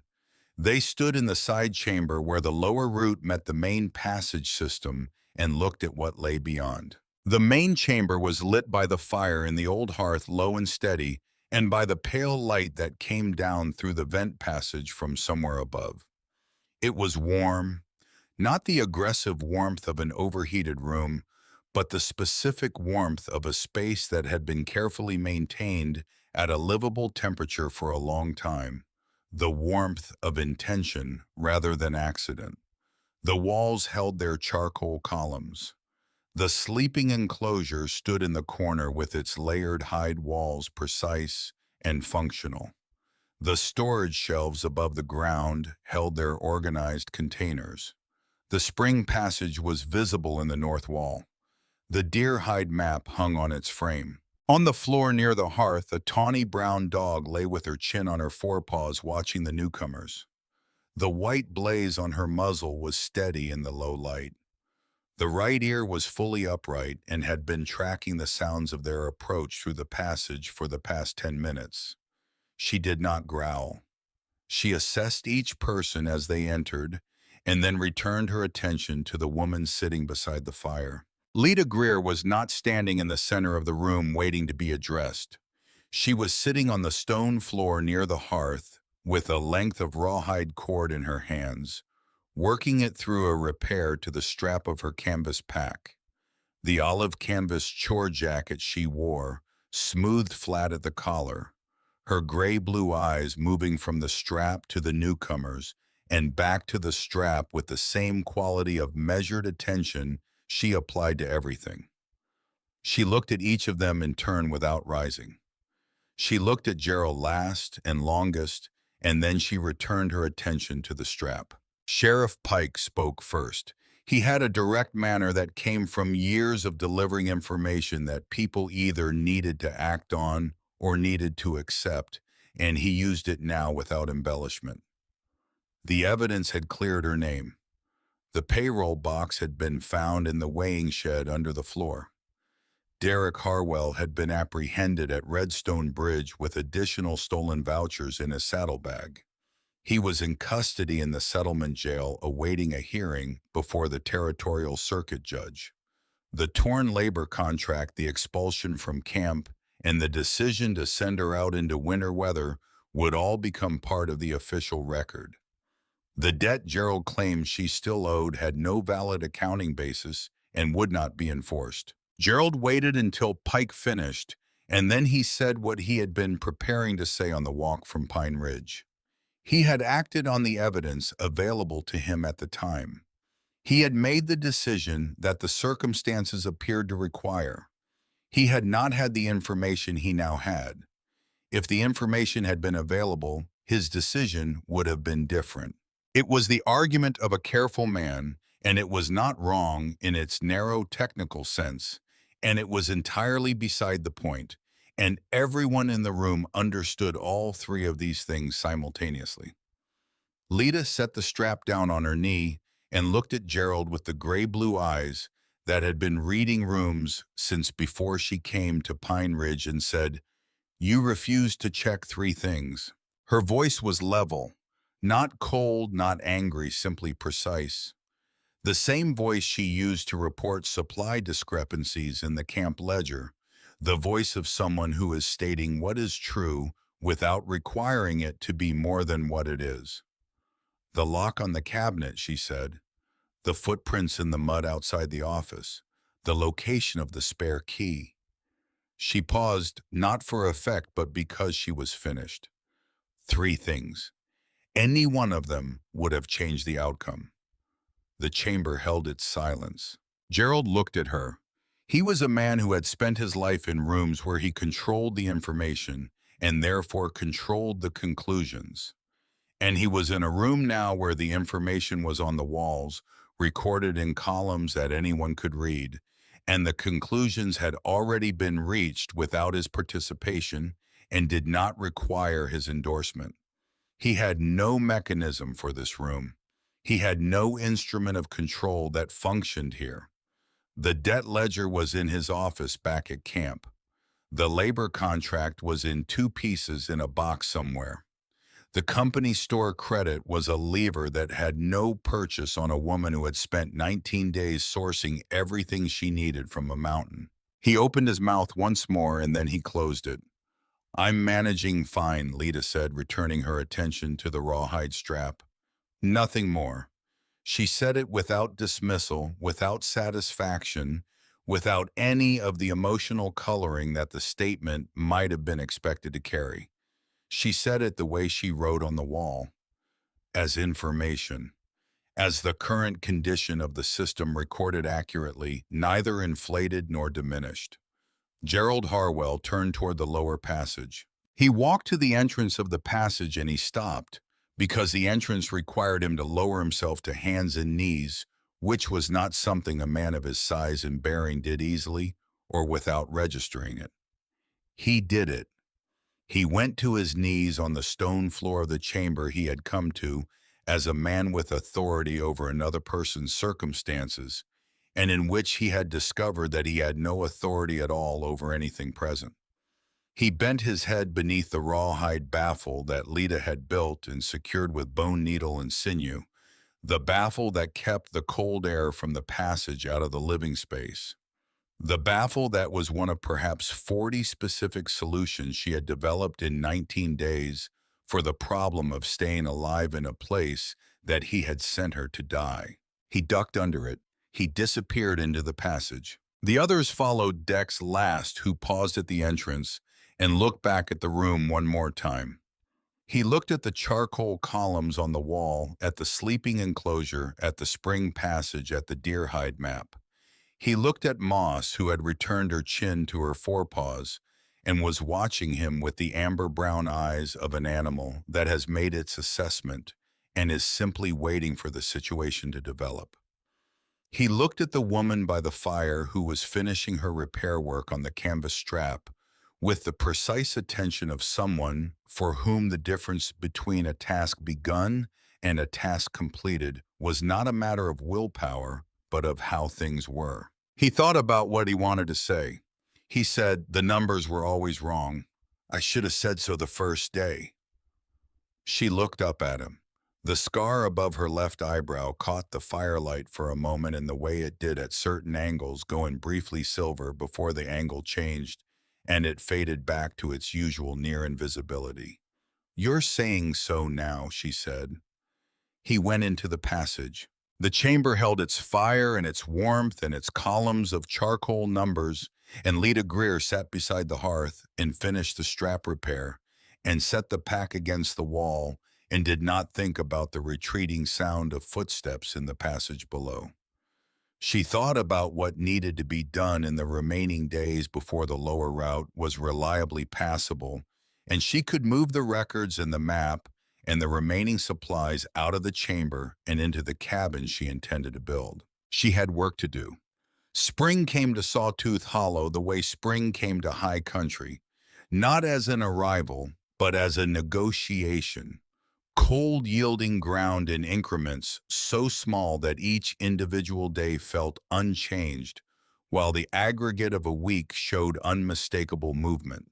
They stood in the side chamber where the lower route met the main passage system and looked at what lay beyond. The main chamber was lit by the fire in the old hearth, low and steady, and by the pale light that came down through the vent passage from somewhere above. It was warm, not the aggressive warmth of an overheated room, but the specific warmth of a space that had been carefully maintained at a livable temperature for a long time, the warmth of intention rather than accident. The walls held their charcoal columns. The sleeping enclosure stood in the corner with its layered hide walls precise and functional. The storage shelves above the ground held their organized containers. The spring passage was visible in the north wall. The Deerhide map hung on its frame. On the floor near the hearth, a tawny brown dog lay with her chin on her forepaws watching the newcomers. The white blaze on her muzzle was steady in the low light. The right ear was fully upright and had been tracking the sounds of their approach through the passage for the past 10 minutes. She did not growl. She assessed each person as they entered, and then returned her attention to the woman sitting beside the fire. Lita Greer was not standing in the center of the room waiting to be addressed. She was sitting on the stone floor near the hearth with a length of rawhide cord in her hands, working it through a repair to the strap of her canvas pack. The olive canvas chore jacket she wore smoothed flat at the collar, her gray-blue eyes moving from the strap to the newcomers and back to the strap with the same quality of measured attention she applied to everything. She looked at each of them in turn without rising. She looked at Gerald last and longest, and then she returned her attention to the strap. Sheriff Pike spoke first. He had a direct manner that came from years of delivering information that people either needed to act on or needed to accept, and he used it now without embellishment. The evidence had cleared her name. The payroll box had been found in the weighing shed under the floor. Derek Harwell had been apprehended at Redstone Bridge with additional stolen vouchers in his saddlebag. He was in custody in the settlement jail awaiting a hearing before the territorial circuit judge. The torn labor contract, the expulsion from camp, and the decision to send her out into winter weather would all become part of the official record. The debt Gerald claimed she still owed had no valid accounting basis and would not be enforced. Gerald waited until Pike finished, and then he said what he had been preparing to say on the walk from Pine Ridge. He had acted on the evidence available to him at the time. He had made the decision that the circumstances appeared to require. He had not had the information he now had. If the information had been available, his decision would have been different. It was the argument of a careful man, and it was not wrong in its narrow technical sense, and it was entirely beside the point, and everyone in the room understood all three of these things simultaneously. Lita set the strap down on her knee and looked at Gerald with the gray-blue eyes that had been reading rooms since before she came to Pine Ridge and said, "You refused to check three things." Her voice was level, not cold, not angry, simply precise. The same voice she used to report supply discrepancies in the camp ledger, the voice of someone who is stating what is true without requiring it to be more than what it is. "The lock on the cabinet," she said, "the footprints in the mud outside the office, the location of the spare key." She paused, not for effect, but because she was finished. Three things. Any one of them would have changed the outcome. The chamber held its silence. Gerald looked at her. He was a man who had spent his life in rooms where he controlled the information and therefore controlled the conclusions. And he was in a room now where the information was on the walls, recorded in columns that anyone could read, and the conclusions had already been reached without his participation and did not require his endorsement. He had no mechanism for this room. He had no instrument of control that functioned here. The debt ledger was in his office back at camp. The labor contract was in two pieces in a box somewhere. The company store credit was a lever that had no purchase on a woman who had spent 19 days sourcing everything she needed from a mountain. He opened his mouth once more and then he closed it. "I'm managing fine," Lita said, returning her attention to the rawhide strap. "Nothing more." She said it without dismissal, without satisfaction, without any of the emotional coloring that the statement might have been expected to carry. She said it the way she wrote on the wall, as information, as the current condition of the system recorded accurately, neither inflated nor diminished. Gerald Harwell turned toward the lower passage. He walked to the entrance of the passage and he stopped, because the entrance required him to lower himself to hands and knees, which was not something a man of his size and bearing did easily or without registering it. He did it. He went to his knees on the stone floor of the chamber he had come to as a man with authority over another person's circumstances, and in which he had discovered that he had no authority at all over anything present. He bent his head beneath the rawhide baffle that Lita had built and secured with bone needle and sinew, the baffle that kept the cold air from the passage out of the living space. The baffle that was one of perhaps 40 specific solutions she had developed in 19 days for the problem of staying alive in a place that he had sent her to die. He ducked under it. He disappeared into the passage. The others followed Dex last, who paused at the entrance and looked back at the room one more time. He looked at the charcoal columns on the wall, at the sleeping enclosure, at the spring passage, at the deerhide map. He looked at Moss, who had returned her chin to her forepaws and was watching him with the amber-brown eyes of an animal that has made its assessment and is simply waiting for the situation to develop. He looked at the woman by the fire who was finishing her repair work on the canvas strap with the precise attention of someone for whom the difference between a task begun and a task completed was not a matter of willpower, but of how things were. He thought about what he wanted to say. He said, "The numbers were always wrong. I should have said so the first day." She looked up at him. The scar above her left eyebrow caught the firelight for a moment in the way it did at certain angles, going briefly silver before the angle changed, and it faded back to its usual near invisibility. "You're saying so now," she said. He went into the passage. The chamber held its fire and its warmth and its columns of charcoal numbers, and Lita Greer sat beside the hearth and finished the strap repair and set the pack against the wall and did not think about the retreating sound of footsteps in the passage below. She thought about what needed to be done in the remaining days before the lower route was reliably passable and she could move the records and the map and the remaining supplies out of the chamber and into the cabin she intended to build. She had work to do. Spring came to Sawtooth Hollow the way spring came to High Country, not as an arrival, but as a negotiation. Cold yielding ground in increments so small that each individual day felt unchanged, while the aggregate of a week showed unmistakable movement.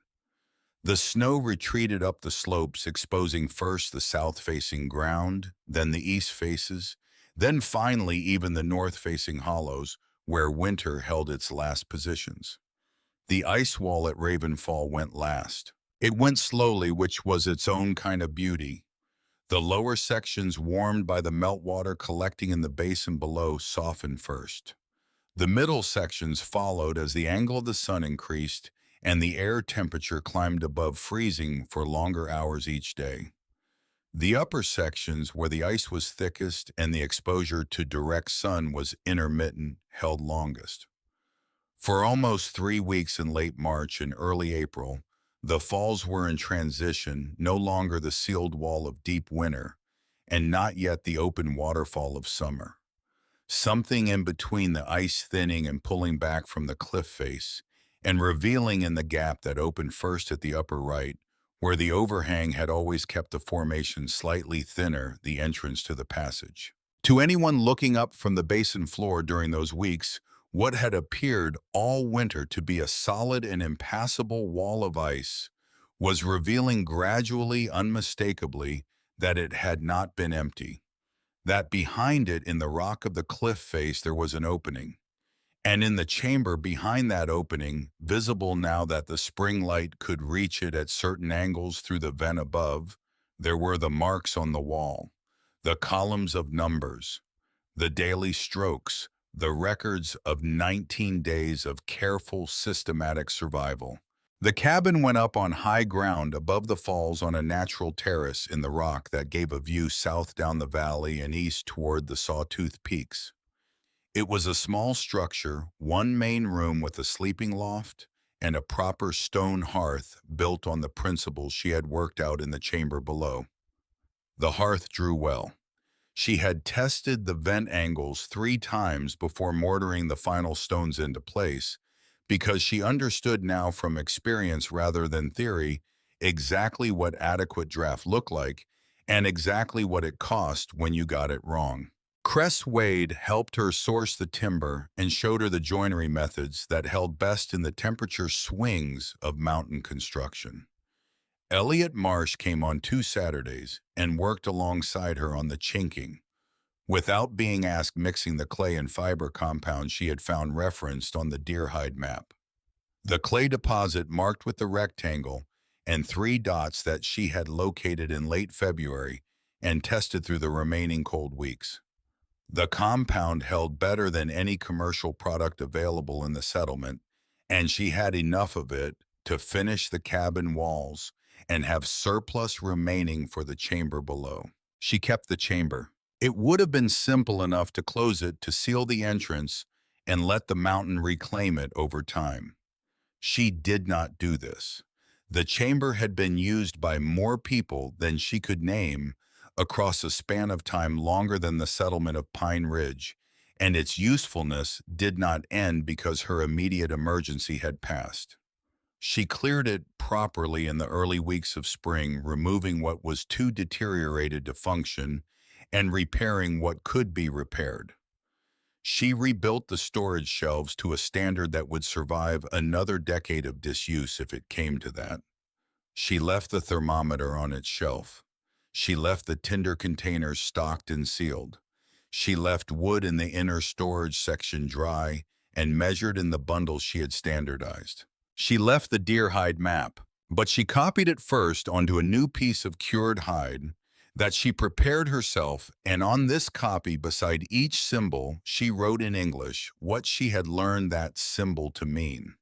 The snow retreated up the slopes, exposing first the south-facing ground, then the east faces, then finally even the north-facing hollows, where winter held its last positions. The ice wall at Ravenfall went last. It went slowly, which was its own kind of beauty. The lower sections, warmed by the meltwater collecting in the basin below, softened first. The middle sections followed as the angle of the sun increased and the air temperature climbed above freezing for longer hours each day. The upper sections, where the ice was thickest and the exposure to direct sun was intermittent, held longest. For almost 3 weeks in late March and early April, the falls were in transition, no longer the sealed wall of deep winter, and not yet the open waterfall of summer. Something in between the ice thinning and pulling back from the cliff face, and revealing in the gap that opened first at the upper right, where the overhang had always kept the formation slightly thinner, the entrance to the passage. To anyone looking up from the basin floor during those weeks, what had appeared all winter to be a solid and impassable wall of ice was revealing gradually, unmistakably, that it had not been empty, that behind it in the rock of the cliff face there was an opening, and in the chamber behind that opening, visible now that the spring light could reach it at certain angles through the vent above, there were the marks on the wall, the columns of numbers, the daily strokes, the records of 19 days of careful, systematic survival. The cabin went up on high ground above the falls on a natural terrace in the rock that gave a view south down the valley and east toward the Sawtooth Peaks. It was a small structure, one main room with a sleeping loft and a proper stone hearth built on the principles she had worked out in the chamber below. The hearth drew well. She had tested the vent angles 3 times before mortaring the final stones into place, because she understood now from experience rather than theory exactly what adequate draft looked like and exactly what it cost when you got it wrong. Cress Wade helped her source the timber and showed her the joinery methods that held best in the temperature swings of mountain construction. Elliot Marsh came on 2 Saturdays and worked alongside her on the chinking, without being asked, mixing the clay and fiber compound she had found referenced on the deerhide map. The clay deposit marked with the rectangle and 3 dots that she had located in late February and tested through the remaining cold weeks. The compound held better than any commercial product available in the settlement, and she had enough of it to finish the cabin walls and have surplus remaining for the chamber below. She kept the chamber. It would have been simple enough to close it to seal the entrance and let the mountain reclaim it over time. She did not do this. The chamber had been used by more people than she could name across a span of time longer than the settlement of Pine Ridge, and its usefulness did not end because her immediate emergency had passed. She cleared it properly in the early weeks of spring, removing what was too deteriorated to function and repairing what could be repaired. She rebuilt the storage shelves to a standard that would survive another decade of disuse if it came to that. She left the thermometer on its shelf. She left the tinder containers stocked and sealed. She left wood in the inner storage section dry and measured in the bundles she had standardized. She left the deer hide map, but she copied it first onto a new piece of cured hide that she prepared herself, and on this copy beside each symbol she wrote in English what she had learned that symbol to mean.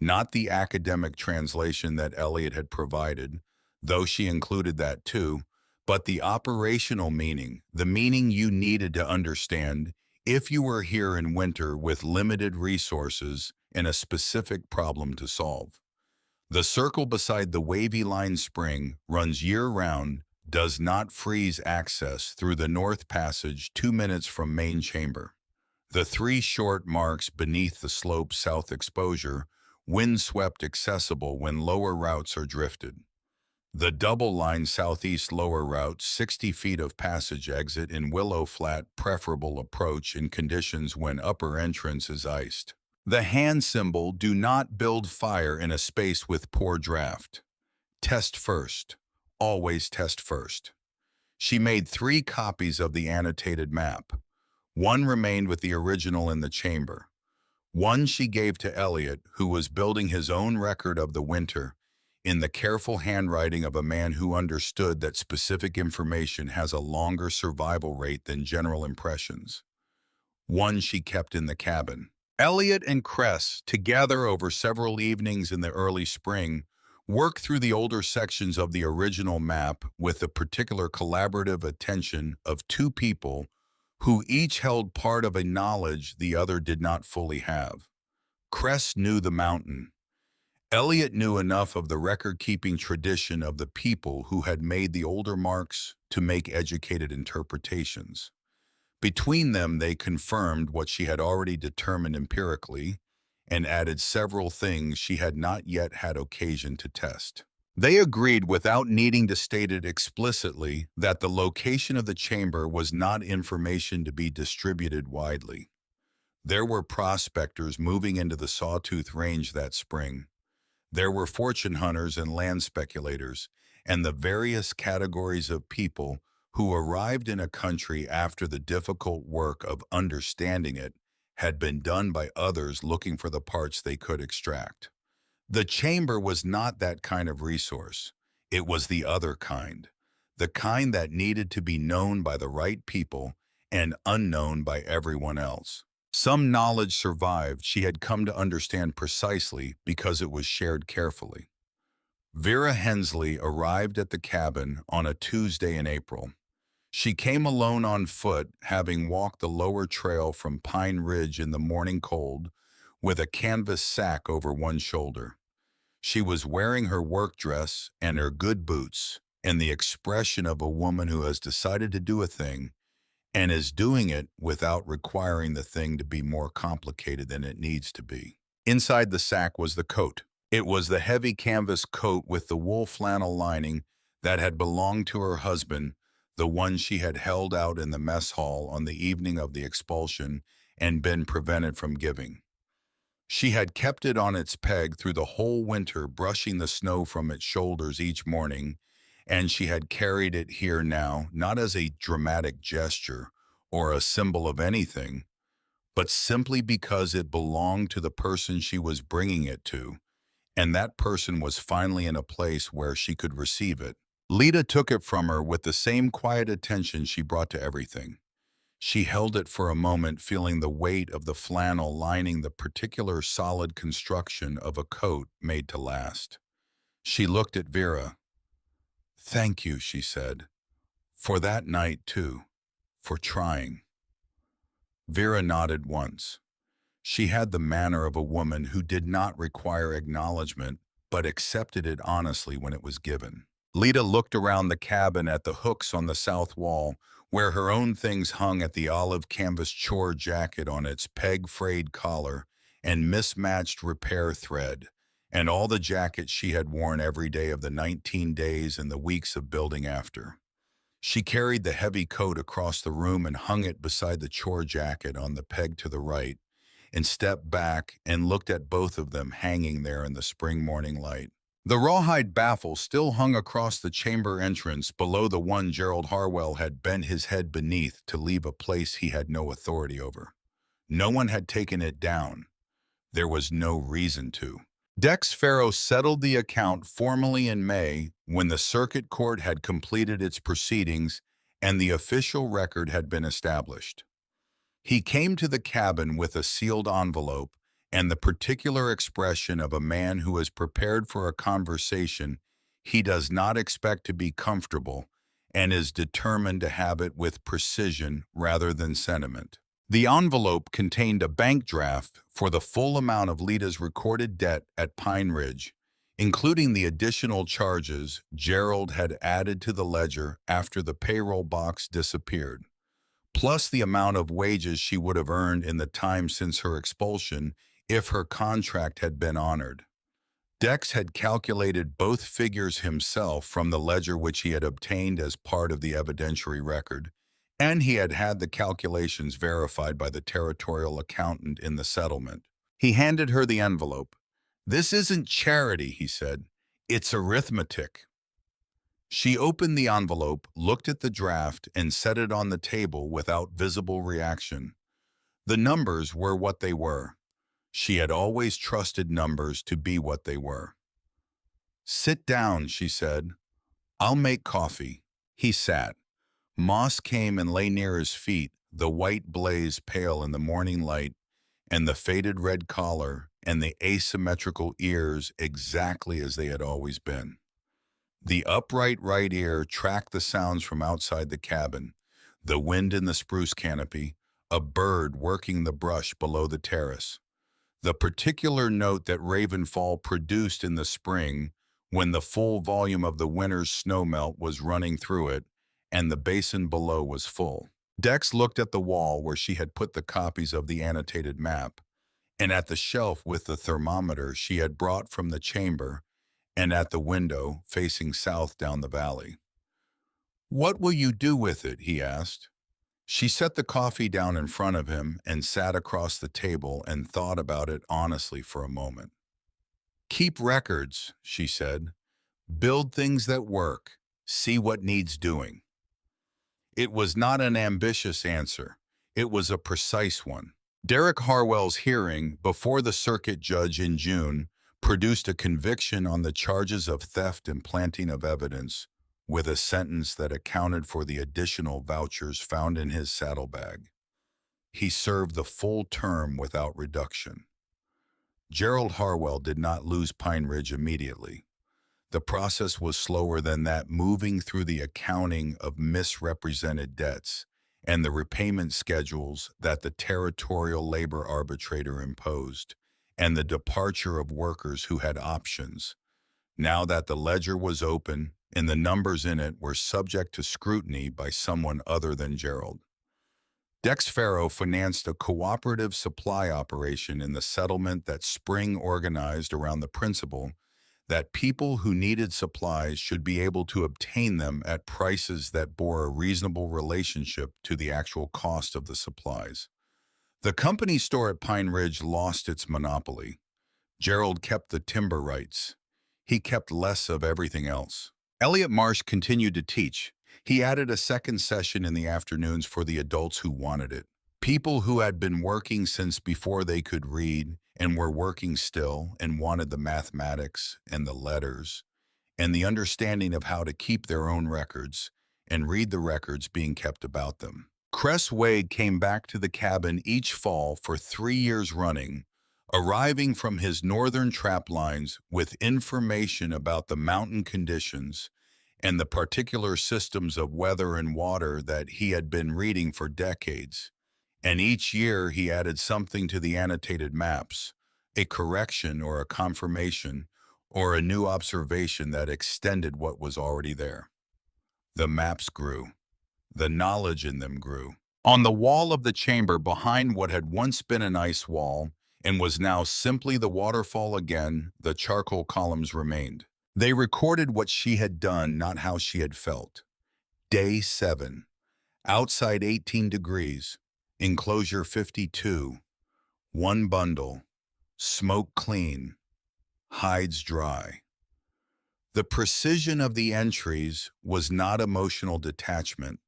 Not the academic translation that Elliot had provided, though she included that too, but the operational meaning, the meaning you needed to understand if you were here in winter with limited resources and a specific problem to solve. The circle beside the wavy line spring runs year-round, does not freeze access through the North Passage 2 minutes from main chamber. The three short marks beneath the slope south exposure, wind-swept accessible when lower routes are drifted. The double line southeast lower route, 60 feet of passage exit in Willow Flat, preferable approach in conditions when upper entrance is iced. The hand symbol, do not build fire in a space with poor draft. Test first. Always test first. She made 3 copies of the annotated map. One remained with the original in the chamber. One she gave to Elliot, who was building his own record of the winter, in the careful handwriting of a man who understood that specific information has a longer survival rate than general impressions. One she kept in the cabin. Elliot and Cress, together over several evenings in the early spring, worked through the older sections of the original map with the particular collaborative attention of 2 people who each held part of a knowledge the other did not fully have. Cress knew the mountain. Elliot knew enough of the record-keeping tradition of the people who had made the older marks to make educated interpretations. Between them, they confirmed what she had already determined empirically and added several things she had not yet had occasion to test. They agreed without needing to state it explicitly that the location of the chamber was not information to be distributed widely. There were prospectors moving into the Sawtooth Range that spring. There were fortune hunters and land speculators, and the various categories of people who arrived in a country after the difficult work of understanding it had been done by others looking for the parts they could extract. The chamber was not that kind of resource. It was the other kind, the kind that needed to be known by the right people and unknown by everyone else. Some knowledge survived she had come to understand precisely because it was shared carefully. Vera Hensley arrived at the cabin on a Tuesday in April. She came alone on foot, having walked the lower trail from Pine Ridge in the morning cold, with a canvas sack over one shoulder. She was wearing her work dress and her good boots, and the expression of a woman who has decided to do a thing and is doing it without requiring the thing to be more complicated than it needs to be. Inside the sack was the coat. It was the heavy canvas coat with the wool flannel lining that had belonged to her husband, the one she had held out in the mess hall on the evening of the expulsion and been prevented from giving. She had kept it on its peg through the whole winter, brushing the snow from its shoulders each morning, and she had carried it here now, not as a dramatic gesture or a symbol of anything, but simply because it belonged to the person she was bringing it to, and that person was finally in a place where she could receive it. Lita took it from her with the same quiet attention she brought to everything. She held it for a moment, feeling the weight of the flannel lining the particular solid construction of a coat made to last. She looked at Vera. "Thank you," she said, "for that night, too, for trying." Vera nodded once. She had the manner of a woman who did not require acknowledgement, but accepted it honestly when it was given. Lita looked around the cabin at the hooks on the south wall, where her own things hung at the olive canvas chore jacket on its peg-frayed collar and mismatched repair thread, and all the jackets she had worn every day of the 19 days and the weeks of building after. She carried the heavy coat across the room and hung it beside the chore jacket on the peg to the right, and stepped back and looked at both of them hanging there in the spring morning light. The rawhide baffle still hung across the chamber entrance below the one Gerald Harwell had bent his head beneath to leave a place he had no authority over. No one had taken it down. There was no reason to. Dex Farrow settled the account formally in May when the circuit court had completed its proceedings and the official record had been established. He came to the cabin with a sealed envelope and the particular expression of a man who is prepared for a conversation he does not expect to be comfortable and is determined to have it with precision rather than sentiment. The envelope contained a bank draft for the full amount of Lita's recorded debt at Pine Ridge, including the additional charges Gerald had added to the ledger after the payroll box disappeared, plus the amount of wages she would have earned in the time since her expulsion if her contract had been honored. Dex had calculated both figures himself from the ledger which he had obtained as part of the evidentiary record, and he had had the calculations verified by the territorial accountant in the settlement. He handed her the envelope. "This isn't charity," he said. "It's arithmetic." She opened the envelope, looked at the draft, and set it on the table without visible reaction. The numbers were what they were. She had always trusted numbers to be what they were. "Sit down," she said. "I'll make coffee." He sat. Moss came and lay near his feet, the white blaze pale in the morning light, and the faded red collar and the asymmetrical ears exactly as they had always been. The upright right ear tracked the sounds from outside the cabin, the wind in the spruce canopy, a bird working the brush below the terrace. The particular note that Ravenfall produced in the spring when the full volume of the winter's snowmelt was running through it and the basin below was full. Dex looked at the wall where she had put the copies of the annotated map, and at the shelf with the thermometer she had brought from the chamber, and at the window facing south down the valley. "What will you do with it?" he asked. She set the coffee down in front of him and sat across the table and thought about it honestly for a moment. "Keep records," she said. "Build things that work. See what needs doing." It was not an ambitious answer. It was a precise one. Derek Harwell's hearing before the circuit judge in June produced a conviction on the charges of theft and planting of evidence, with a sentence that accounted for the additional vouchers found in his saddlebag. He served the full term without reduction. Gerald Harwell did not lose Pine Ridge immediately. The process was slower than that, moving through the accounting of misrepresented debts and the repayment schedules that the territorial labor arbitrator imposed, and the departure of workers who had options. Now that the ledger was open and the numbers in it were subject to scrutiny by someone other than Gerald. Dex Farrow financed a cooperative supply operation in the settlement that Spring organized around the principle that people who needed supplies should be able to obtain them at prices that bore a reasonable relationship to the actual cost of the supplies. The company store at Pine Ridge lost its monopoly. Gerald kept the timber rights. He kept less of everything else. Elliot Marsh continued to teach. He added a second session in the afternoons for the adults who wanted it. People who had been working since before they could read and were working still and wanted the mathematics and the letters and the understanding of how to keep their own records and read the records being kept about them. Cress Wade came back to the cabin each fall for 3 years running, arriving from his northern trap lines with information about the mountain conditions and the particular systems of weather and water that he had been reading for decades. And each year he added something to the annotated maps, a correction or a confirmation or a new observation that extended what was already there. The maps grew. The knowledge in them grew. On the wall of the chamber behind what had once been an ice wall and was now simply the waterfall again, the charcoal columns remained. They recorded what she had done, not how she had felt. Day 7. Outside 18 degrees. Enclosure 52. 1 bundle. Smoke clean. Hides dry. The precision of the entries was not emotional detachment.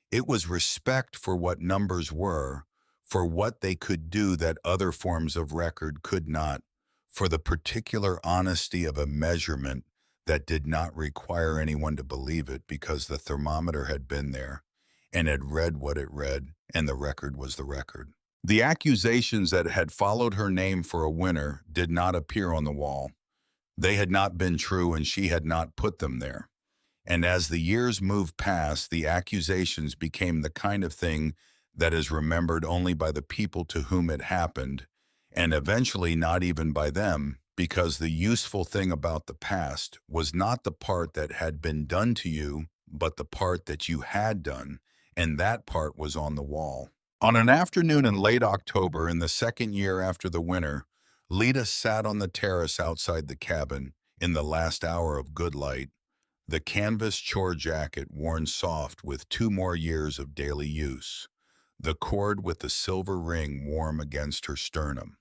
It was respect for what numbers were, for what they could do that other forms of record could not, for the particular honesty of a measurement that did not require anyone to believe it because the thermometer had been there and had read what it read, and the record was the record. The accusations that had followed her name for a winner did not appear on the wall. They had not been true, and she had not put them there. And as the years moved past, the accusations became the kind of thing that is remembered only by the people to whom it happened, and eventually not even by them, because the useful thing about the past was not the part that had been done to you, but the part that you had done, and that part was on the wall. On an afternoon in late October, in the second year after the winter, Lita sat on the terrace outside the cabin in the last hour of good light, the canvas chore jacket worn soft with 2 more years of daily use, the cord with the silver ring warm against her sternum.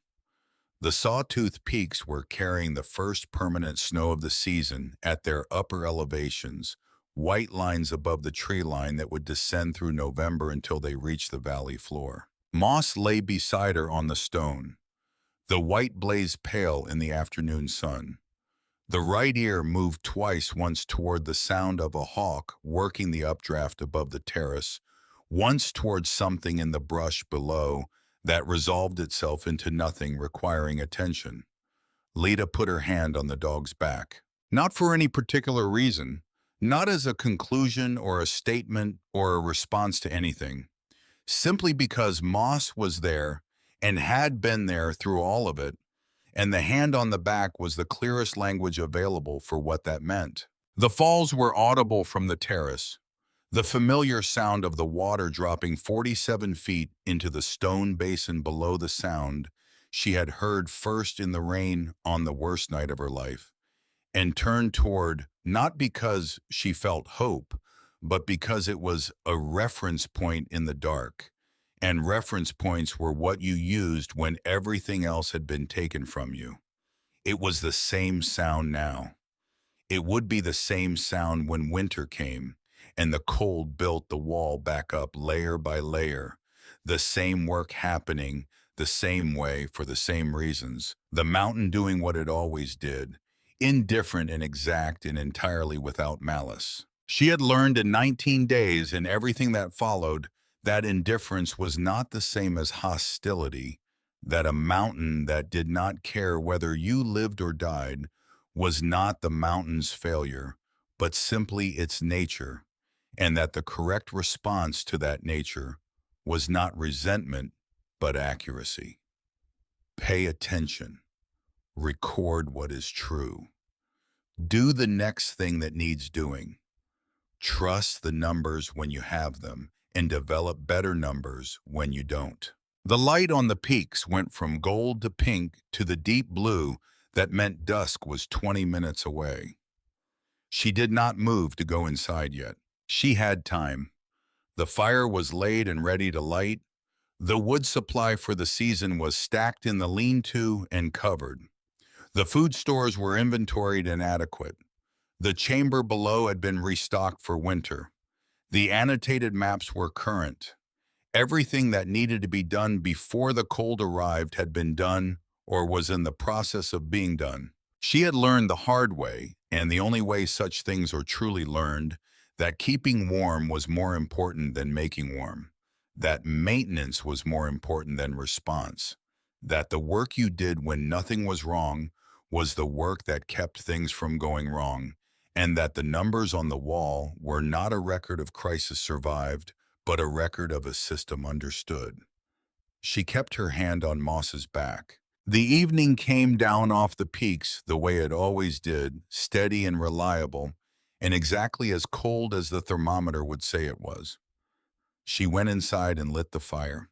The sawtooth peaks were carrying the first permanent snow of the season at their upper elevations, white lines above the tree line that would descend through November until they reached the valley floor. Moss lay beside her on the stone. The white blazed pale in the afternoon sun. The right ear moved twice, once toward the sound of a hawk working the updraft above the terrace, once toward something in the brush below that resolved itself into nothing requiring attention. Lita put her hand on the dog's back. Not for any particular reason, not as a conclusion or a statement or a response to anything, simply because Moss was there and had been there through all of it, and the hand on the back was the clearest language available for what that meant. The falls were audible from the terrace, the familiar sound of the water dropping 47 feet into the stone basin below the sound she had heard first in the rain on the worst night of her life, and turned toward not because she felt hope, but because it was a reference point in the dark, and reference points were what you used when everything else had been taken from you. It was the same sound now. It would be the same sound when winter came and the cold built the wall back up layer by layer, the same work happening the same way for the same reasons, the mountain doing what it always did, indifferent and exact and entirely without malice. She had learned in 19 days and everything that followed that indifference was not the same as hostility, that a mountain that did not care whether you lived or died was not the mountain's failure, but simply its nature, and that the correct response to that nature was not resentment, but accuracy. Pay attention. Record what is true. Do the next thing that needs doing. Trust the numbers when you have them, and develop better numbers when you don't. The light on the peaks went from gold to pink to the deep blue that meant dusk was 20 minutes away. She did not move to go inside yet. She had time. The fire was laid and ready to light. The wood supply for the season was stacked in the lean-to and covered. The food stores were inventoried and adequate. The chamber below had been restocked for winter. The annotated maps were current. Everything that needed to be done before the cold arrived had been done or was in the process of being done. She had learned the hard way, and the only way such things are truly learned, that keeping warm was more important than making warm, that maintenance was more important than response, that the work you did when nothing was wrong was the work that kept things from going wrong, and that the numbers on the wall were not a record of crisis survived, but a record of a system understood. She kept her hand on Moss's back. The evening came down off the peaks the way it always did, steady and reliable, and exactly as cold as the thermometer would say it was. She went inside and lit the fire.